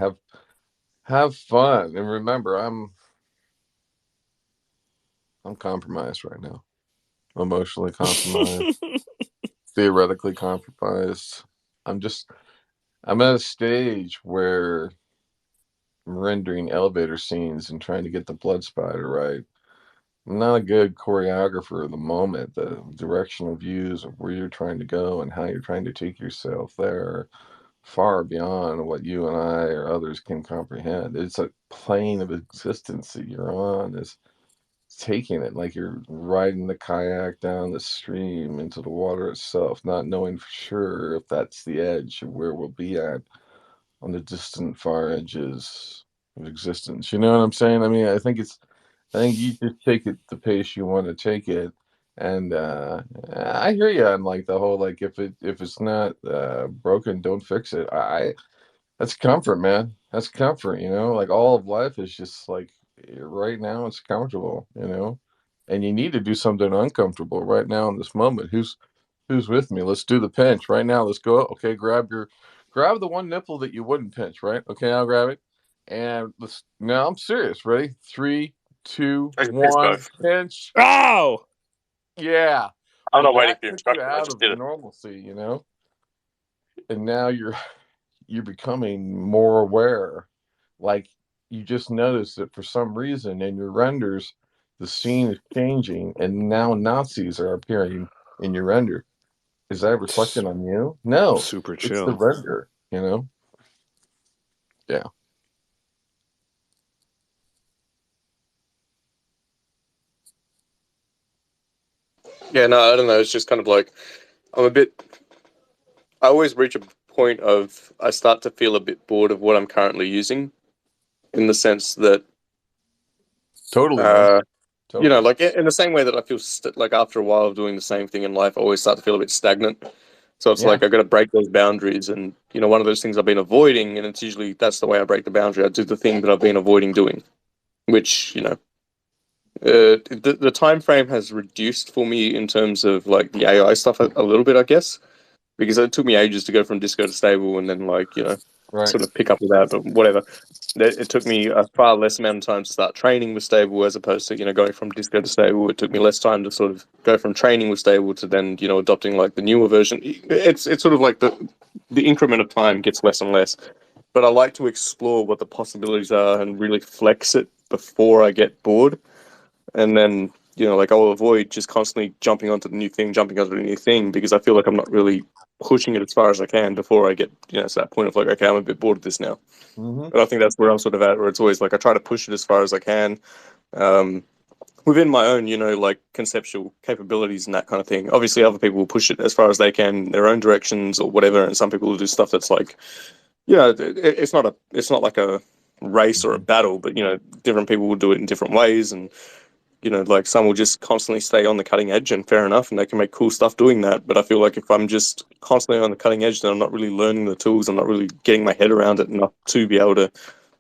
have fun, and remember, I'm compromised right now, emotionally compromised, theoretically compromised. I'm just I'm at a stage where I'm rendering elevator scenes and trying to get the blood spider right. I'm not a good choreographer of the moment. The directional views of where you're trying to go and how you're trying to take yourself there are far beyond what you and I or others can comprehend. It's a plane of existence that you're on. Is taking it like you're riding the kayak down the stream into the water itself, not knowing for sure if that's the edge of where we'll be at on the distant far edges of existence. You know what I'm saying? I mean, I think you just take it the pace you want to take it. And I hear you on like the whole like if it's not broken, don't fix it. That's comfort, man. That's comfort, like all of life is just like right now it's comfortable, and you need to do something uncomfortable right now in this moment. Who's with me? Let's do the pinch right now. Let's go. Okay, grab the one nipple that you wouldn't pinch, right? Okay, I'll grab it. And let's now I'm serious. Ready? 3, 2,
I should pinch
1,
both.
pinch.
Ow!
Yeah.
I'm
And
not waiting
that
for your
took you
instructions. I
out
just
of
did it.
normalcy, and now you're becoming more aware. Like you just noticed that for some reason in your renders, the scene is changing, and now Nazis are appearing in your render. Is that reflected on you? No,
Super
it's the
chill.
render. Yeah.
Yeah, no, I don't know. It's just kind of like I'm a bit. I always reach a point of I start to feel a bit bored of what I'm currently using, in the sense that,
Totally, man. Totally.
like in the same way that I feel like after a while of doing the same thing in life, I always start to feel a bit stagnant. So it's
Yeah.
like I got to break those boundaries, and one of those things I've been avoiding, and it's usually that's the way I break the boundary. I do the thing that I've been avoiding doing, which the time frame has reduced for me in terms of like the AI stuff a little bit, I guess, because it took me ages to go from disco to stable, and then like
Right.
sort of pick up with that. But whatever, it took me a far less amount of time to start training with stable as opposed to going from disco to stable. It took me less time to sort of go from training with stable to then adopting like the newer version. It's sort of like the increment of time gets less and less. But I like to explore what the possibilities are and really flex it before I get bored, and then like I'll avoid just constantly jumping onto the new thing, because I feel like I'm not really pushing it as far as I can before I get to that point of like, okay, I'm a bit bored of this now.
Mm-hmm.
But I think that's where I'm sort of at, where it's always like I try to push it as far as I can, um, within my own like conceptual capabilities and that kind of thing. Obviously, other people will push it as far as they can in their own directions or whatever, and some people will do stuff that's like, it's not like a race or a battle, but different people will do it in different ways, and like some will just constantly stay on the cutting edge, and fair enough, and they can make cool stuff doing that. But I feel like if I'm just constantly on the cutting edge, then I'm not really learning the tools. I'm not really getting my head around it enough to be able to,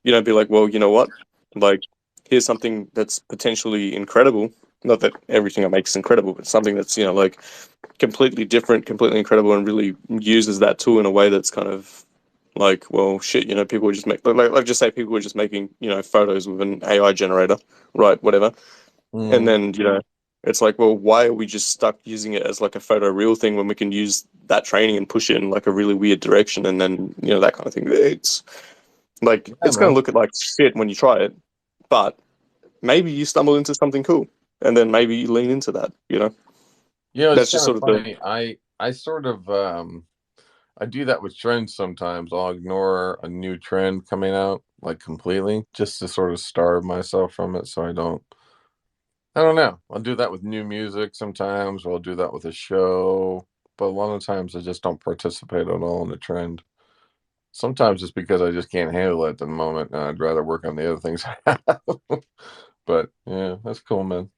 be like, well, you know what? Like, here's something that's potentially incredible. Not that everything I make is incredible, but something that's, like completely different, completely incredible, and really uses that tool in a way that's kind of like, well, shit, people would just make, like just say people were just making, photos with an AI generator, right? Whatever. And
Mm-hmm.
then, it's like, well, why are we just stuck using it as like a photo real thing when we can use that training and push it in like a really weird direction, and then, that kind of thing. Like,
Yeah,
it's going to
man.
look like shit when you try it, but maybe you stumble into something cool, and then maybe you lean into that.
You know, it's
That's just
kind of
sort of the.
funny. I sort of I do that with trends sometimes. I'll ignore a new trend coming out like completely just to sort of starve myself from it so I don't know. I'll do that with new music sometimes, or I'll do that with a show. But a lot of times I just don't participate at all in the trend. Sometimes it's because I just can't handle it at the moment, and I'd rather work on the other things I have. But yeah, that's cool, man.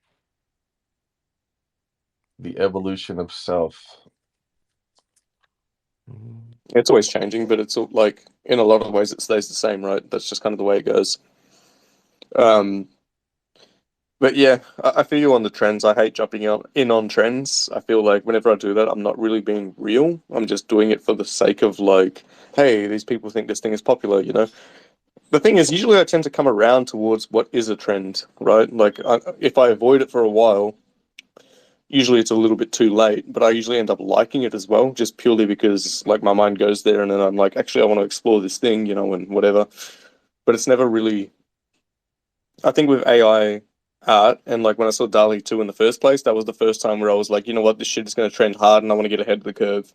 The evolution of self.
It's always changing, but it's like in a lot of ways it stays the same, right? That's just kind of the way it goes. Um, but yeah, I feel you on the trends. I hate jumping in on trends. I feel like whenever I do that, I'm not really being real. I'm just doing it for the sake of like, hey, these people think this thing is popular. The thing is, usually I tend to come around towards what is a trend, right? Like, if I avoid it for a while, usually it's a little bit too late, but I usually end up liking it as well, just purely because like my mind goes there, and then I'm like, actually, I want to explore this thing, and whatever. But it's never really. I think with AI art, and like when I saw DALL-E 2 in the first place, that was the first time where I was like, you know what, this shit is going to trend hard, and I want to get ahead of the curve,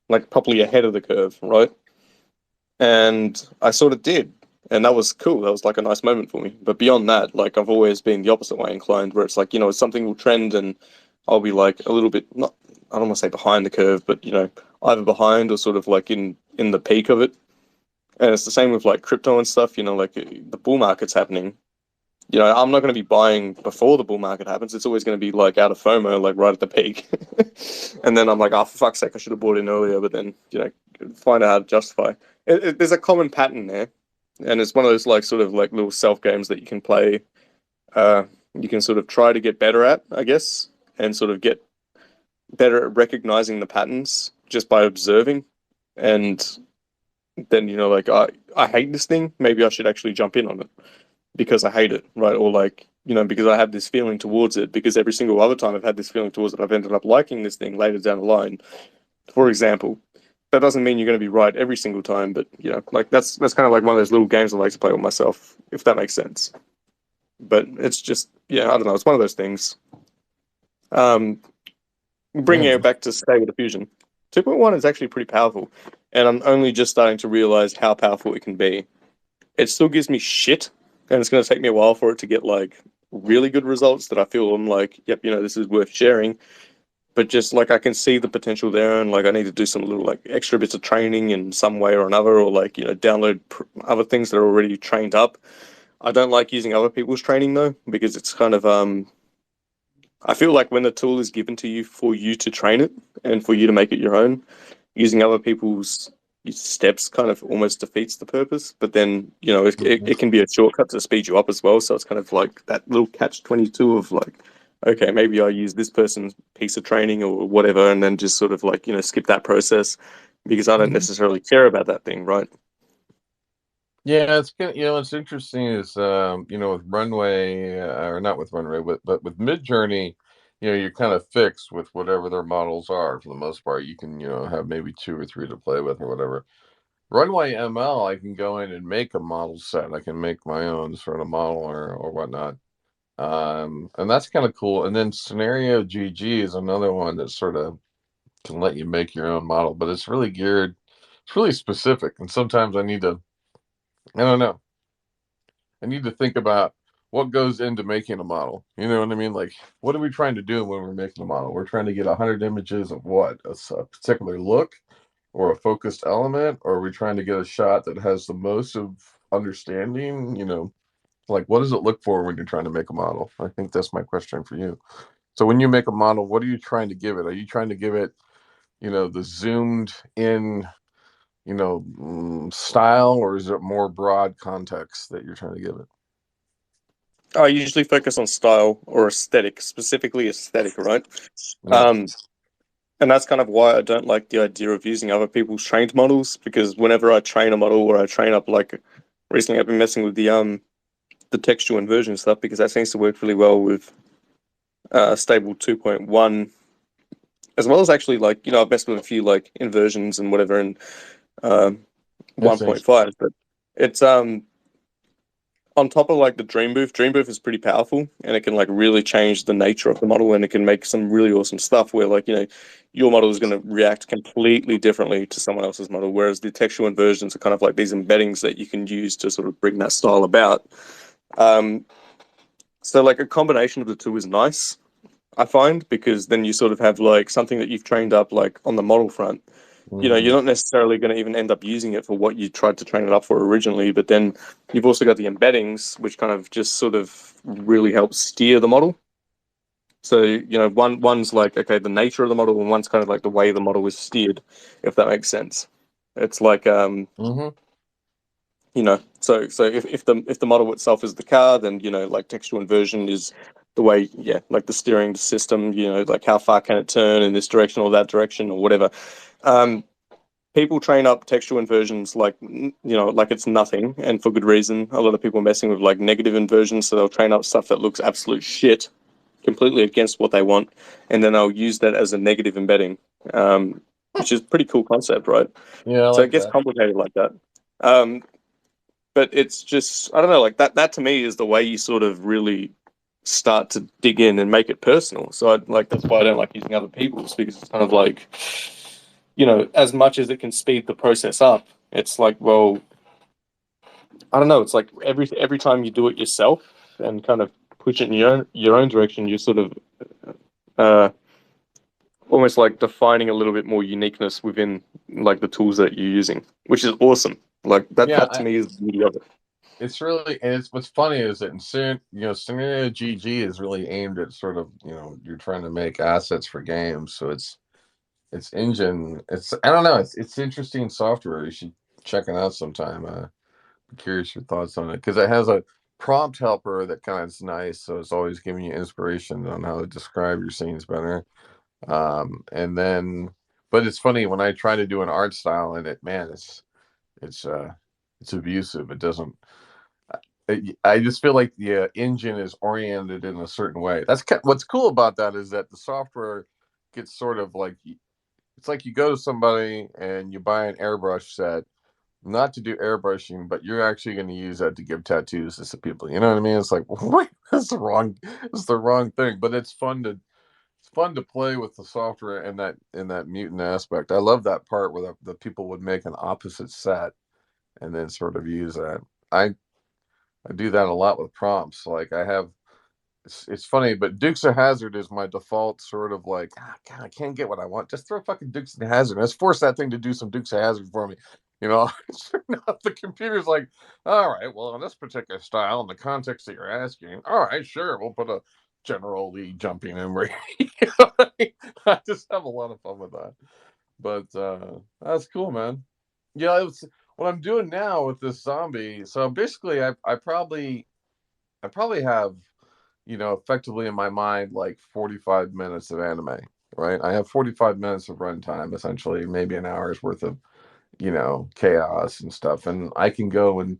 like properly ahead of the curve, right? And I sort of did, and that was cool. That was like a nice moment for me. But beyond that, like I've always been the opposite way inclined, where it's like, something will trend, and I'll be like a little bit not. I don't want to say behind the curve, but either behind or sort of like in the peak of it. And it's the same with like crypto and stuff. Like the bull market's happening. I'm not going to be buying before the bull market happens. It's always going to be like out of FOMO, like right at the peak. And then I'm like, oh, for fuck's sake, I should have bought in earlier. But then, find out how to justify. There's a common pattern there. And it's one of those like sort of like little self games that you can play. You can sort of try to get better at, I guess, and sort of get better at recognizing the patterns just by observing. And then, like, I hate this thing. Maybe I should actually jump in on it because I hate it, right? Or like, because I have this feeling towards it, because every single other time I've had this feeling towards it, I've ended up liking this thing later down the line. For example, that doesn't mean you're going to be right every single time, but like that's kind of like one of those little games I like to play with myself, if that makes sense. But it's just, yeah, I don't know. It's one of those things. Um,
Yeah,
Bringing it back to Stable Diffusion, 2.1 is actually pretty powerful, and I'm only just starting to realize how powerful it can be. It still gives me shit, and it's going to take me a while for it to get like really good results that I feel I'm like, yep, this is worth sharing. But just like I can see the potential there, and like I need to do some little like extra bits of training in some way or another, or like download other things that are already trained up. I don't like using other people's training though, because it's kind of I feel like when the tool is given to you for you to train it and for you to make it your own, using other people's steps kind of almost defeats the purpose. But then, it can be a shortcut to speed you up as well. So it's kind of like that little catch-22 of like, okay, maybe I use this person's piece of training or whatever, and then just sort of like, skip that process because I don't necessarily care about that thing, right?
yeah, it's good. What's interesting is with Runway, or not with Runway, but with Midjourney, you're kind of fixed with whatever their models are for the most part. You can have maybe two or three to play with or whatever. Runway ML, I can go in and make a model set. I can make my own sort of model or whatnot. And that's kind of cool. And then Scenario GG is another one that sort of can let you make your own model, but it's really geared, it's really specific. And sometimes I don't know, I need to think about what goes into making a model. You know what I mean? Like, what are we trying to do when we're making a model? We're trying to get 100 images of what? A particular look or a focused element? Or are we trying to get a shot that has the most of understanding? Like, what does it look for when you're trying to make a model? I think that's my question for you. So when you make a model, what are you trying to give it? Are you trying to give it, the zoomed in, style, or is it more broad context that you're trying to give it?
I usually focus on style or aesthetic, specifically aesthetic, right?
Yeah.
Um, And that's kind of why I don't like the idea of using other people's trained models, because whenever I train a model or I train up, like recently I've been messing with the textual inversion stuff, because that seems to work really well with stable 2.1, as well as actually like, I've messed with a few like inversions and whatever in uh,
That's
1.5, but It's on top of like the Dream Booth. Dream Booth is pretty powerful, and it can like really change the nature of the model, and it can make some really awesome stuff where like your model is going to react completely differently to someone else's model, whereas the textual inversions are kind of like these embeddings that you can use to sort of bring that style about. So like a combination of the two is nice, I find, because then you sort of have like something that you've trained up like on the model front. You're not necessarily going to even end up using it for what you tried to train it up for originally, but then you've also got the embeddings, which kind of just sort of really help steer the model. So, one's like, okay, the nature of the model, and one's kind of like the way the model is steered, if that makes sense. It's like, so if the model itself is the car, then, like textual inversion is the way, yeah, like the steering system, like how far can it turn in this direction or that direction or whatever. People train up textual inversions like like it's nothing, and for good reason. A lot of people are messing with like negative inversions, so they'll train up stuff that looks absolute shit, completely against what they want, and then they'll use that as a negative embedding, which is a pretty cool concept, right?
Yeah, I
So it
like
gets
that.
complicated like that. But it's just, I don't know, like that to me is the way you sort of really start to dig in and make it personal. So that's why I don't like using other people's, because it's kind of like, as much as it can speed the process up, it's like, well, I don't know, it's like every time you do it yourself and kind of push it in your own direction, you're sort of uh, almost like defining a little bit more uniqueness within like the tools that you're using, which is awesome. Like that to
Yeah,
me is the beauty of it.
it's really, and it's what's funny is that Scenario GG is really aimed at sort of, you're trying to make assets for games, so it's engine. It's, I don't know, it's interesting software. You should check it out sometime. I'm curious your thoughts on it because it has a prompt helper that kind of is nice, so it's always giving you inspiration on how to describe your scenes better. And then, but it's funny when I try to do an art style in it, man, it's uh it's abusive. It doesn't. I just feel like the engine is oriented in a certain way. What's cool about that is that the software gets sort of like, it's like you go to somebody and you buy an airbrush set, not to do airbrushing, but you're actually going to use that to give tattoos to some people. You know what I mean? It's like, wait, that's the wrong thing. But it's fun to play with the software in that mutant aspect. I love that part where the people would make an opposite set and then sort of use that. I I do that a lot with prompts. Like I have, it's funny, but Dukes of Hazard is my default sort of like, God, I can't get what I want. Just throw fucking Dukes of Hazard. Let's force that thing to do some Dukes of Hazard for me. Sure enough, the computer's like, all right, well, in this particular style, in the context that you're asking, all right, sure, we'll put a General Lee jumping in where I just have a lot of fun with that. But that's cool, man. Yeah, what I'm doing now with this zombie. So basically, I probably have, effectively in my mind, like 45 minutes of anime, right? I have 45 minutes of runtime, essentially, maybe an hour's worth of, chaos and stuff. And I can go and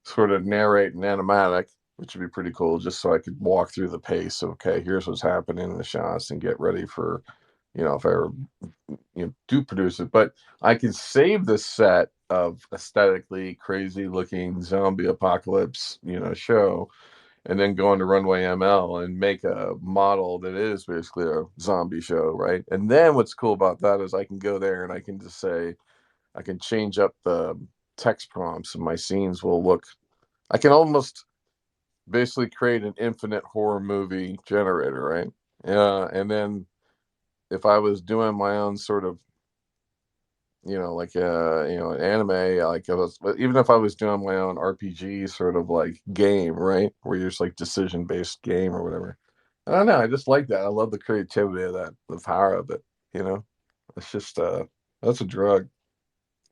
sort of narrate an animatic, which would be pretty cool, just so I could walk through the pace. Okay, here's what's happening in the shots and get ready for, if I ever, do produce it. But I can save this set of aesthetically crazy looking zombie apocalypse, show, and then go into Runway ML and make a model that is basically a zombie show, right? And then what's cool about that is I can go there and I can just say, I can change up the text prompts and my scenes will look, I can almost basically create an infinite horror movie generator, right? Yeah. And then if I was doing my own sort of, like anime, like even if I was doing my own RPG sort of like game, right, where you're just like decision based game or whatever. I don't know. I just like that. I love the creativity of that, the power of it. You know, it's just that's a drug,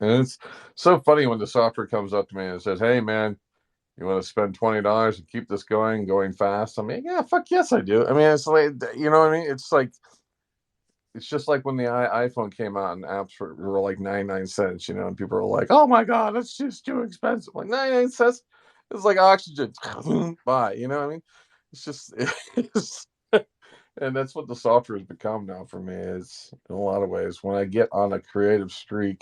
and it's so funny when the software comes up to me and says, "Hey, man, you want to spend $20 and keep this going fast?" I mean, yeah, fuck yes, I do. I mean, it's like, what I mean. It's just like when the iPhone came out and apps were like 99 cents, and people were like, "Oh my god, that's just too expensive." Like 99 cents, it's like oxygen. Buy, you know what I mean? It's just, it's, and that's what the software has become now for me. Is in a lot of ways when I get on a creative streak,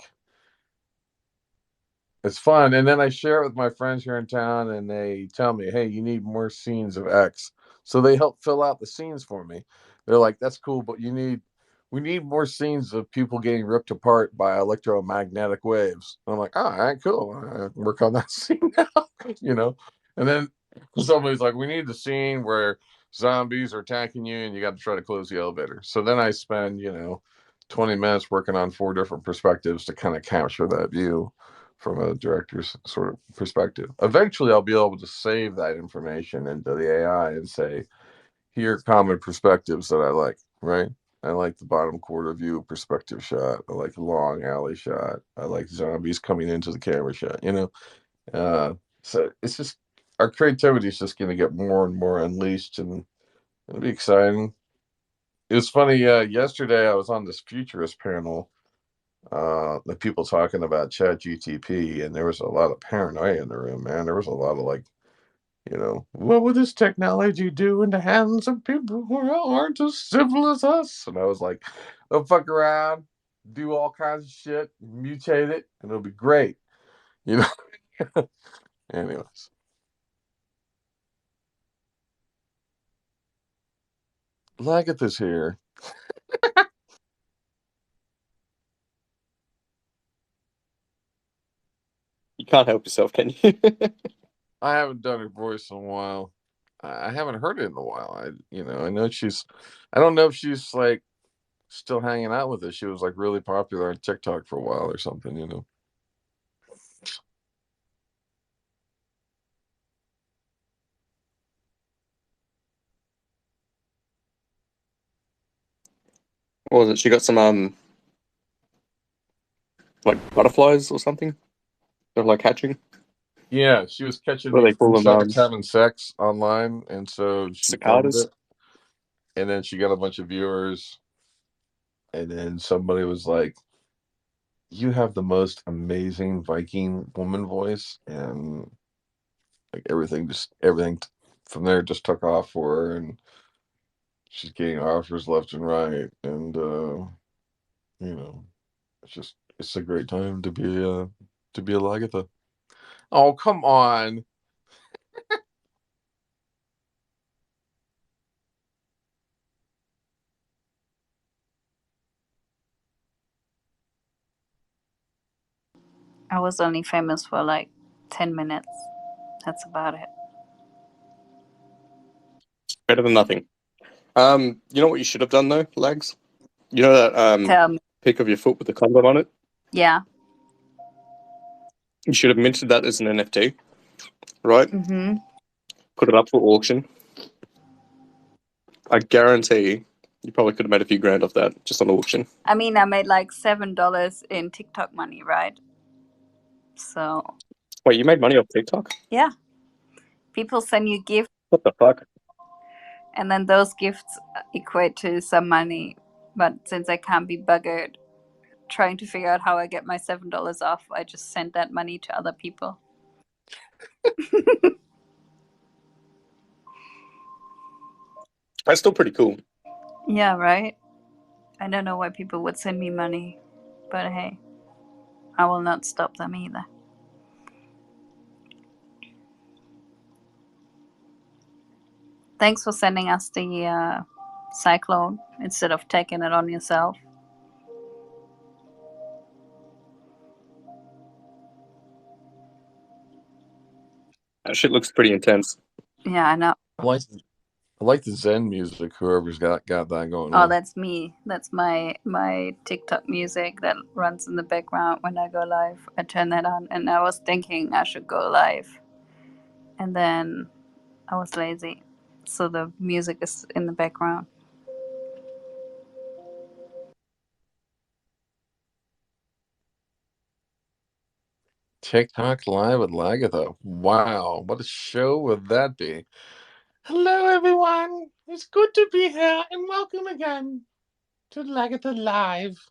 It's fun. And then I share it with my friends here in town, and they tell me, hey, you need more scenes of X. So they help fill out the scenes for me. They're like, that's cool, but we need more scenes of people getting ripped apart by electromagnetic waves. And I'm like, all right, cool. I work on that scene now, you know? And then somebody's like, we need the scene where zombies are attacking you and you got to try to close the elevator. So then I spend, 20 minutes working on 4 different perspectives to kind of capture that view from a director's sort of perspective. Eventually, I'll be able to save that information into the AI and say, here are common perspectives that I like, right? I like the bottom quarter view perspective shot. I like the long alley shot. I like zombies coming into the camera shot. So it's just our creativity is just going to get more and more unleashed, and it'll be exciting. It was funny. Yesterday, I was on this futurist panel, the people talking about Chat GTP, and there was a lot of paranoia in the room, man. There was a lot of like, what would this technology do in the hands of people who aren't as civil as us? And I was like, they'll fuck around, do all kinds of shit, mutate it, and it'll be great. You know. Anyways. Lagatha's here.
You can't help yourself, can you?
I haven't done her voice in a while. I haven't heard it in a while. I know she's. I don't know if she's like still hanging out with us. She was like really popular on TikTok for a while or something.
What was it? She got some like butterflies or something. They're like hatching.
Yeah, she was catching
What do
these
they call them?
insects having sex online, and so she filmed
Cicadas.
it, and then she got a bunch of viewers, and then somebody was like, "You have the most amazing Viking woman voice," and like everything from there just took off for her, and she's getting offers left and right, and you know, it's a great time to be a Lagatha. Oh, come on.
I was only famous for like 10 minutes. That's about it.
Better than nothing. You know what you should have done though, Lags? You know that
Tell me.
pic of your foot with the condom on it?
Yeah.
You should have minted that as an NFT, right?
Mm-hmm.
Put it up for auction. I guarantee you probably could have made a few grand off that just on auction.
I mean, I made like $7 in TikTok money, right? So.
Wait, you made money off TikTok?
Yeah. People send you gifts.
What the fuck?
And then those gifts equate to some money. But since I can't be buggered trying to figure out how I get my $7 off, I just send that money to other people.
That's still pretty cool.
Yeah, right? I don't know why people would send me money, but hey, I will not stop them either. Thanks for sending us the cyclone instead of taking it on yourself.
That shit looks pretty intense.
Yeah, I know.
I like the Zen music. Whoever's got that going
Oh,
on.
that's me. That's my TikTok music that runs in the background when I go live. I turn that on, and I was thinking I should go live, and then I was lazy, so the music is in the background.
TikTok live with Lagatha. Wow, what a show would that be? Hello, everyone. It's good to be here, and welcome again to Lagatha Live.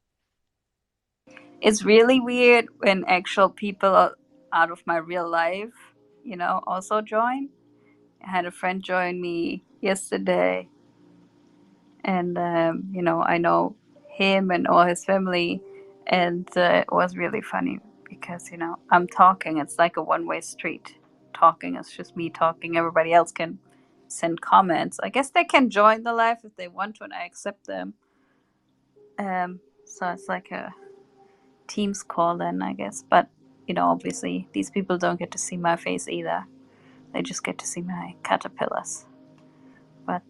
It's really weird when actual people out of my real life, also join. I had a friend join me yesterday, and I know him and all his family, and it was really funny. because I'm talking. It's like a one-way street. Talking is just me talking. Everybody else can send comments. I guess they can join the live if they want to, and I accept them. So it's like a Teams call then, I guess. But obviously these people don't get to see my face either. They just get to see my caterpillars. But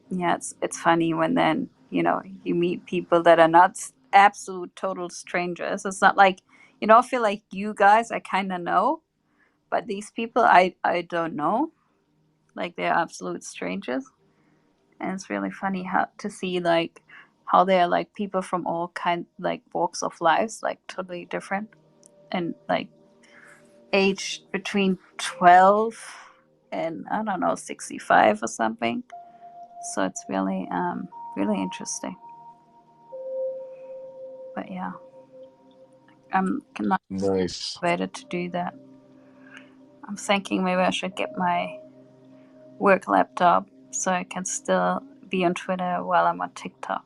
yeah, it's funny when then you meet people that are not absolute total strangers. It's not like I feel like you guys I kind of know, but these people I don't know. Like they're absolute strangers, and it's really funny how to see like how they're like people from all like walks of lives, like totally different, and like aged between 12 and I don't know 65 or something. So it's really really interesting. But yeah, I'm not
Nice.
motivated to do that. I'm thinking maybe I should get my work laptop so I can still be on Twitter while I'm on TikTok.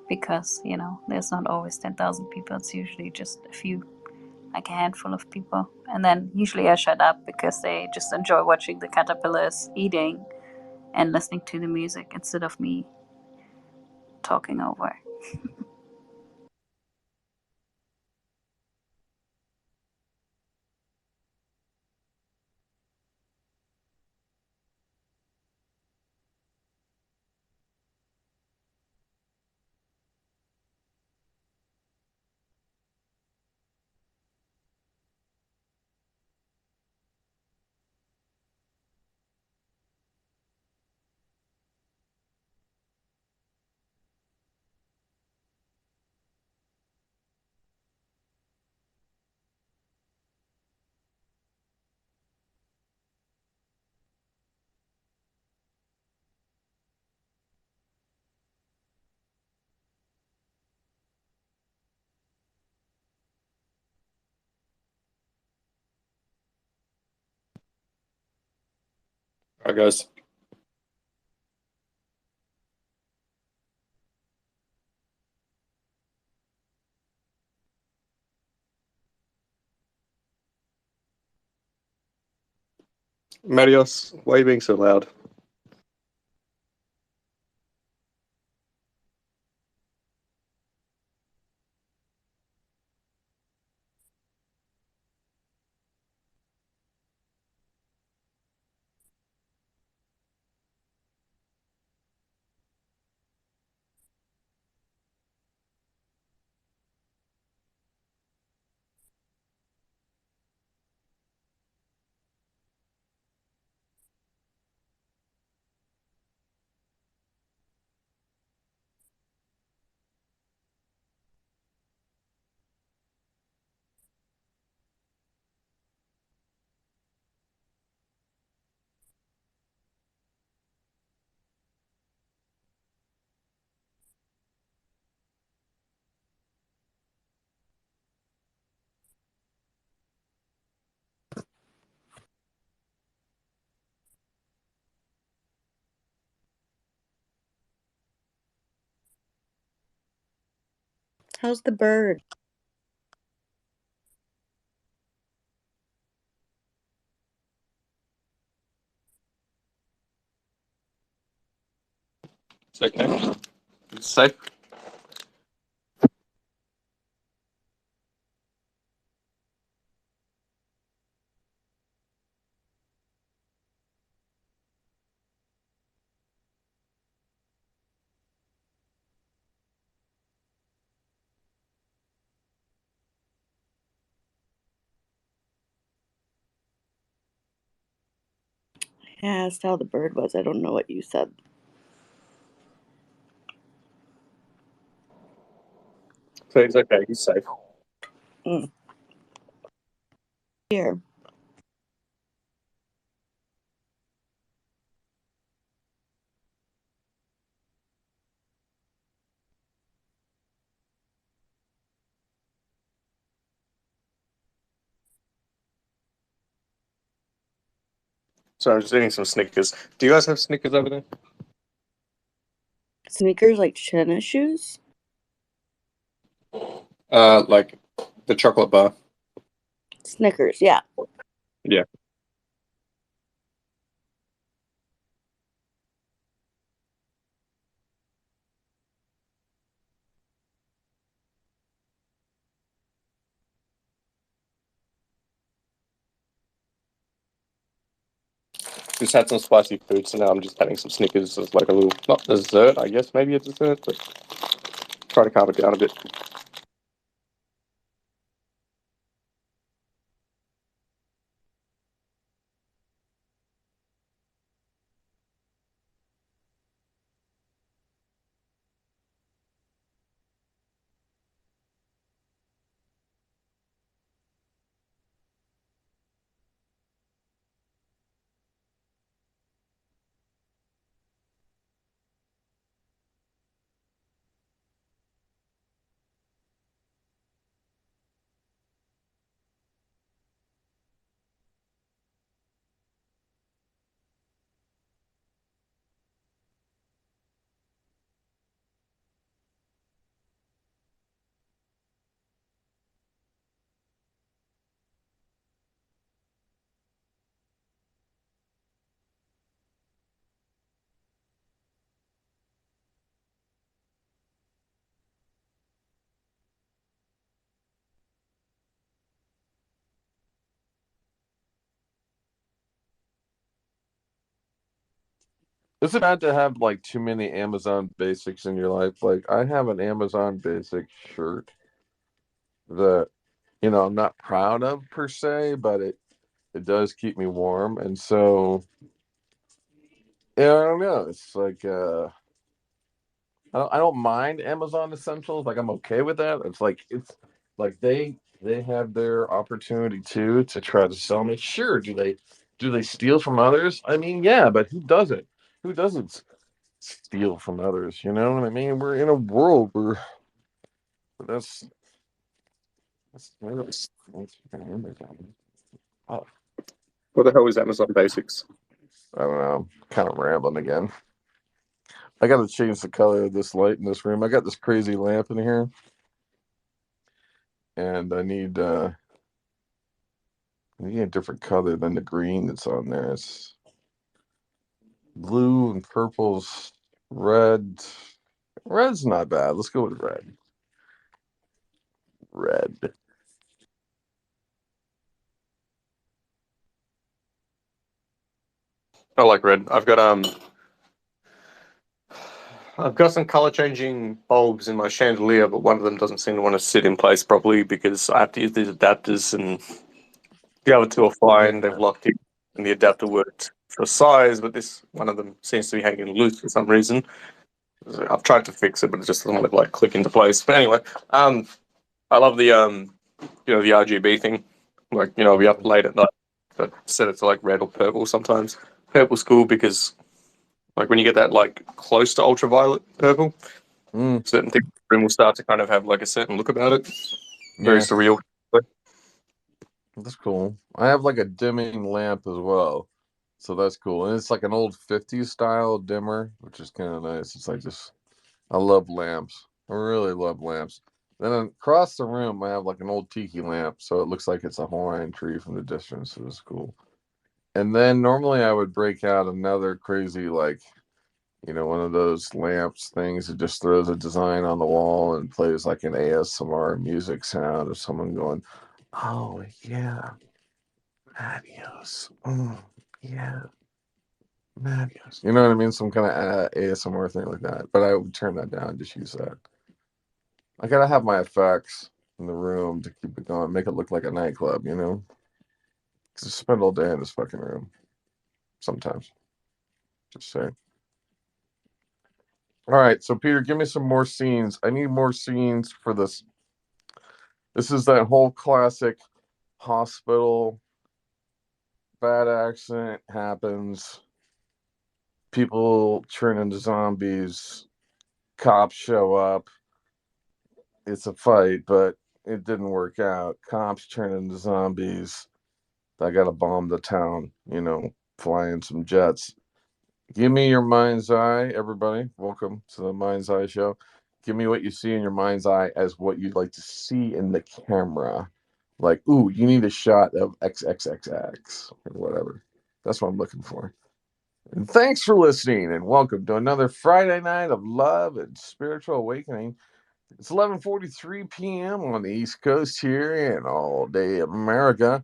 Because, there's not always 10,000 people. It's usually just a few, like a handful of people. And then usually I shut up because they just enjoy watching the caterpillars eating and listening to the music instead of me talking over.
All right, guys. Marios, why are you being so loud?
How's the bird?
It's okay. It's safe.
I asked how the bird was. I don't know what you said.
So it's okay. He's safe.
Here.
So I'm just eating some Snickers. Do you guys have Snickers over there?
Sneakers like tennis shoes?
Like the chocolate bar.
Snickers, yeah.
Yeah. Just had some spicy food, so now I'm just having some Snickers as like a little, not dessert, I guess, maybe a dessert, but try to calm it down a bit.
Is it bad to have like too many Amazon basics in your life? Like I have an Amazon basic shirt that I'm not proud of per se, but it does keep me warm. And so yeah, I don't know. It's like I don't mind Amazon Essentials. Like I'm okay with that. It's like they have their opportunity too to try to sell me. Sure, do they steal from others? I mean, yeah, but who doesn't? Who doesn't steal from others? You know what I mean? We're in a world where that's really oh,
What the hell is Amazon Basics?
I don't know. Kind of rambling again. I got to change the color of this light in this room. I got this crazy lamp in here, and I need a different color than the green that's on there. It's blue and purples, red. Red's not bad. Let's go with red. Red.
I like red. I've got some color changing bulbs in my chandelier, but one of them doesn't seem to want to sit in place properly because I have to use these adapters, and the other two are fine. They've locked in, and the adapter worked for size, but this one of them seems to be hanging loose for some reason. So I've tried to fix it, but it just doesn't want to like click into place. But anyway, I love the RGB thing. Like, I'll be up late at night, but set it to like red or purple sometimes. Purple's cool because like when you get that like close to ultraviolet purple,
Mm,
certain things in the room will start to kind of have like a certain look about it. Very
yeah,
surreal.
that's cool. I have like a dimming lamp as well. So that's cool. And it's like an old 50s style dimmer, which is kind of nice. It's like just, I love lamps. I really love lamps. Then across the room, I have like an old tiki lamp. So it looks like it's a Hawaiian tree from the distance. So it's cool. And then normally I would break out another crazy, like, one of those lamps things that just throws a design on the wall and plays like an ASMR music sound of someone going, "Oh, yeah, Adios. Yeah, Adios." You know what I mean? Some kind of ASMR thing like that. But I would turn that down and just use that. I gotta have my effects in the room to keep it going, make it look like a nightclub, you know? 'Cause I spend all day in this fucking room sometimes. Just saying. All right, so Peter, give me some more scenes. I need more scenes for this. This is that whole classic hospital, bad accident happens, people turn into zombies, cops show up. It's a fight, but it didn't work out. Cops turn into zombies. I got to bomb the town, fly in some jets. Give me your mind's eye, everybody. Welcome to the Mind's Eye Show. Give me what you see in your mind's eye as what you'd like to see in the camera. Like, ooh, you need a shot of XXXX or whatever. That's what I'm looking for. And thanks for listening, and welcome to another Friday night of love and spiritual awakening. It's 11:43 p.m. on the East Coast here in all day America.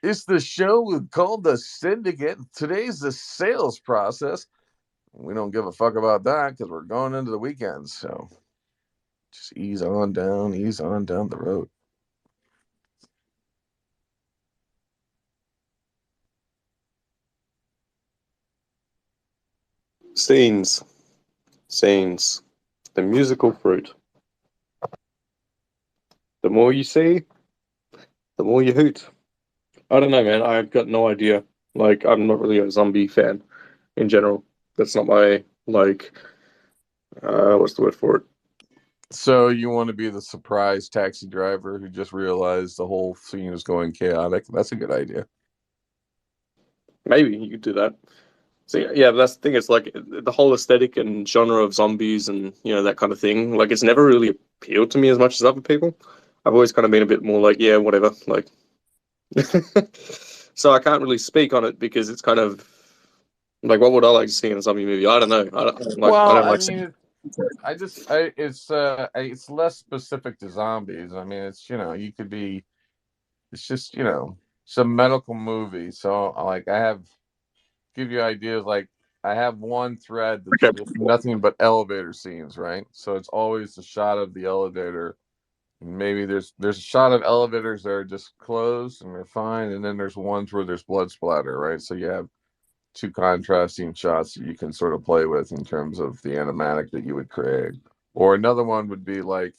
It's the show called the Syndicate. Today's the sales process. We don't give a fuck about that because we're going into the weekend. So just ease on down the road.
Scenes. The musical fruit. The more you see, the more you hoot. I don't know, man. I've got no idea. Like, I'm not really a zombie fan in general. That's not my, like, what's the word for it?
So you want to be the surprise taxi driver who just realized the whole scene is going chaotic? That's a good idea.
Maybe you could do that. So yeah, but that's the thing. It's like the whole aesthetic and genre of zombies and that kind of thing. Like, it's never really appealed to me as much as other people. I've always kind of been a bit more like, yeah, whatever. Like, so I can't really speak on it because it's kind of like, what would I like to see in a zombie movie? I don't know. I
Well,
don't
I
like.
mean, it's less specific to zombies. I mean, it's you could be. It's just it's a medical movie. So like I have give you ideas like I have one thread that's
Okay.
just nothing but elevator scenes, right? So it's always a shot of the elevator. Maybe there's a shot of elevators that are just closed and they're fine, and then there's ones where there's blood splatter, right? So you have two contrasting shots that you can sort of play with in terms of the animatic that you would create. Or another one would be like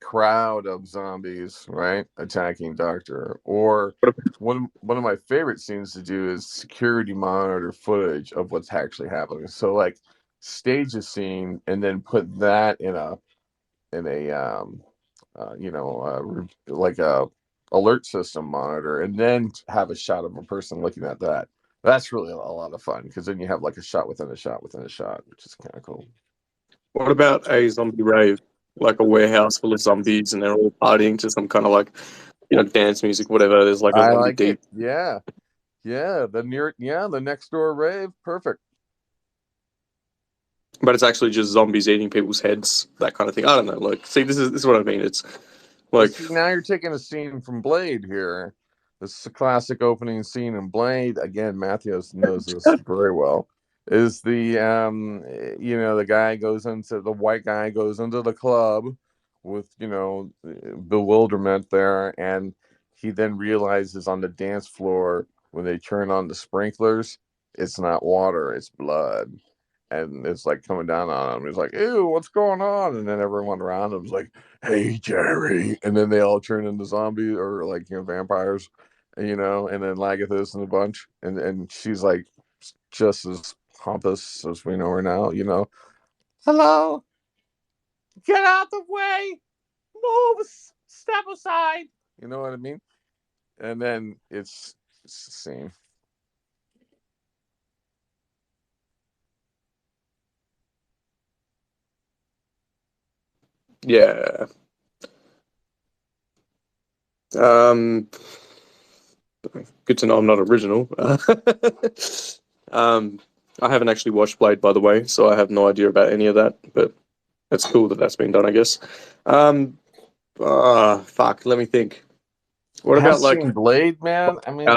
crowd of zombies, right, attacking Doctor. Or one of my favorite scenes to do is security monitor footage of what's actually happening. So like stage a scene and then put that in a like a alert system monitor, and then have a shot of a person looking at that. That's really a lot of fun because then you have like a shot within a shot within a shot, which is kind of cool.
What about a zombie rave, like a warehouse full of zombies and they're all partying to some kind of like dance music, whatever? There's like a
I
zombie
like
DJ.
it. Yeah. The next door rave. Perfect.
But it's actually just zombies eating people's heads, that kind of thing. I don't know. Like, see, this is what I mean. It's
Well,
like,
see, now you're taking a scene from Blade here. This is a classic opening scene in Blade. Again, Matthews knows this very well. Is the white guy goes into the club with, bewilderment there, and he then realizes on the dance floor when they turn on the sprinklers, it's not water, it's blood. And it's like coming down on him. He's like, ew, what's going on? And then everyone around him's like, hey, Jerry. And then they all turn into zombies or like, vampires, and then Lagathus and a bunch. And she's like just as pompous as we know her now, hello, get out the way, move, step aside. You know what I mean? And then it's the same.
yeah. Um, good to know I'm not original. um, I haven't actually watched Blade, by the way, so I have no idea about any of that. But it's cool that that's been done, I guess. Fuck. Let me think. What
Have
about like
seen Blade, man? I mean,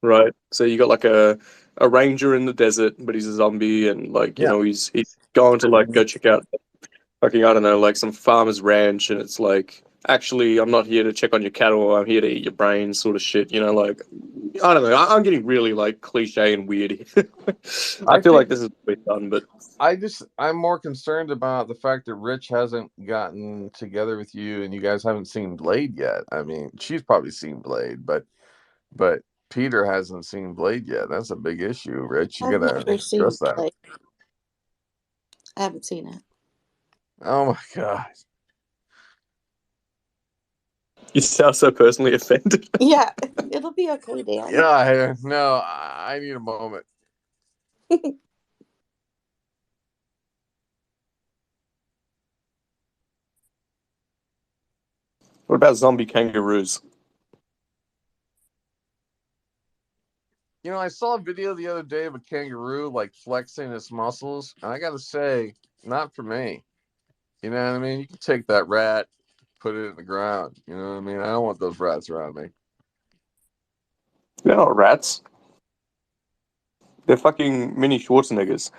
right? So you got like a ranger in the desert, but he's a zombie, and like
yeah.
he's going to like go check out fucking I don't know like some farmer's ranch, and it's like actually I'm not here to check on your cattle, I'm here to eat your brains, sort of shit. Like I don't know. I'm getting really like cliche and weird. I
I
feel like
think
this has been done, but
I'm more concerned about the fact that Rich hasn't gotten together with you and you guys haven't seen Blade yet. I mean, she's probably seen Blade, but Peter hasn't seen Blade yet. That's a big issue, Rich. You
I've
gotta
never seen
address that.
like I haven't seen it.
Oh my god.
you sound so personally offended.
Yeah, it'll be okay, Dan.
Yeah, no, I need a moment.
What about zombie kangaroos?
You know, I saw a video the other day of a kangaroo like flexing its muscles, and I gotta say, not for me. You know what I mean? You can take that rat, put it in the ground. You know what I mean? I don't want those rats around me.
They're not rats. They're fucking mini Schwarzeneggers.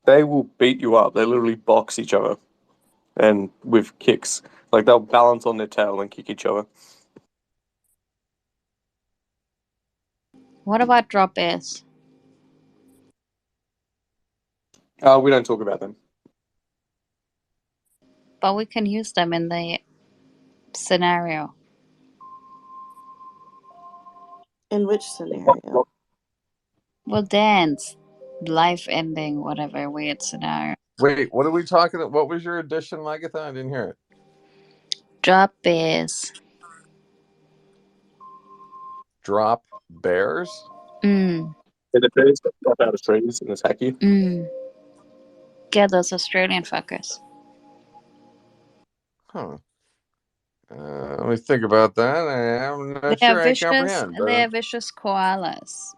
They will beat you up. They literally box each other, and with kicks, like they'll balance on their tail and kick each other.
What about drop bears?
We don't talk about them.
But we can use them in the scenario.
In which scenario?
We'll dance. Life ending, whatever weird scenario.
Wait, what are we talking about? What was your addition, Lagatha? I didn't hear it.
Drop bears.
Drop bears?
Mm.
Yeah, the birds that drop out of trees and attack you.
Mm. Get those Australian fuckers.
Huh. Let me think about that. I'm not
They are
sure I
vicious.
comprehend.
They are vicious koalas.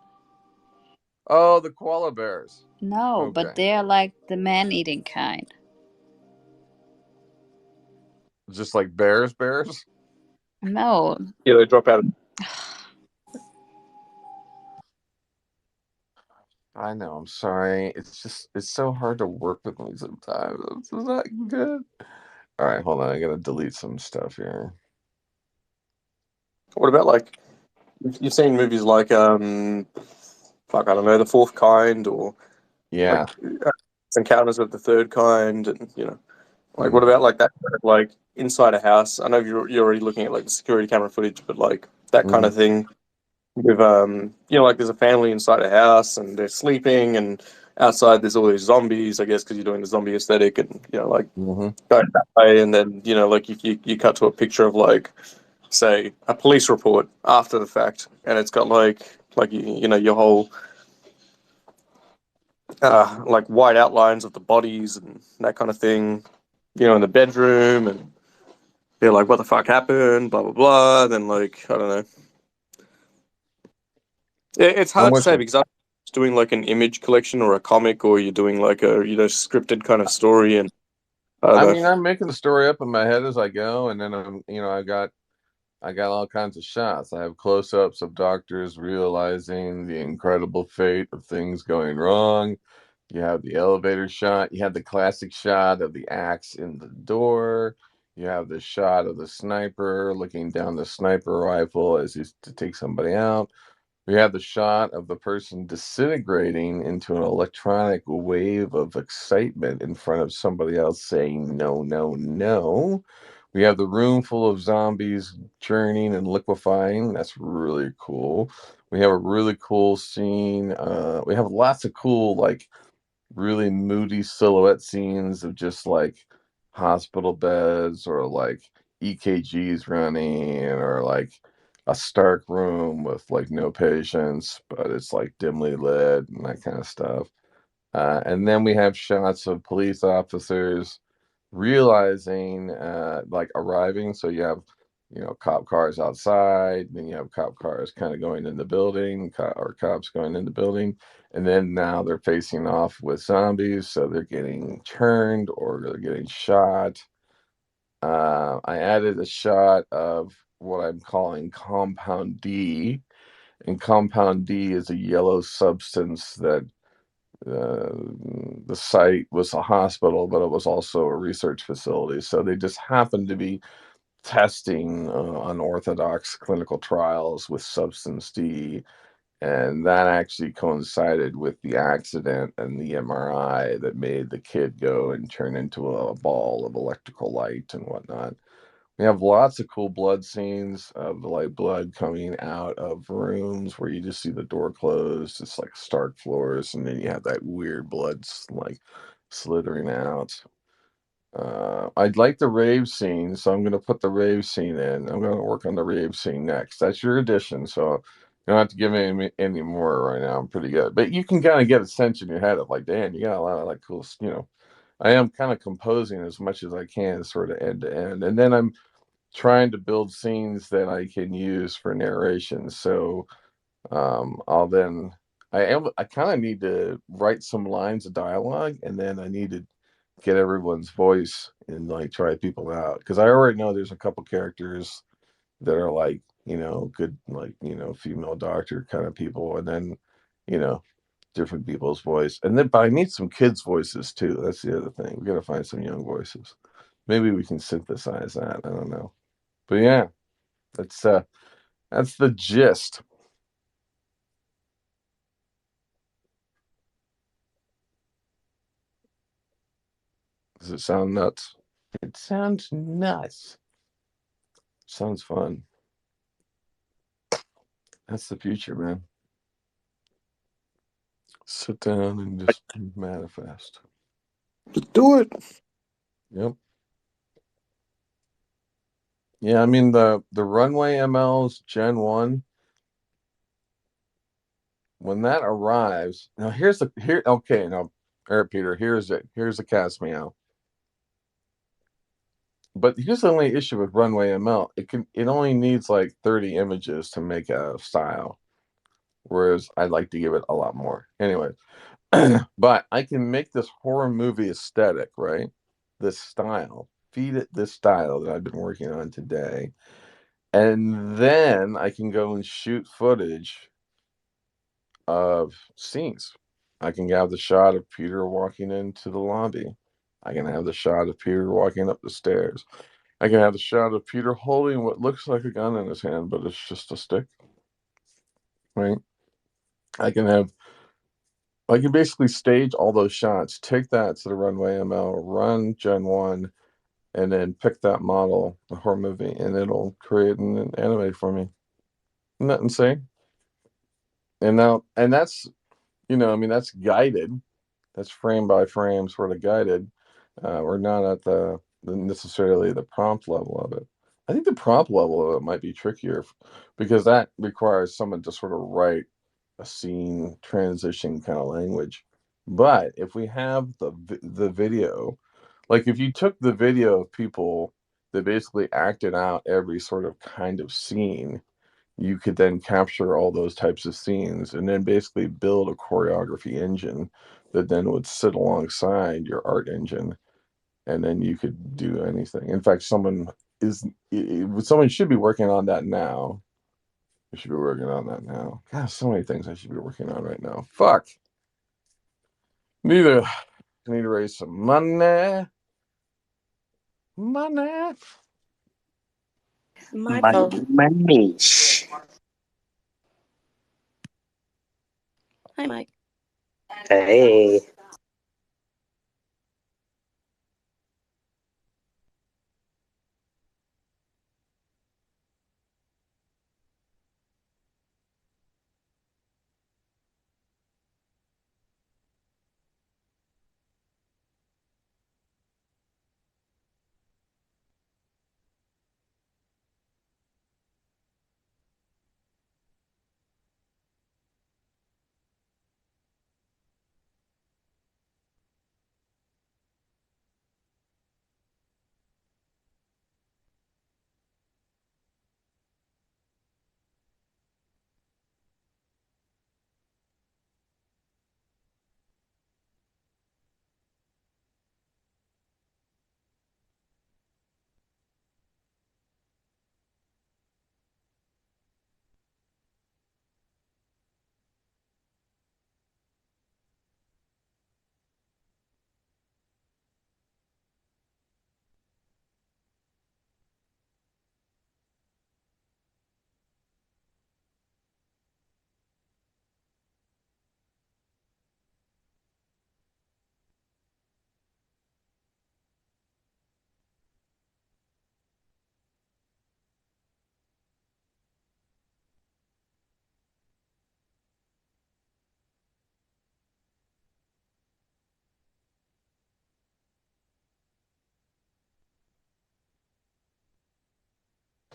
Oh, the koala bears.
No,
Okay.
but they are like the man-eating kind.
Just like bears?
No.
Yeah, they drop out of.
I know, I'm sorry. It's so hard to work with me sometimes. It's not good. All right, hold on. I gotta delete some stuff here.
What about like you've seen movies like fuck, I don't know, The Fourth Kind, or
Yeah.
like Encounters of the Third Kind, and like what
Mhm.
about like that kind of like inside a house? I know you're already looking at like the security camera footage, but like that kind
Mhm.
of thing with like there's a family inside a house and they're sleeping, and outside there's all these zombies, I guess, because you're doing the zombie aesthetic, and like
Mhm.
going that way, and then like if you cut to a picture of like say a police report after the fact, and it's got like your whole like white outlines of the bodies and that kind of thing, in the bedroom, and they're like, what the fuck happened, blah blah blah. Then like I don't know. It's
I'm
hard to
with
say
you.
because I'm doing like an image collection or a comic, or you're doing like a scripted kind of story, and I don't
I
know.
mean, I'm making the story up in my head as I go, and then I got all kinds of shots. I have close-ups of doctors realizing the incredible fate of things going wrong. You have the elevator shot. You have the classic shot of the axe in the door. You have the shot of the sniper looking down the sniper rifle as he's to take somebody out. We have the shot of the person disintegrating into an electronic wave of excitement in front of somebody else saying, no, no, no. We have the room full of zombies churning and liquefying. That's really cool. We have a really cool scene. We have lots of cool, like, really moody silhouette scenes of just like hospital beds or like EKGs running or like a stark room with like no patients, but it's like dimly lit and that kind of stuff. And then we have shots of police officers realizing, like arriving. So you have, cop cars outside, then you have cop cars kind of going in the building, or cops going in the building. And then now they're facing off with zombies. So they're getting turned or they're getting shot. I added a shot of what I'm calling Compound D. And Compound D is a yellow substance that the site was a hospital, but it was also a research facility. So they just happened to be testing unorthodox clinical trials with substance D. And that actually coincided with the accident and the MRI that made the kid go and turn into a ball of electrical light and whatnot. We have lots of cool blood scenes of like blood coming out of rooms where you just see the door closed. It's like stark floors, and then you have that weird blood like slithering out. I'd like the rave scene, so I'm going to put the rave scene in. I'm going to work on the rave scene next. That's your addition, so you don't have to give me any more right now. I'm pretty good, but you can kind of get a sense in your head of like, damn, you got a lot of like cool, I am kind of composing as much as I can, sort of end to end, and then I'm trying to build scenes that I can use for narration. So I'll then I kind of need to write some lines of dialogue, and then I need to get everyone's voice and like try people out, because I already know there's a couple characters that are like, good, like, female doctor kind of people, and then you know different people's voice, and then but I need some kids voices too. That's the other thing. We got to find some young voices. Maybe we can synthesize that. I don't know, but yeah, that's the gist. Does it sound nuts? It sounds nuts. Sounds fun. That's the future, man. Sit down and just manifest.
Just do it.
Yep. Yeah, I mean the runway MLs Gen 1, when that arrives, now okay, now Eric Peter, here's the cast meow. But here's the only issue with runway ML. It only needs like 30 images to make a style. Whereas I'd like to give it a lot more. Anyway, but I can make this horror movie aesthetic, right? This style, feed it this style that I've been working on today. And then I can go and shoot footage of scenes. I can have the shot of Peter walking into the lobby. I can have the shot of Peter walking up the stairs. I can have the shot of Peter holding what looks like a gun in his hand, but it's just a stick. Right? I can basically stage all those shots, take that to the runway ML, run Gen 1, and then pick that model, the horror movie, and it'll create an anime for me. Isn't that insane? And that's, I mean, that's guided. That's frame by frame, sort of guided. We're not at the necessarily the prompt level of it. I think the prompt level of it might be trickier because that requires someone to sort of write a scene transition kind of language. But if we have the video, like if you took the video of people that basically acted out every sort of kind of scene, you could then capture all those types of scenes and then basically build a choreography engine that then would sit alongside your art engine, and then you could do anything. In fact, someone should be working on that now. We should be working on that now. God, so many things I should be working on right now. Fuck. Neither. I need to raise some money. Money.
My
Money,
phone.
money.
Hi, Mike.
Hey.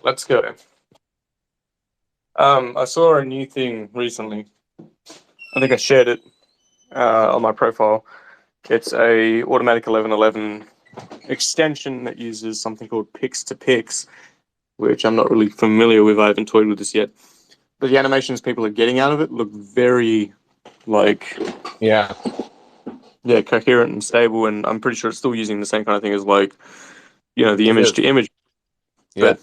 Let's go. I saw a new thing recently. I think I shared it on my profile. It's a automatic 1111 extension that uses something called Pix to Pix, which I'm not really familiar with. I haven't toyed with this yet. But the animations people are getting out of it look very, like,
Yeah.
coherent and stable, and I'm pretty sure it's still using the same kind of thing as, like, the
It
image
is.
to image.
Yeah.
But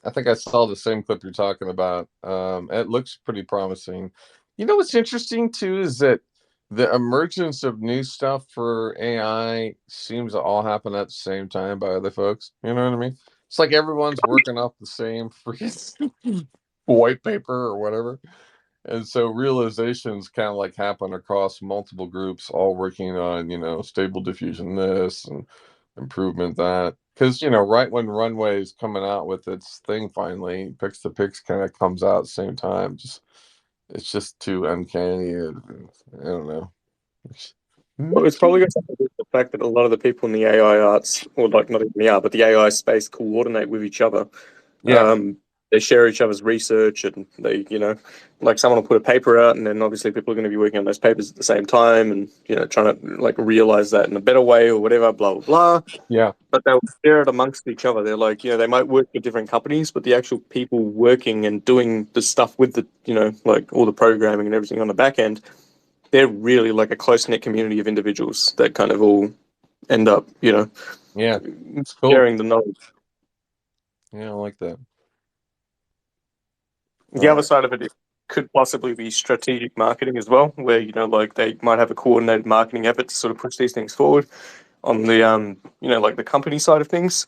I think I saw the same clip you're talking about. It looks pretty promising. You know what's interesting too is that the emergence of new stuff for AI seems to all happen at the same time by other folks. You know what I mean? It's like everyone's working off the same freaking white paper or whatever. And so realizations kind of like happen across multiple groups, all working on, stable diffusion this and improvement that. Because, right when Runway is coming out with its thing finally, Pix to Pix kind of comes out at the same time. It's just too uncanny. I don't know.
well, it's probably got something to do with the fact that a lot of the people in the AI arts, or like not even the art, but the AI space coordinate with each other.
Yeah.
They share each other's research, and they, like someone will put a paper out, and then obviously people are going to be working on those papers at the same time, and trying to like realize that in a better way or whatever, blah blah blah.
Yeah.
But they'll share it amongst each other. They're like, they might work for different companies, but the actual people working and doing the stuff with the, like all the programming and everything on the back end, they're really like a close knit community of individuals that kind of all end up,
Yeah. It's cool.
sharing the knowledge.
Yeah, I like that.
The other side of it could possibly be strategic marketing as well, where like they might have a coordinated marketing effort to sort of push these things forward on the like the company side of things.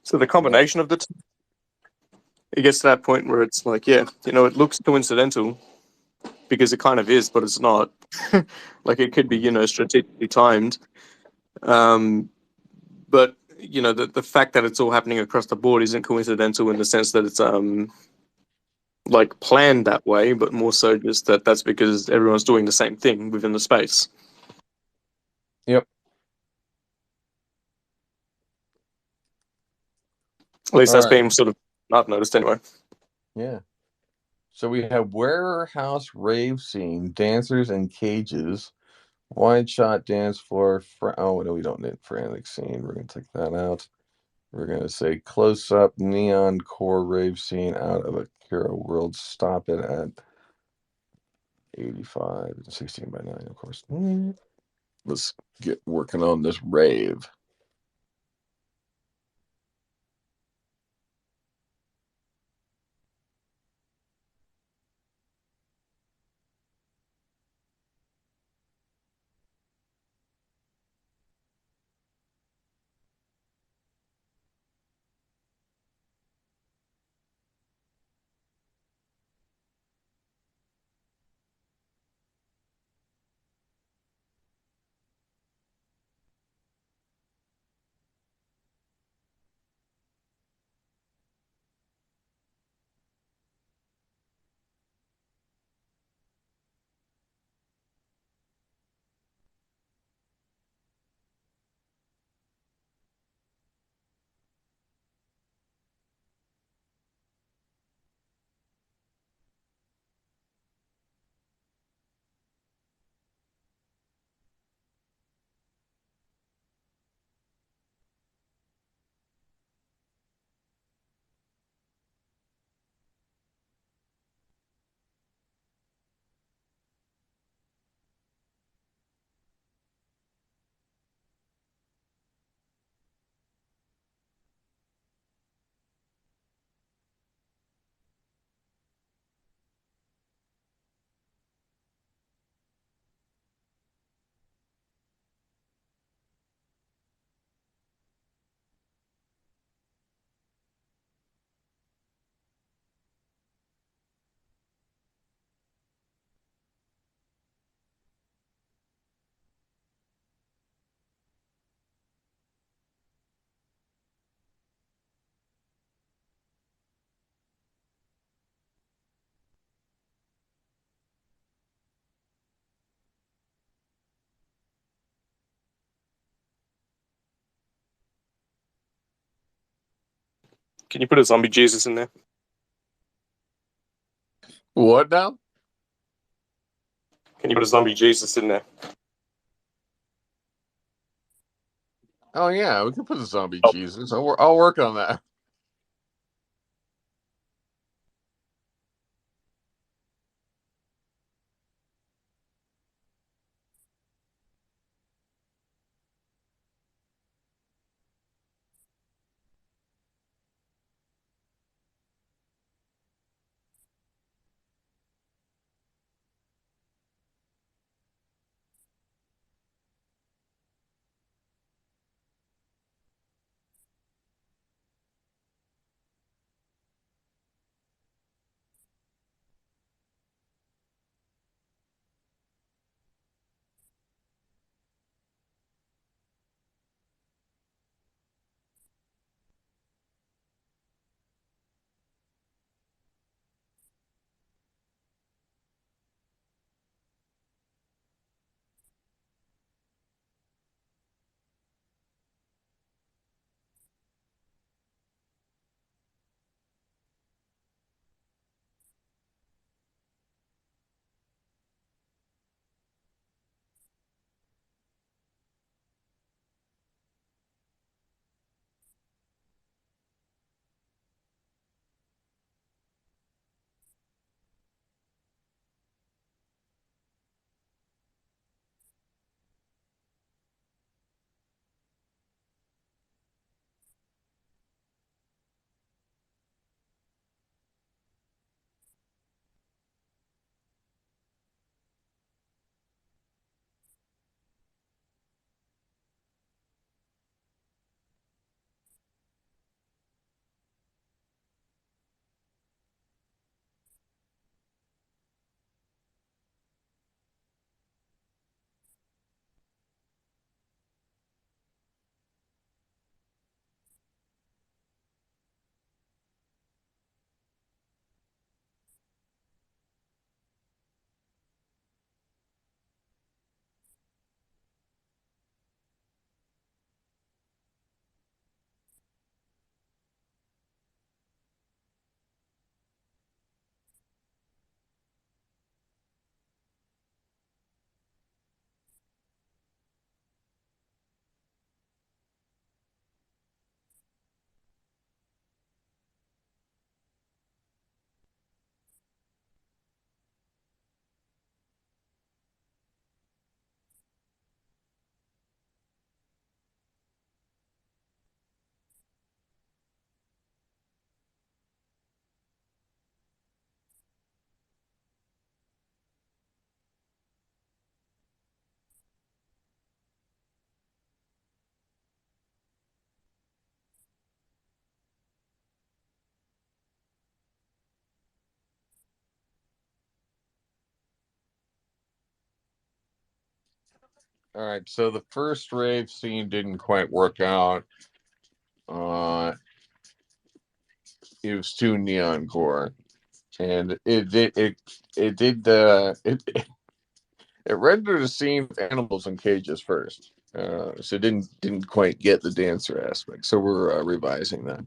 So the combination of the two, it gets to that point where it's like, it looks coincidental because it kind of is, but it's not. Like it could be strategically timed, but the fact that it's all happening across the board isn't coincidental in the sense that it's like planned that way, but more so just that's because everyone's doing the same thing within the space.
Yep.
At least
All
that's
right.
been sort of I've noticed anyway.
Yeah. So we have warehouse rave scene, dancers and cages, wide shot dance floor. Oh no, we don't need frantic scene. We're gonna take that out. We're gonna say close up neon core rave scene out of a Kira world. Stop it at 85 and 16 by 9, of course. Let's get working on this rave.
Can you put a zombie Jesus in there?
What now?
Can you put a zombie Jesus in there?
Oh yeah, we can put the zombie Jesus. I'll work on that. All right, so the first rave scene didn't quite work out. Uh, it was too neon core, and it rendered a scene with animals in cages first. So it didn't quite get the dancer aspect. So we're revising that.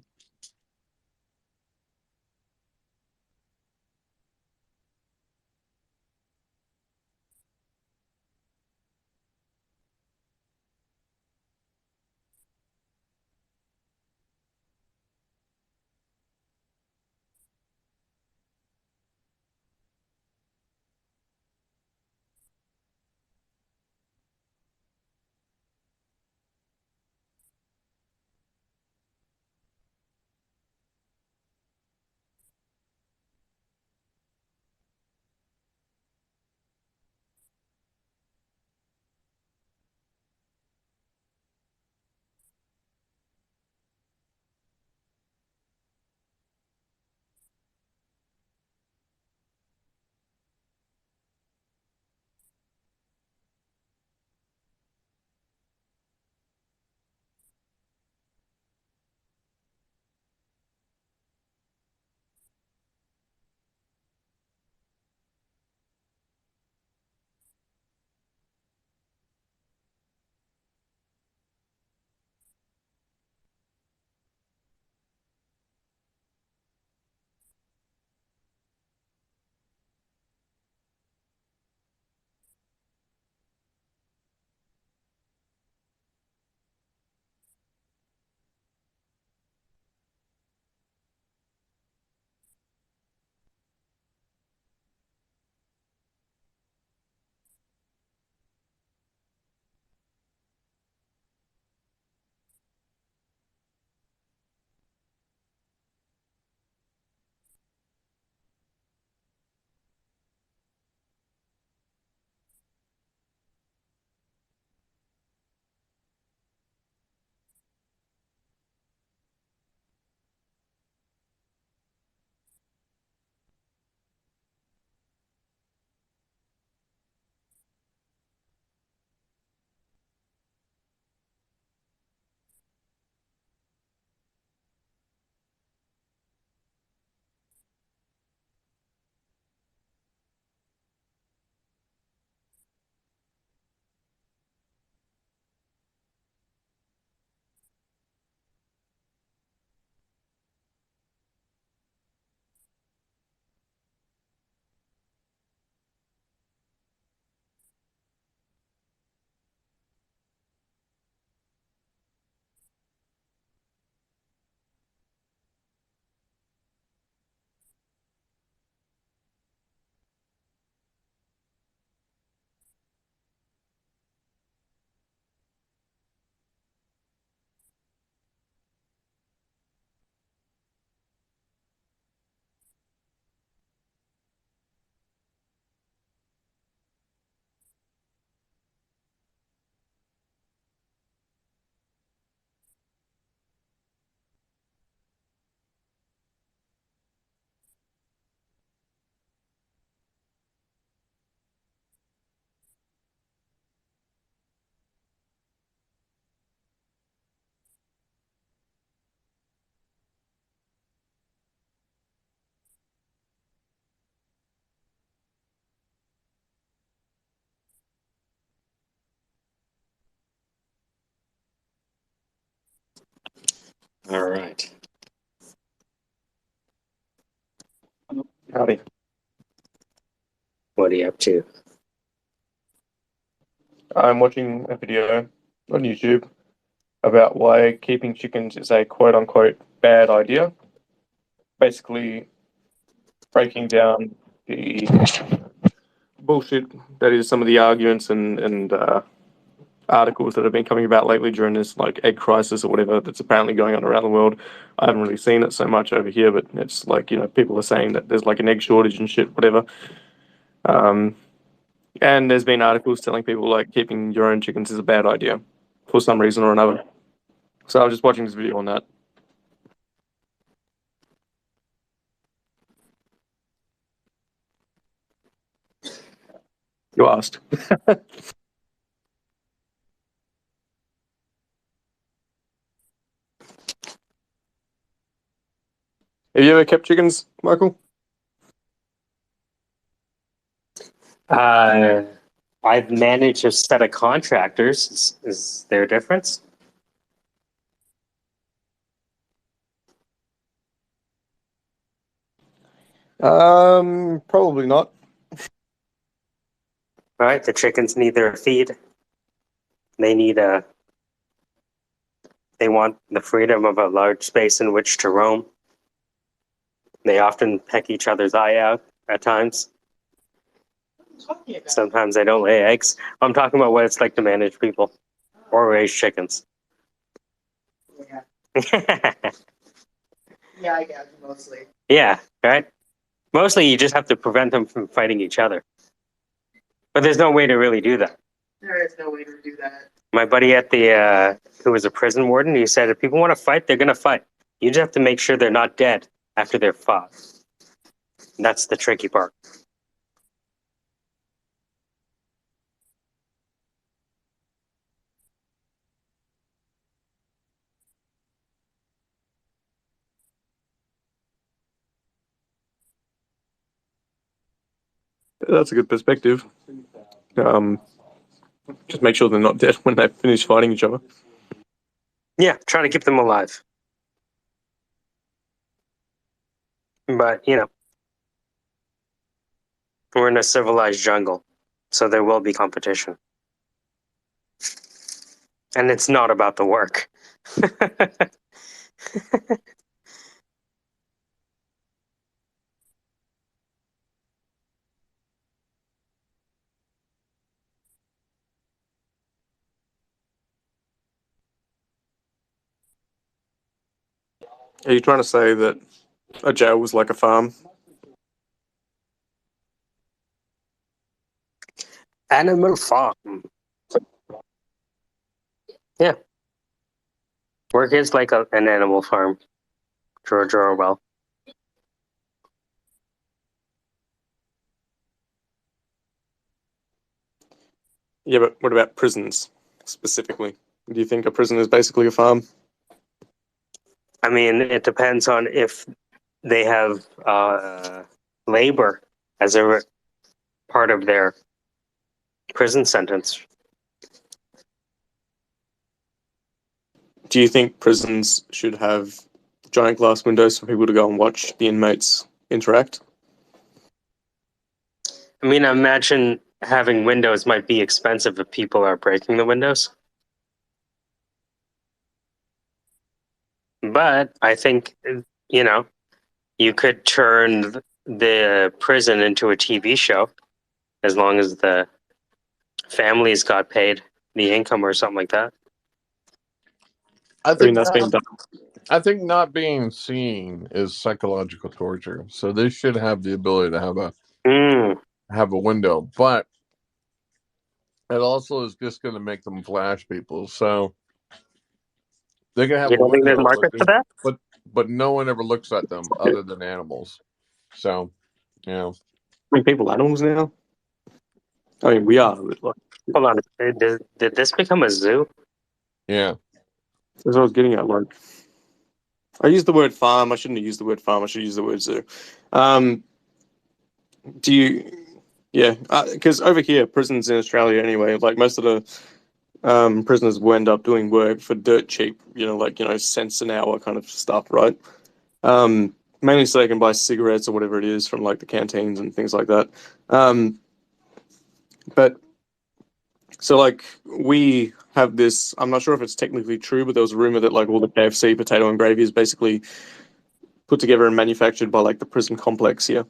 Howdy.
What are you up to?
I'm watching a video on YouTube about why keeping chickens is a quote unquote bad idea. Basically, breaking down the bullshit that is some of the arguments and articles that have been coming about lately during this like egg crisis or whatever that's apparently going on around the world. I haven't really seen it so much over here, but it's like, you know, people are saying that there's like an egg shortage and shit, whatever. And there's been articles telling people like keeping your own chickens is a bad idea for some reason or another. So I was just watching this video on that. You asked. Have you ever kept chickens, Michael?
I've managed a set of contractors. Is there a difference?
Probably not.
Right, the chickens need their feed. They need they want the freedom of a large space in which to roam. They often peck each other's eye out at times. Sometimes they don't lay eggs. I'm talking about what it's like to manage people or raise chickens.
Yeah.
Yeah,
Yeah, I guess mostly.
right? Mostly you just have to prevent them from fighting each other. But there's no way to really do that.
There is no way to do that.
My buddy at the who was a prison warden, he said if people want to fight, they're gonna fight. You just have to make sure they're not dead after they're fought. That's the tricky part.
That's a good perspective. Just make sure they're not dead when they finish fighting each other.
Yeah, try to keep them alive. But, you know, we're in a civilized jungle, so there will be competition. And it's not about the work.
Are you trying to say that a jail was like a farm?
Animal farm. Yeah. Work is like an animal farm. George Orwell.
Yeah, but what about prisons specifically? Do you think a prison is basically a farm?
I mean, it depends on if they have labor as a part of their prison sentence.
Do you think prisons should have giant glass windows for people to go and watch the inmates interact?
I mean, I imagine having windows might be expensive if people are breaking the windows. But I think, you know, you could turn the prison into a TV show as long as the families got paid the income or something like that.
I
I mean,
think
that's been done.
I think not being seen is psychological torture. So they should have the ability to have a window, but it also is just going to make them flash people. So they can have
You
a
don't think there's a
window,
market for that?
but no one ever looks at them other than animals. So, you know,
I mean, people animals now. I mean, we are. But like,
Hold on. Did this become a zoo?
yeah.
that's what I was getting at. Like, I used the word farm. I shouldn't have used the word farm. I should use the word zoo. Do you? Yeah, because over here, prisons in Australia anyway, like most of the prisoners will end up doing work for dirt cheap, you know, like, you know, cents an hour kind of stuff, right? mainly so they can buy cigarettes or whatever it is from like the canteens and things like that. But so like we have this. I'm not sure if it's technically true, but there was a rumor that like all the KFC potato and gravy is basically put together and manufactured by like the prison complex here,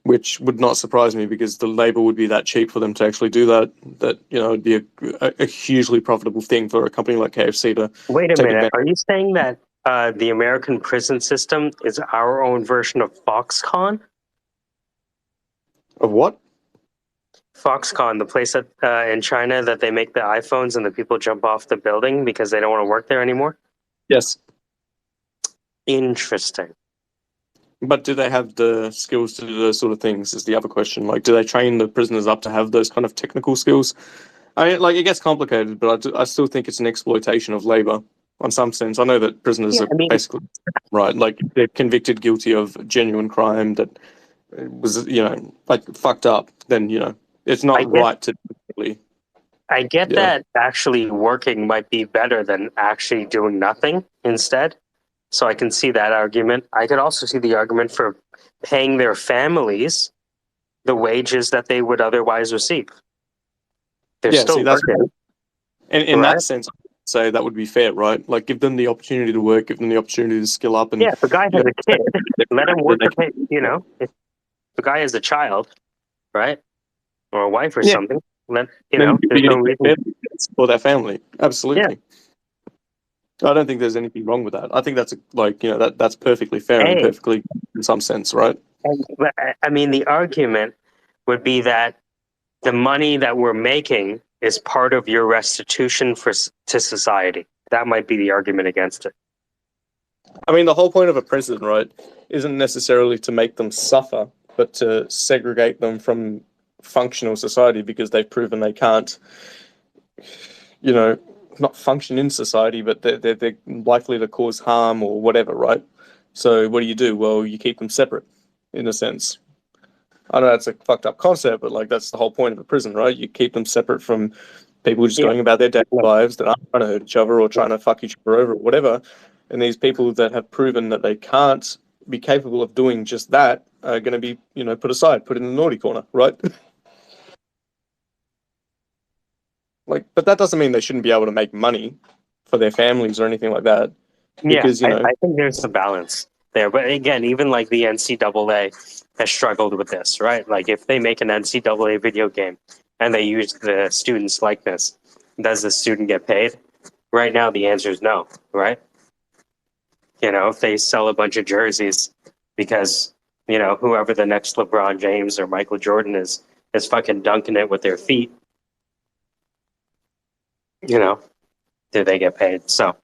which would not surprise me because the labor would be that cheap for them to actually do that. That it'd be a hugely profitable thing for a company like KFC to
Wait a
take
minute.
advantage
Are you saying that the American prison system is our own version of Foxconn?
of. What?
Foxconn, the place that in China that they make the iPhones and the people jump off the building because they don't want to work there anymore?
Yes.
Interesting.
But do they have the skills to do those sort of things? Is the other question. Like, do they train the prisoners up to have those kind of technical skills? I mean, like, it gets complicated, but I still think it's an exploitation of labor on some sense. I know that prisoners
Yeah,
are
I mean,
basically right, like they're convicted guilty of genuine crime that was, like fucked up. Then it's
I
not
get
right to really,
I get
yeah,
that actually working might be better than actually doing nothing instead. So I can see that argument. I could also see the argument for paying their families the wages that they would otherwise receive. They're
yeah. See,
still
that's
working,
and in
right?
that sense, I'd say that would be fair, right? Like, give them the opportunity to work, give them the opportunity to skill up, and
Yeah, if a guy has a kid, let him work
they
to pay, if the guy has a child, right? Or a wife or
yeah,
something,
then you
there's
be
no
getting
reason.
benefits for their family.
Yeah.
Absolutely. I don't think there's anything wrong with that. I think that's that's perfectly fair and
Hey,
perfectly in some sense, right?
but, I mean, the argument would be that the money that we're making is part of your restitution to society. That might be the argument against it.
I mean, the whole point of a prison, right, isn't necessarily to make them suffer, but to segregate them from functional society because they've proven they can't, you know, not function in society, but they're likely to cause harm or whatever, right? So what do? Well, you keep them separate, in a sense. I know that's a fucked up concept, but like that's the whole point of a prison, right? You keep them separate from people just
Yeah.
going about their daily
Yeah.
lives that aren't trying to hurt each other or trying to fuck each other over or whatever. And these people that have proven that they can't be capable of doing just that are going to be, put aside, put in the naughty corner, right? Like, but that doesn't mean they shouldn't be able to make money for their families or anything like that,
Yeah,
because
I think there's a balance there. But again, even like the NCAA has struggled with this, right? Like if they make an NCAA video game and they use the student's likeness, does the student get paid? Right now, the answer is no, right? If they sell a bunch of jerseys because, whoever the next LeBron James or Michael Jordan is fucking dunking it with their feet, do they get paid? So,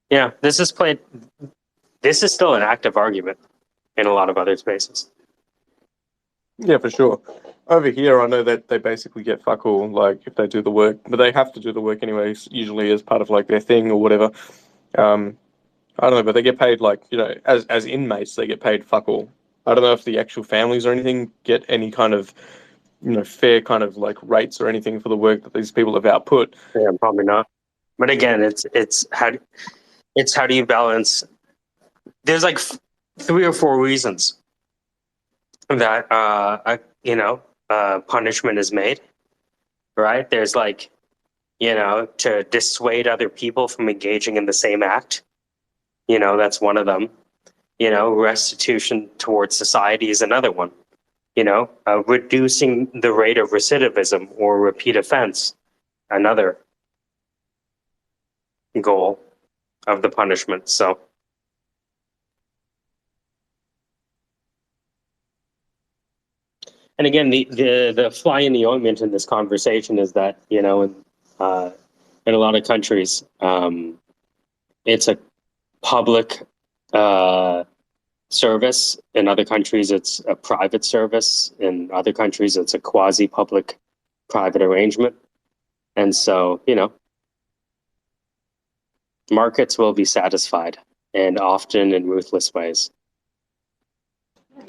this is played. This is still an active argument in a lot of other spaces.
Yeah, for sure. Over here, I know that they basically get fuck all, like if they do the work, but they have to do the work anyways, usually as part of like their thing or whatever. I don't know, but they get paid like as inmates, they get paid fuck all. I don't know if the actual families or anything get any kind of fair kind of like rates or anything for the work that these people have output.
Yeah, probably not. But again, it's how do you balance? There's like 3 or 4 reasons that punishment is made, right? There's like to dissuade other people from engaging in the same act. That's one of them. Restitution towards society is another one. Reducing the rate of recidivism or repeat offense, another goal of the punishment. So, and again, the fly in the ointment in this conversation is that in a lot of countries, it's a public service. In other countries, it's a private service. In other countries, it's a quasi-public private arrangement. And so, markets will be satisfied, and often in ruthless ways.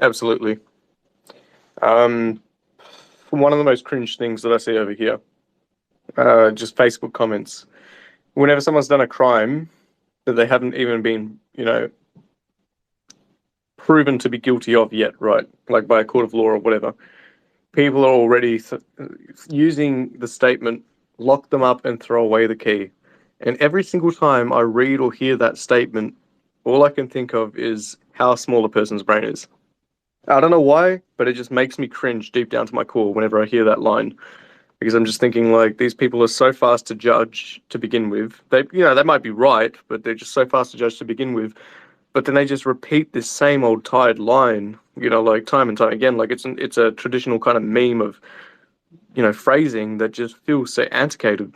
Absolutely. One of the most cringe things that I see over here, just Facebook comments. Whenever someone's done a crime that they haven't even been, proven to be guilty of yet, right? Like by a court of law or whatever. People are already using the statement, lock them up and throw away the key. And every single time I read or hear that statement, all I can think of is how small a person's brain is. I don't know why, but it just makes me cringe deep down to my core whenever I hear that line. Because I'm just thinking, like, these people are so fast to judge to begin with. They might be right, but they're just so fast to judge to begin with. But then they just repeat this same old tired line, like time and time again. Like it's a traditional kind of meme of, phrasing that just feels so antiquated.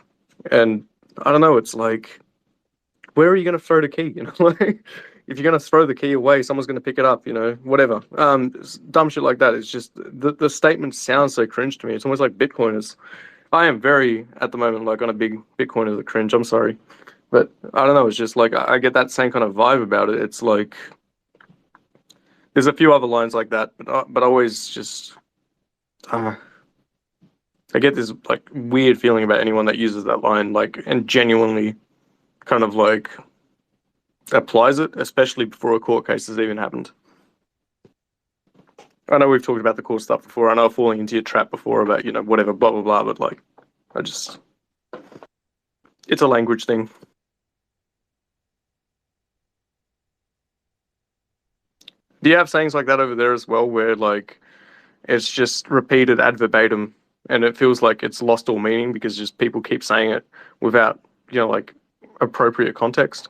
And I don't know, it's like, where are you going to throw the key? Like, if you're going to throw the key away, someone's going to pick it up, whatever. Dumb shit like that. It's just, the statement sounds so cringe to me. It's almost like Bitcoiners. I am very, at the moment, like on a big Bitcoiner the cringe. I'm sorry. But I don't know. It's just like, I get that same kind of vibe about it. It's like, there's a few other lines like that, but always just, I get this like weird feeling about anyone that uses that line, like, and genuinely kind of like applies it, especially before a court case has even happened. I know we've talked about the court stuff before. I know I've fallen into your trap before about, whatever, blah, blah, blah, but like, it's a language thing. Do you have sayings like that over there as well, where like it's just repeated ad verbatim and it feels like it's lost all meaning because just people keep saying it without, like appropriate context?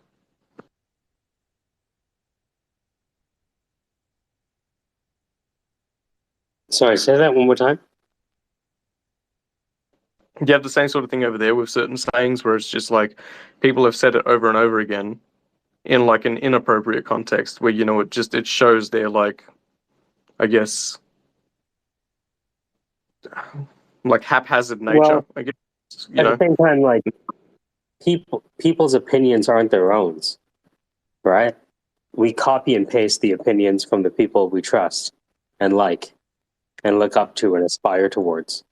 Sorry, say that one more time.
You have the same sort of thing over there with certain sayings where it's just like people have said it over and over again in like an inappropriate context where, it shows their like, I guess, like haphazard nature.
Well,
I guess,
at the same time, like people's opinions aren't their own, right? We copy and paste the opinions from the people we trust and like and look up to and aspire towards.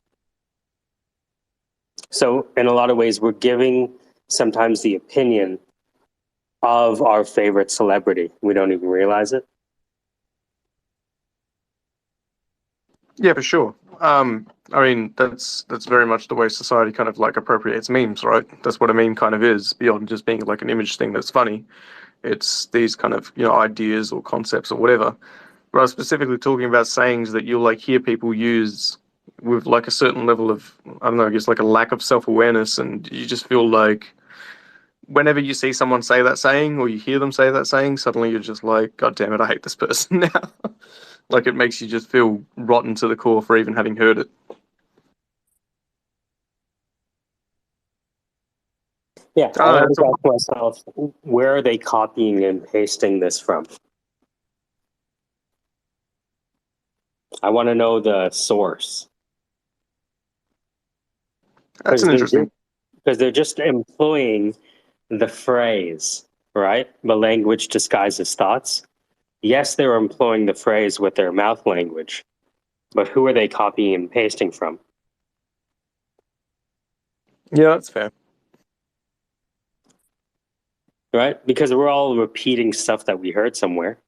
So in a lot of ways, we're giving sometimes the opinion of our favorite celebrity. We don't even realize it.
Yeah, for sure. I mean, that's very much the way society kind of like appropriates memes, right? That's what a meme kind of is, beyond just being like an image thing that's funny. It's these kind of, ideas or concepts or whatever. But I was specifically talking about sayings that you'll like hear people use with like a certain level of, I don't know, I guess like a lack of self-awareness, and you just feel like whenever you see someone say that saying or you hear them say that saying, suddenly you're just like, God damn it, I hate this person now. Like it makes you just feel rotten to the core for even having heard it.
Yeah, I always ask myself, where are they copying and pasting this from? I want to know the source.
That's an interesting.
Because they're just employing the phrase, right? The language disguises thoughts. Yes, they're employing the phrase with their mouth language, but who are they copying and pasting from?
Yeah, that's fair.
Right? Because we're all repeating stuff that we heard somewhere.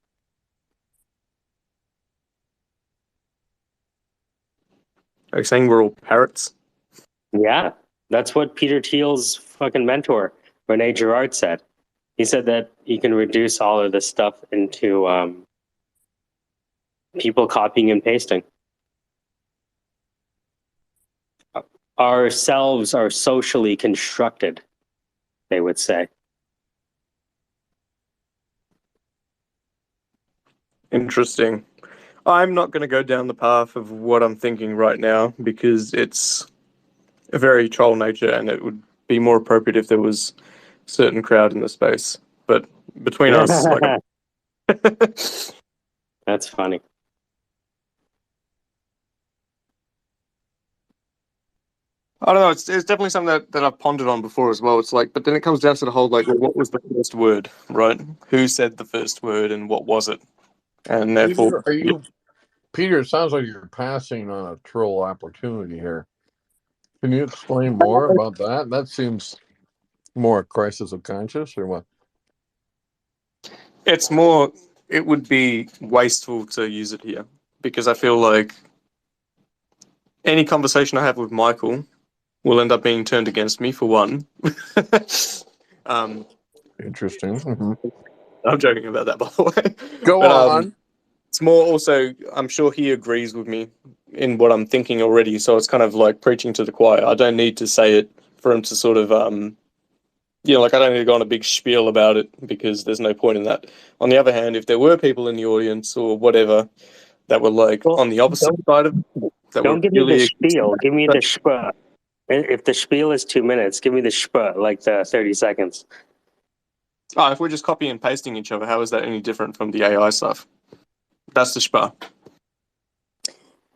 Are you saying we're all parrots?
Yeah, that's what Peter Thiel's fucking mentor, Rene Girard, said. He said that you can reduce all of this stuff into people copying and pasting. Ourselves are socially constructed, they would say.
Interesting. I'm not going to go down the path of what I'm thinking right now because it's a very troll nature and it would be more appropriate if there was a certain crowd in the space. But between us, like...
That's funny.
I don't know. It's definitely something that I've pondered on before as well. It's like, but then it comes down to the whole, like, what was the first word, right? Who said the first word and what was it? And therefore...
Peter, it sounds like you're passing on a troll opportunity here. Can you explain more about that? That seems more a crisis of conscience, or what?
It's more it would be wasteful to use it here because I feel like any conversation I have with Michael will end up being turned against me for one. um,
Interesting. Mhm.
I'm joking about that, by the way.
Go
But
on.
it's more also, I'm sure he agrees with me in what I'm thinking already. So it's kind of like preaching to the choir. I don't need to say it for him to sort of, like I don't need to go on a big spiel about it because there's no point in that. On the other hand, if there were people in the audience or whatever that were like
Well,
on the opposite side of it, that were
don't give me the
really
spiel. Give me the shpa. If the spiel is 2 minutes, give me the shpa, like the 30 seconds.
if we're just copying and pasting each other, how is that any different from the AI stuff? That's the spa.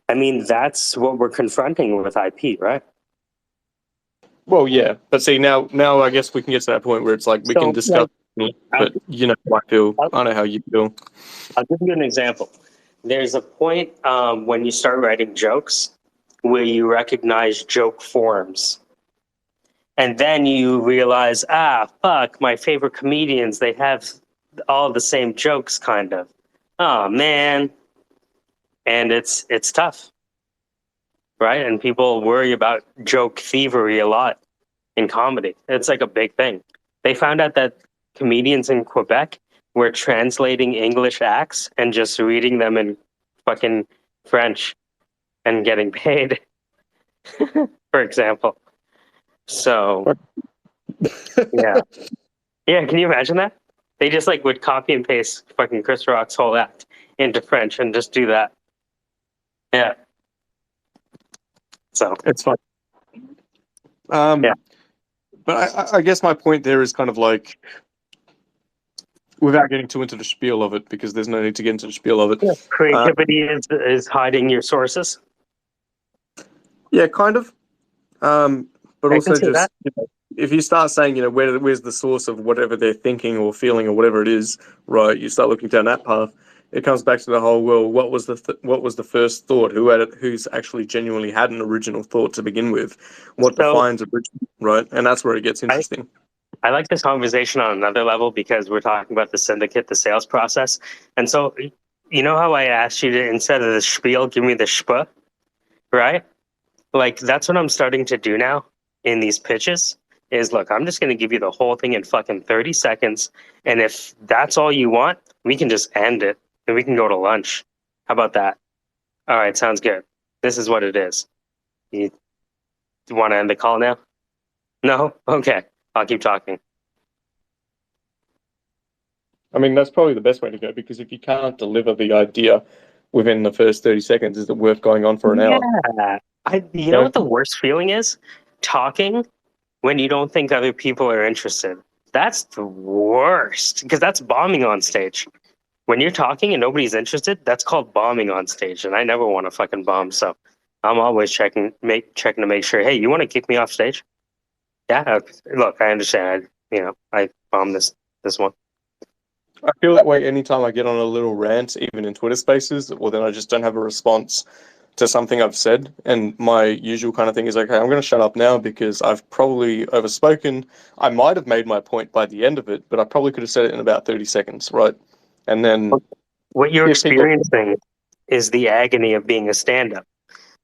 I mean, that's what we're confronting with IP, right?
Well, yeah, but see now I guess we can get to that point where it's like we can
So,
discuss,
I'll,
but you know how I feel.
I'll,
I know how you feel.
I'll give you an example. There's a point when you start writing jokes where you recognize joke forms. And then you realize, fuck, my favorite comedians, they have all the same jokes, kind of. Oh, man. And it's tough, right? And people worry about joke thievery a lot in comedy. It's like a big thing. They found out that comedians in Quebec were translating English acts and just reading them in fucking French and getting paid, for example. So, yeah. Yeah, can you imagine that? They just like would copy and paste fucking Chris Rock's whole act into French and just do that. Yeah. So,
It's fine.
yeah.
But I guess my point there is kind of like, without getting too into the spiel of it, because there's no need to get into the spiel of it.
Yeah. Creativity is hiding your sources.
Yeah, kind of. But
I
also
can see
just
that.
if you start saying, where's the source of whatever they're thinking or feeling or whatever it is, right? You start looking down that path. It comes back to the whole, well, what was the first thought? Who had it? Who's actually genuinely had an original thought to begin with? What
So,
defines original, right? And that's where it gets interesting.
I like this conversation on another level because we're talking about the syndicate, the sales process. And so, you know how I asked you to, instead of the spiel, give me the shpa, right? Like, that's what I'm starting to do now in these pitches is, look, I'm just going to give you the whole thing in fucking 30 seconds. And if that's all you want, we can just end it and we can go to lunch. How about that? All right, sounds good. This is what it is. You want to end the call now? No? Okay. I'll keep talking.
I mean, that's probably the best way to go because if you can't deliver the idea within the first 30 seconds, is it worth going on for an hour?
Yeah. You know what the worst feeling is? Talking when you don't think other people are interested. That's the worst because that's bombing on stage. When you're talking and nobody's interested, that's called bombing on stage. And I never want to fucking bomb. So I'm always checking to make sure, hey, you want to kick me off stage? Yeah. Look, I understand. I bombed this one.
I feel that way anytime I get on a little rant, even in Twitter spaces, or then I just don't have a response to something I've said. And my usual kind of thing is, okay, I'm going to shut up now because I've probably overspoken. I might have made my point by the end of it, but I probably could have said it in about 30 seconds, right? And then
What you're
if people.
experiencing is the agony of being a stand-up.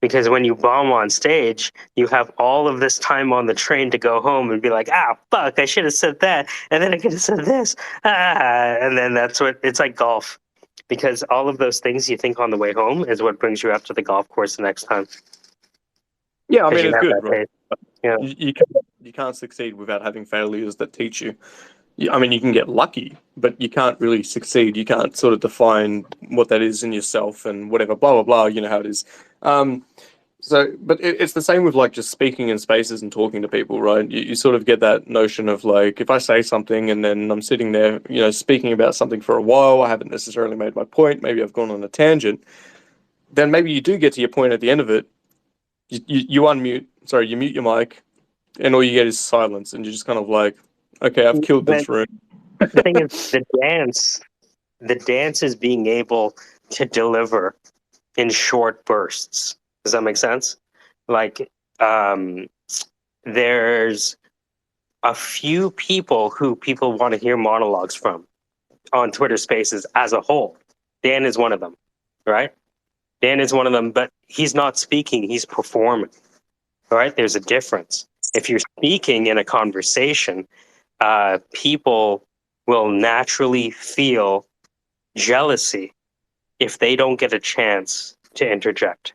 Because when you bomb on stage, you have all of this time on the train to go home and be like, fuck, I should have said that. And then I could have said this. And then that's what it's like golf. Because all of those things you think on the way home is what brings you up to the golf course the next time.
Yeah, I
Because
mean,
you
it's
have
good,
that
right?
pace. Yeah.
You can't succeed without having failures that teach you. I mean, you can get lucky, but you can't really succeed. You can't sort of define what that is in yourself and whatever, blah, blah, blah. You know how it is. But it's the same with like just speaking in spaces and talking to people, right? You sort of get that notion of like, if I say something and then I'm sitting there, speaking about something for a while, I haven't necessarily made my point, maybe I've gone on a tangent, then maybe you do get to your point at the end of it. You unmute, sorry, you mute your mic, and all you get is silence, and you're just kind of like, okay, I've killed
But
this room.
the thing is, the dance is being able to deliver in short bursts. Does that make sense? Like, there's a few people who people want to hear monologues from. on Twitter Spaces as a whole. Dan is one of them, right? Dan is one of them, but he's not speaking, he's performing. All right, there's a difference. If you're speaking in a conversation, people will naturally feel jealousy if they don't get a chance to interject.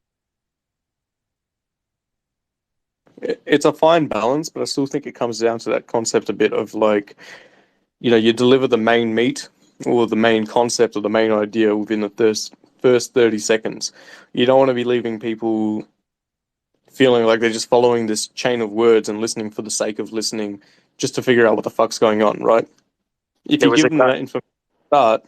It's a fine balance, but I still think it comes down to that concept a bit of like, you deliver the main meat or the main concept or the main idea within the first 30 seconds. You don't want to be leaving people feeling like they're just following this chain of words and listening for the sake of listening just to figure out what the fuck's going on, right? If you give them that information at the start,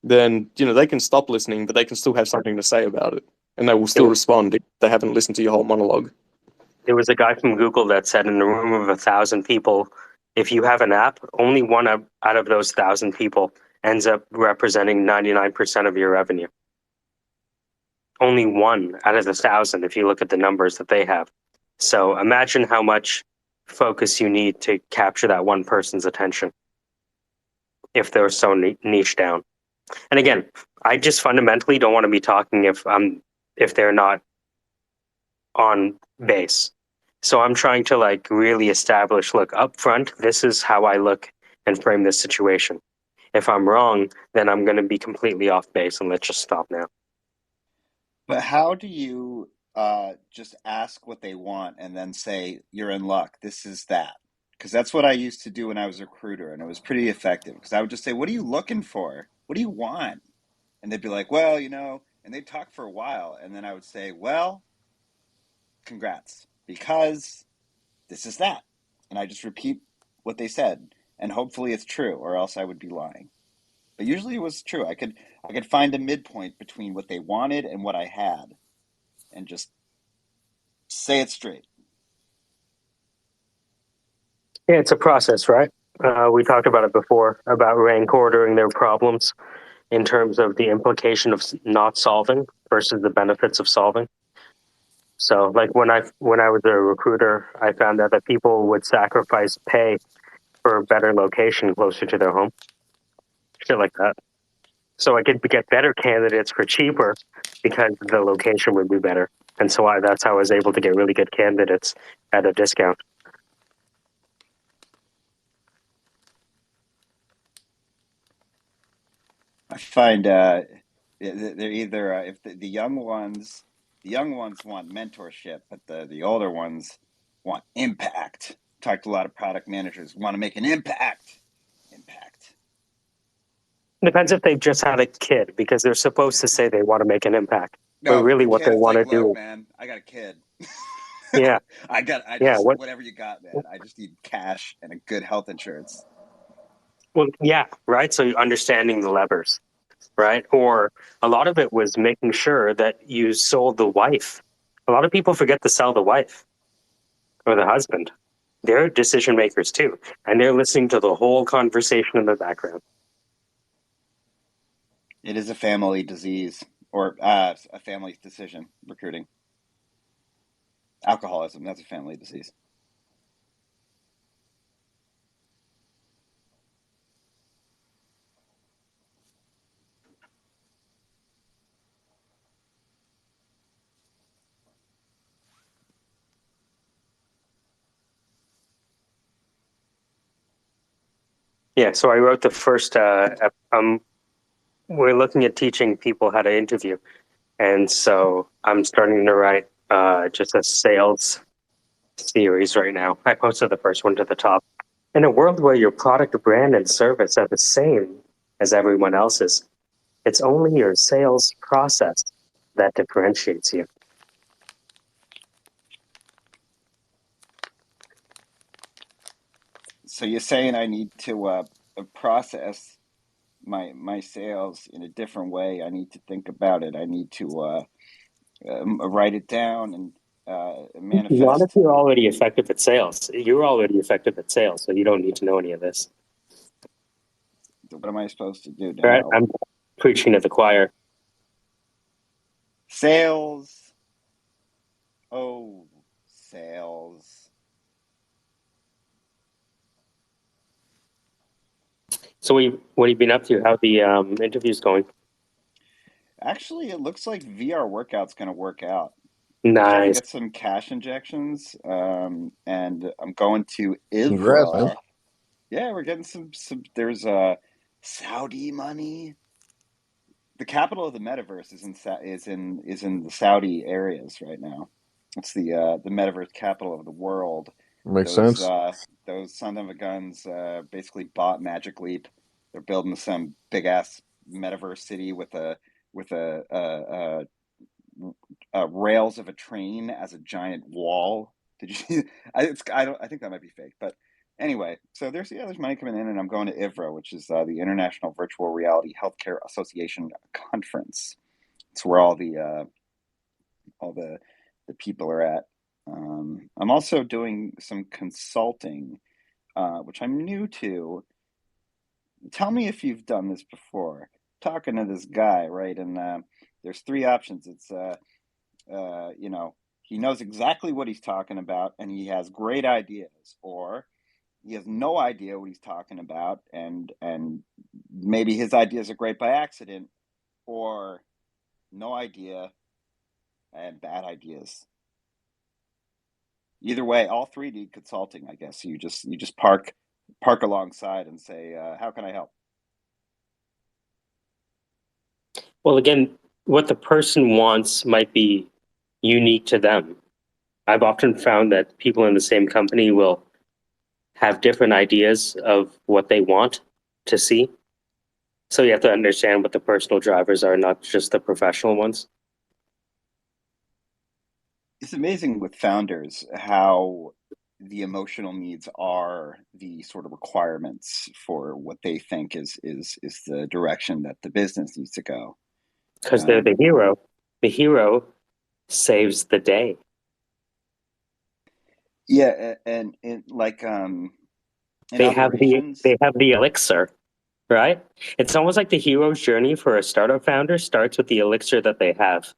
then, they can stop listening, but they can still have something to say about it. And they will still respond if they haven't listened to your whole monologue.
There was a guy from Google that said in a room of 1,000 people, if you have an app, only one out of those 1,000 people ends up representing 99% of your revenue. Only one out of the 1,000 if you look at the numbers that they have. So imagine how much focus you need to capture that one person's attention if they're so niche down. And again, I just fundamentally don't want to be talking if they're not on base. So I'm trying to really establish, look, up front, this is how I look and frame this situation. If I'm wrong, then I'm going to be completely off base, and let's just stop now.
But how do you just ask what they want and then say, you're in luck, this is that? Because that's what I used to do when I was a recruiter, and it was pretty effective. Because I would just say, what are you looking for? What do you want? And they'd be like, well, and they'd talk for a while. And then I would say, well, congrats, because this is that. And I just repeat what they said. And hopefully it's true, or else I would be lying. But usually it was true. I could find a midpoint between what they wanted and what I had, and just say it straight.
Yeah, it's a process, right? We talked about it before, about rank ordering their problems in terms of the implication of not solving versus the benefits of solving. So when I was a recruiter, I found out that people would sacrifice pay for a better location closer to their home. Shit like that. So I could get better candidates for cheaper because the location would be better. And so that's how I was able to get really good candidates at a discount.
I find they're either if the young ones want mentorship, but the older ones want impact. Talked to a lot of product managers, want to make an impact.
Depends if they've just had a kid, because they're supposed to say they want to make an impact.
No,
but really what they want to do.
Look, man, I got a kid.
Yeah.
Whatever you got, man. I just need cash and a good health insurance.
Well, yeah, right. So understanding the levers, right? Or a lot of it was making sure that you sold the wife. A lot of people forget to sell the wife or the husband. They're decision makers too, and they're listening to the whole conversation in the background.
It is a family disease, or a family decision, recruiting. Alcoholism, that's a family disease.
Yeah, so I wrote the first, we're looking at teaching people how to interview. And so I'm starting to write just a sales series right now. I posted the first one to the top. In a world where your product, brand, and service are the same as everyone else's, it's only your sales process that differentiates you.
So you're saying I need to process my sales in a different way. I need to think about it. I need to write it down and manifest.
Not if you're already effective at sales. You're already effective at sales, so you don't need to know any of this.
What am I supposed to do?
Right? I'm preaching to the choir.
Sales. Oh, sales.
So what have you been up to? How the interviews going?
Actually, it looks like VR workout's going to work out. We're starting to
Nice.
get some cash injections, and I'm going to
Congrats, man.
IVRA. Yeah, we're getting some. There's Saudi money. The capital of the metaverse is in the Saudi areas right now. It's the metaverse capital of the world.
Makes
Those
sense.
uh, those son of a guns basically bought Magic Leap. They're building some big ass metaverse city with rails of a train as a giant wall. Did you see? I think that might be fake, but anyway. So there's money coming in, and I'm going to IVRA, which is the International Virtual Reality Healthcare Association conference. It's where all the people are at. I'm also doing some consulting, which I'm new to. Tell me if you've done this before. Talking to this guy, right? And there's three options. It's he knows exactly what he's talking about and he has great ideas, or he has no idea what he's talking about and maybe his ideas are great by accident, or no idea and bad ideas. Either way, all three need consulting, I guess. You just park alongside and say, how can I help?
Well, again, what the person wants might be unique to them. I've often found that people in the same company will have different ideas of what they want to see. So you have to understand what the personal drivers are, not just the professional ones.
It's amazing with founders how the emotional needs are the sort of requirements for what they think is the direction that the business needs to go.
Because they're the hero. The hero saves the day.
Yeah, and like in
They
operations,
have the elixir, right? It's almost like the hero's journey for a startup founder starts with the elixir that they have.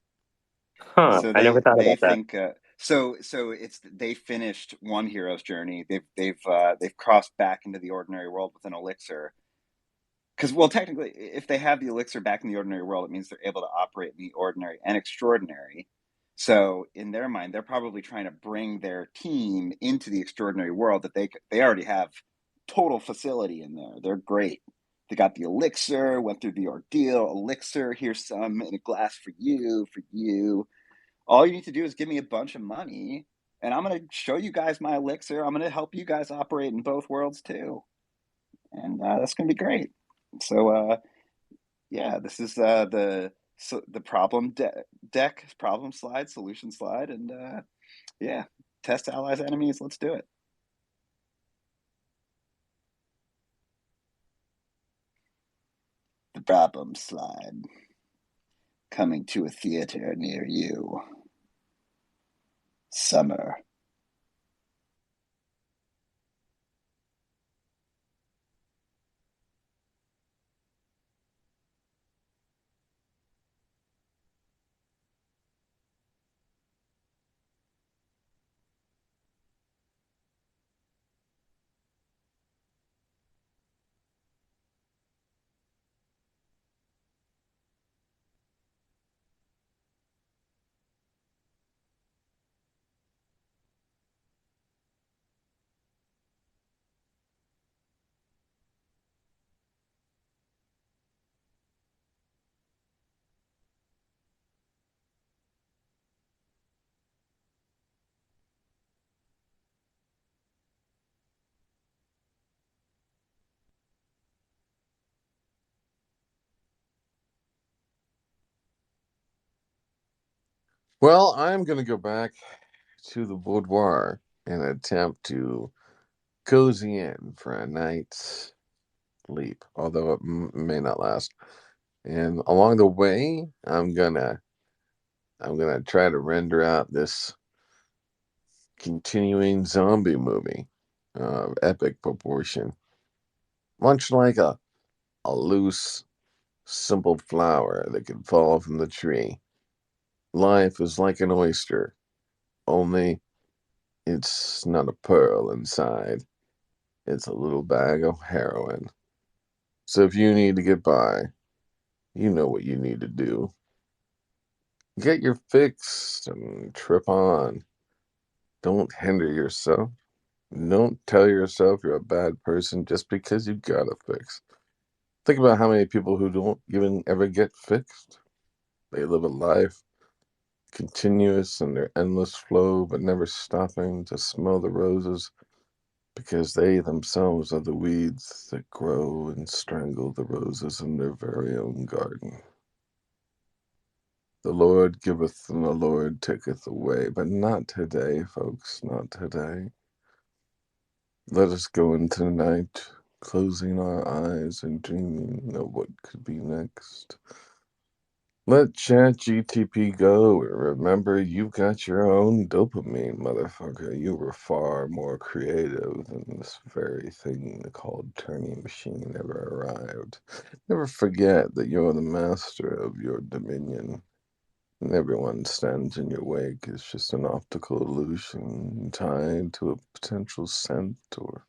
Huh,
so
I never thought
they
about that.
think so it's they finished one hero's journey. They've crossed back into the ordinary world with an elixir. Because, well, technically, if they have the elixir back in the ordinary world, it means they're able to operate in the ordinary and extraordinary. So, in their mind, they're probably trying to bring their team into the extraordinary world that they already have total facility in there. They're great. They got the elixir, went through the ordeal. Elixir, here's some in a glass for you, for you. All you need to do is give me a bunch of money, and I'm going to show you guys my elixir. I'm going to help you guys operate in both worlds too. And that's going to be great. So, yeah, this is the deck, problem slide, solution slide, and yeah, test allies, enemies. Let's do it. The problem slide coming to a theater near you. Summer.
Well, I'm going to go back to the boudoir and attempt to cozy in for a night's sleep, although it may not last. And along the way, I'm gonna try to render out this continuing zombie movie of epic proportion, much like a loose, simple flower that can fall from the tree. Life is like an oyster, only it's not a pearl inside. It's a little bag of heroin. So if you need to get by, you know what you need to do. Get your fix and trip on. Don't hinder yourself. Don't tell yourself you're a bad person just because you got a fix. Think about how many people who don't even ever get fixed. They live a life continuous in their endless flow, but never stopping to smell the roses because they themselves are the weeds that grow and strangle the roses in their very own garden. The Lord giveth and the Lord taketh away, but not today, folks, not today. Let us go into the night, closing our eyes and dreaming of what could be next. Let ChatGTP go. Remember, you've got your own dopamine, motherfucker. You were far more creative than this very thing called Turning Machine ever arrived. Never forget that you're the master of your dominion. And everyone stands in your wake is just an optical illusion tied to a potential scent or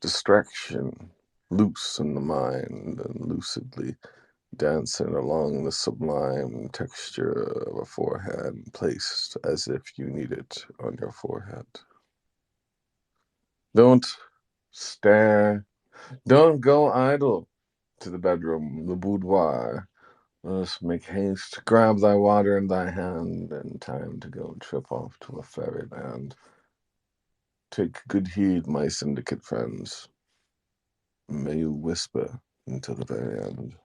distraction, loose in the mind and lucidly dancing along the sublime texture of a forehead placed as if you need it on your forehead. Don't stare. Don't go idle to the bedroom, the boudoir. Let us make haste, grab thy water in thy hand, and time to go trip off to a fairyland. Take good heed, my syndicate friends. May you whisper into the very end.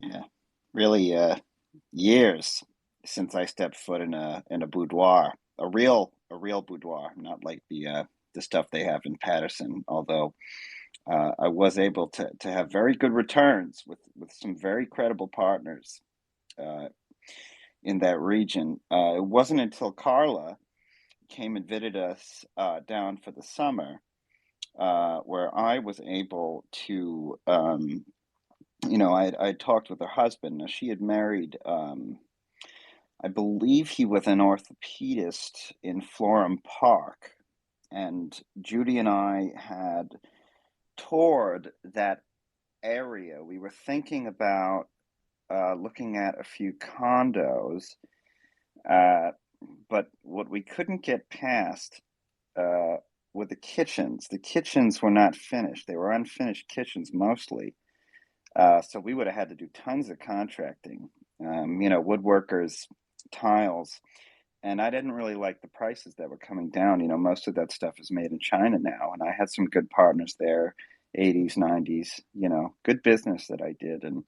Yeah, really, years since I stepped foot in a boudoir, a real boudoir, not like the stuff they have in Patterson. Although I was able to have very good returns with some very credible partners uh, in that region. It wasn't until Carla came and visited us down for the summer where I was able to. I talked with her husband. Now, she had married, I believe he was an orthopedist in Florham Park. And Judy and I had toured that area. We were thinking about looking at a few condos, uh, but what we couldn't get past were the kitchens. The kitchens were not finished, they were unfinished kitchens mostly. So we would have had to do tons of contracting, woodworkers, tiles. And I didn't really like the prices that were coming down. Most of that stuff is made in China now. And I had some good partners there, 80s, 90s, good business that I did. And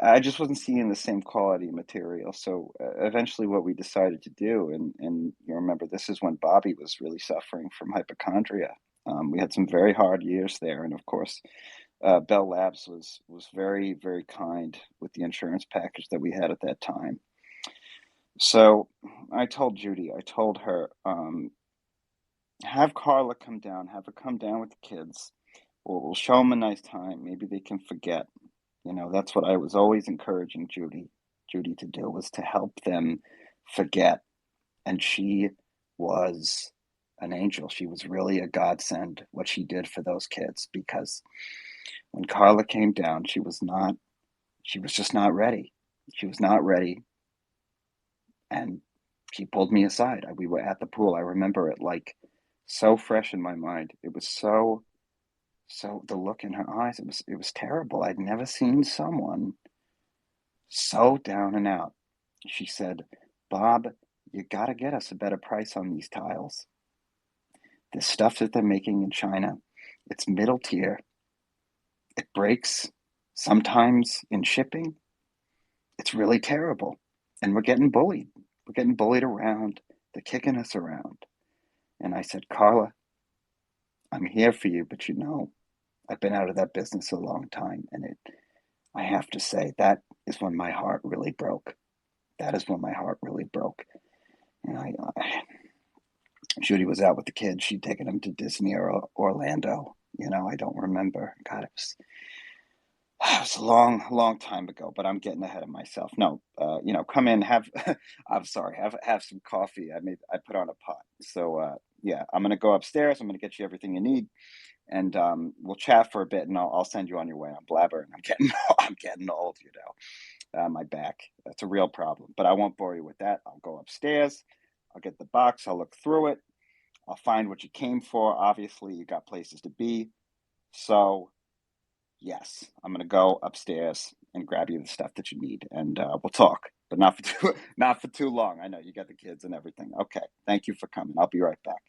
I just wasn't seeing the same quality material. So eventually, what we decided to do, and you remember, this is when Bobby was really suffering from hypochondria. We had some very hard years there. And of course, Bell Labs was very, very kind with the insurance package that we had at that time. So I told Judy, I told her, have Carla come down, have her come down with the kids. We'll show them a nice time. Maybe they can forget. That's what I was always encouraging Judy to do, was to help them forget. And she was an angel. She was really a godsend, what she did for those kids, because when Carla came down, she was not She was just not ready. She was not ready. And she pulled me aside. We were at the pool. I remember it like so fresh in my mind. It was so the look in her eyes, it was terrible. I'd never seen someone so down and out. She said, "Bob, you got to get us a better price on these tiles. The stuff that they're making in China, it's middle tier. It breaks sometimes in shipping. It's really terrible. And we're getting bullied. We're getting bullied around. They're kicking us around." And I said, "Carla, I'm here for you, but I've been out of that business a long time, and I have to say that is when my heart really broke. That is when my heart really broke." And Judy was out with the kids. She'd taken them to Disney or Orlando. I don't remember. God, it was a long, long time ago. But I'm getting ahead of myself. No, come in, have. I'm sorry, have some coffee. I put on a pot. So yeah, I'm gonna go upstairs. I'm gonna get you everything you need, and we'll chat for a bit, and I'll send you on your way. I'm blabbering. I'm getting old. My back. That's a real problem. But I won't bore you with that. I'll go upstairs. I'll get the box. I'll look through it. I'll find what you came for. Obviously, you got places to be. So, yes, I'm going to go upstairs and grab you the stuff that you need, and we'll talk, but not for too long. I know you got the kids and everything. Okay, thank you for coming. I'll be right back.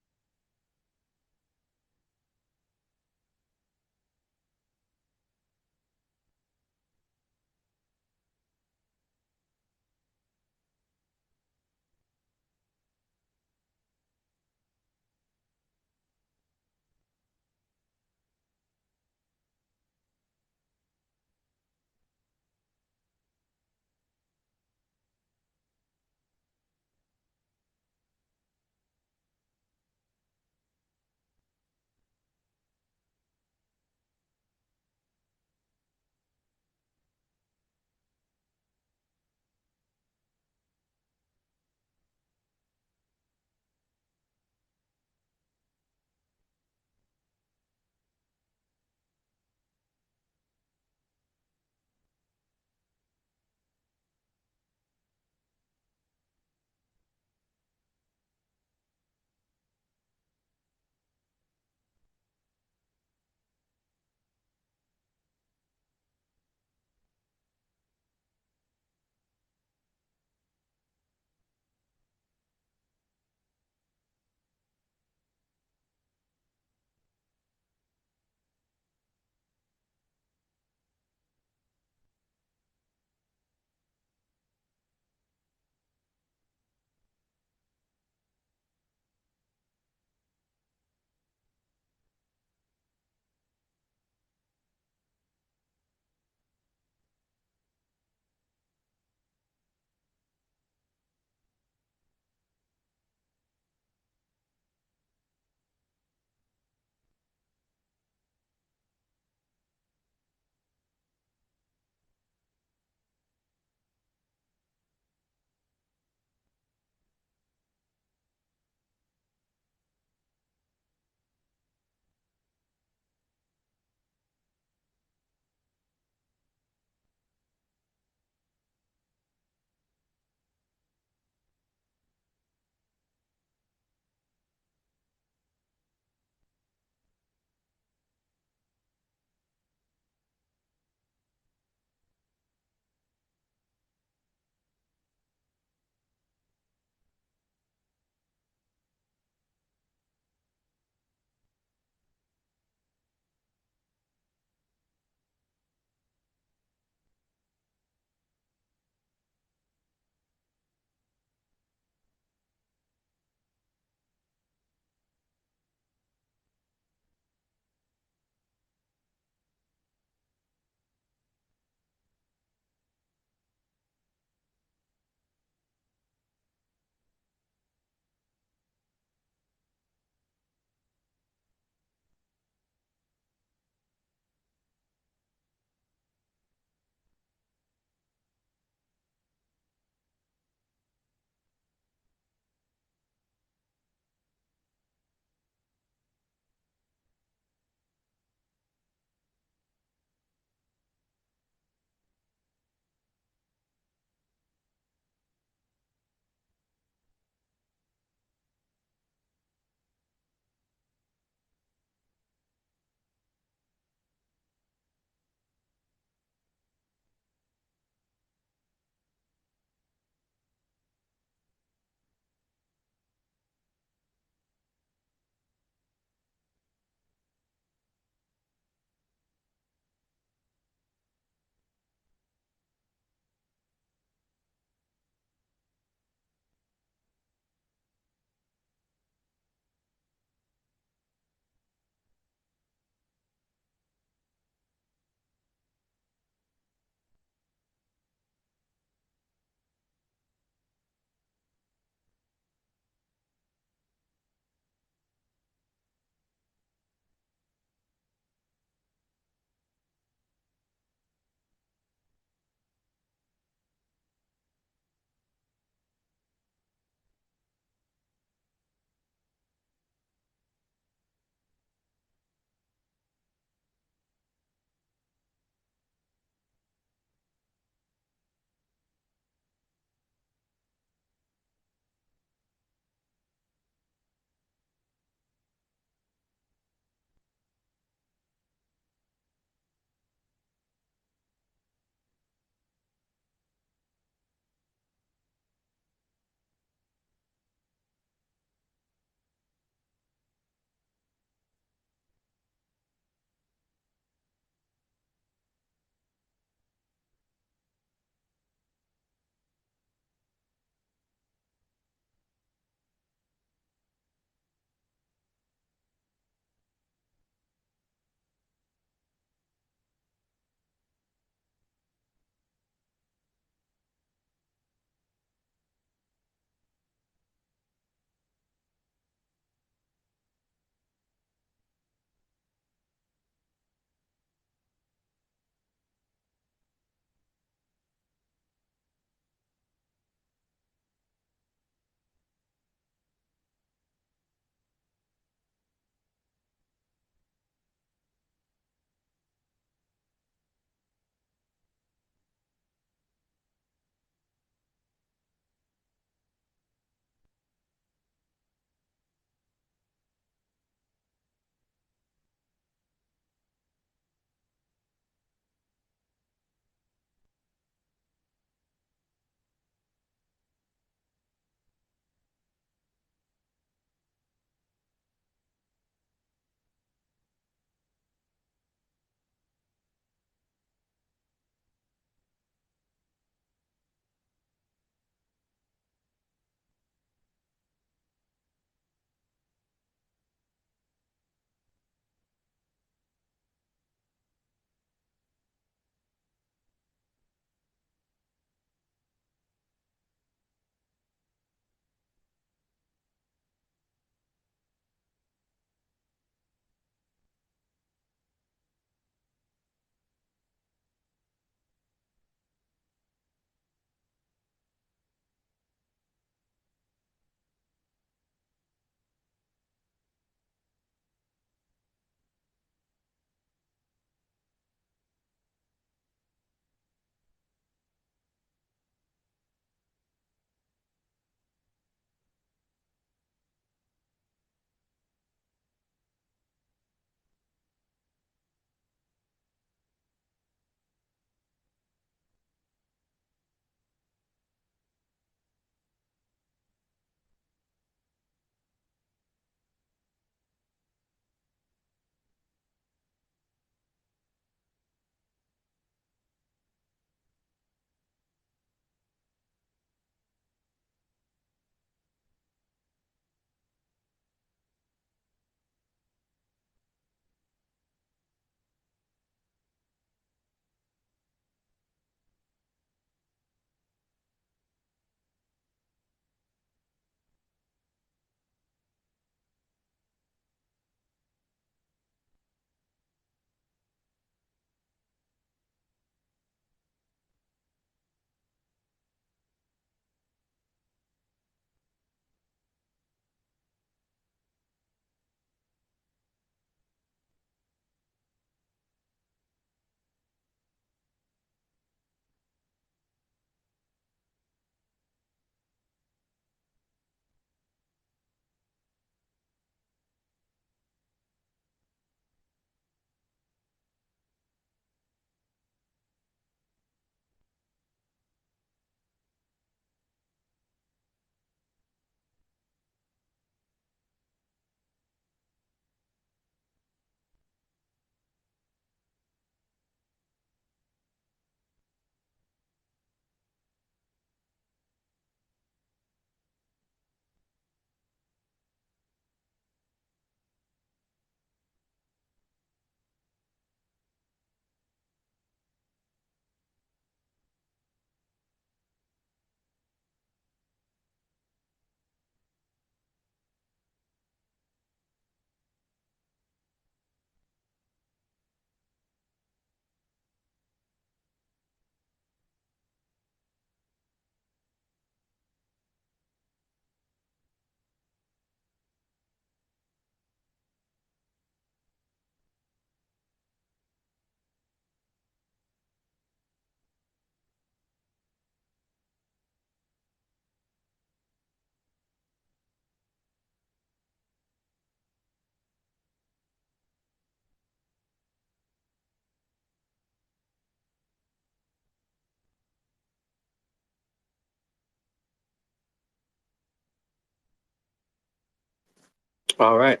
All right.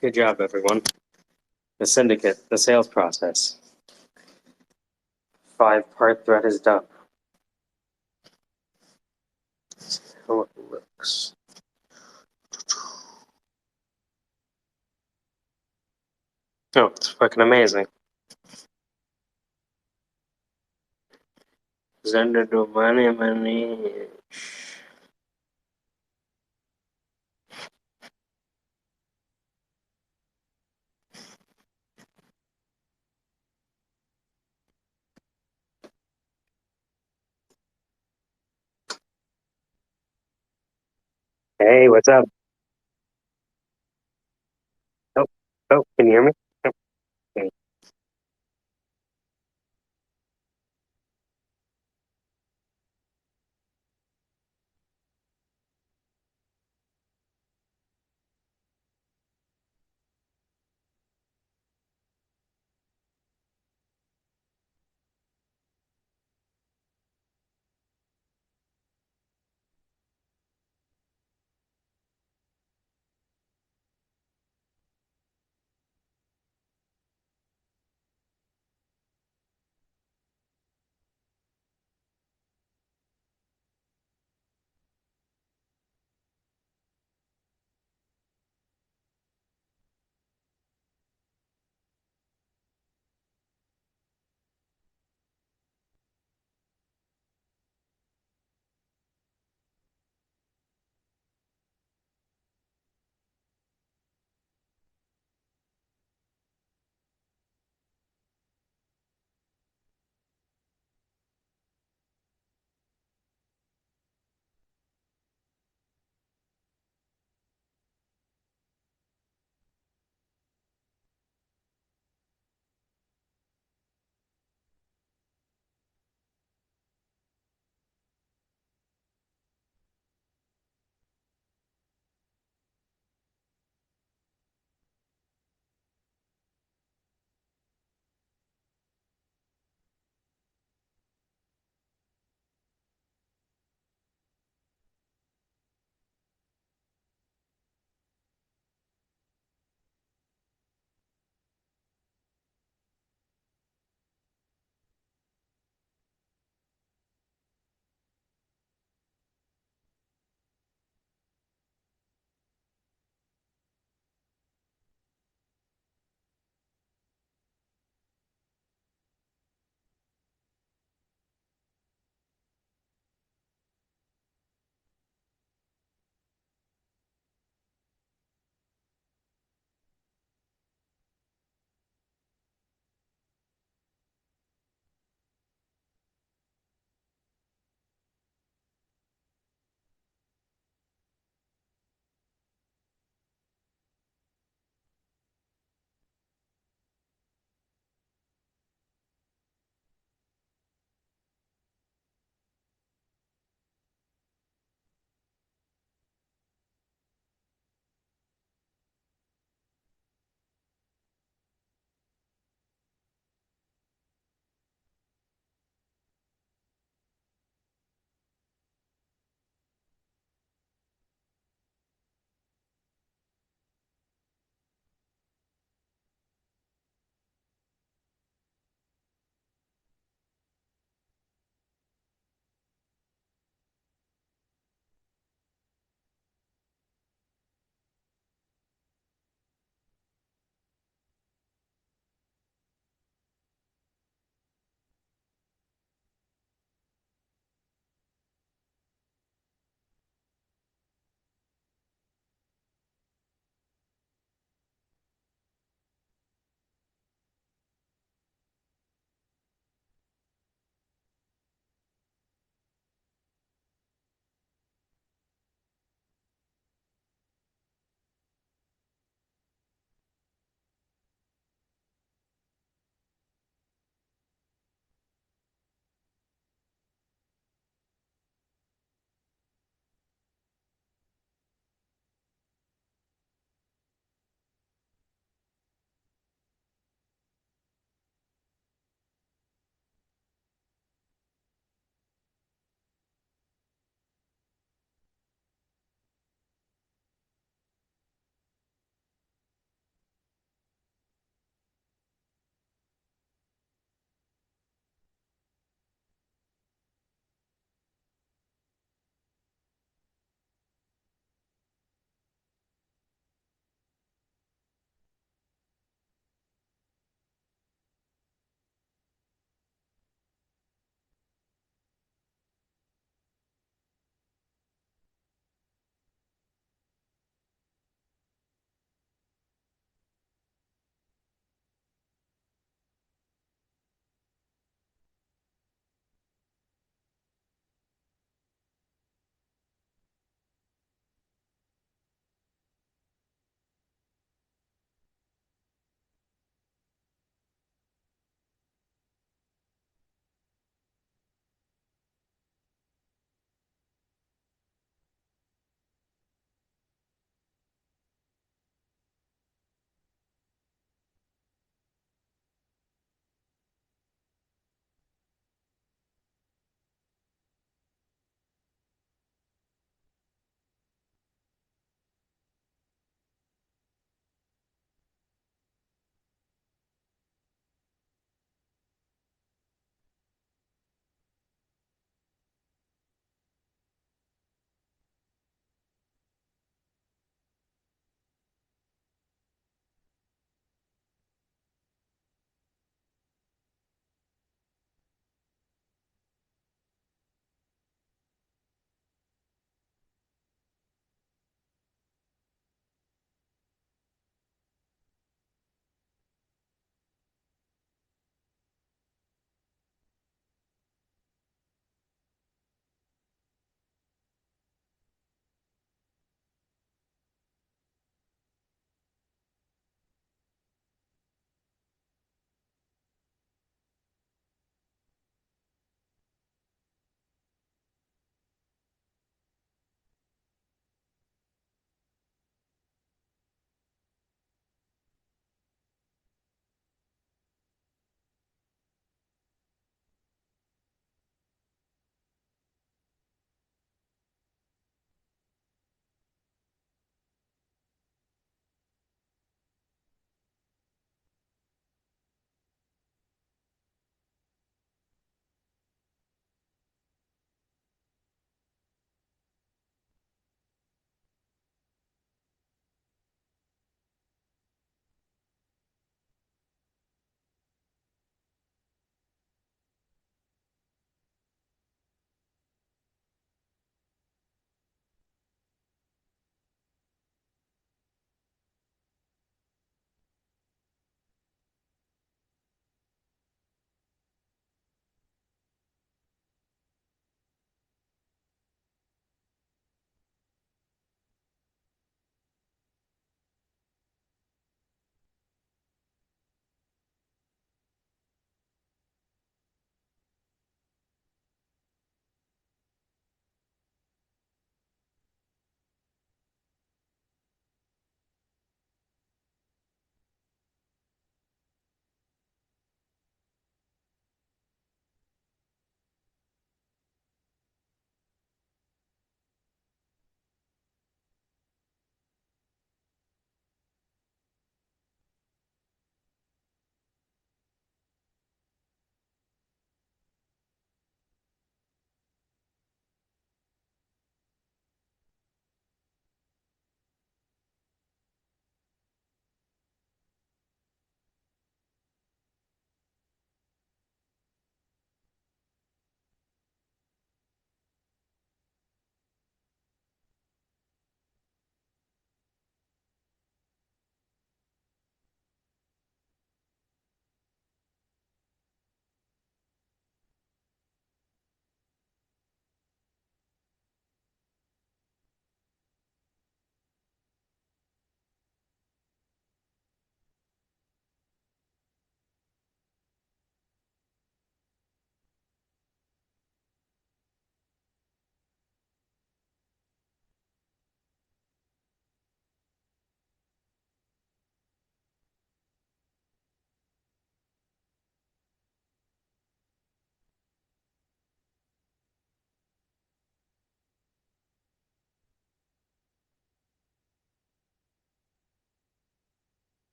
Good job, everyone. The Syndicate, the sales process. 5-part thread is done. How it looks. Oh, it's fucking amazing. Zender do money. Hey, what's up? Oh, oh, can you hear me? Oh, okay.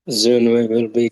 Soon we will be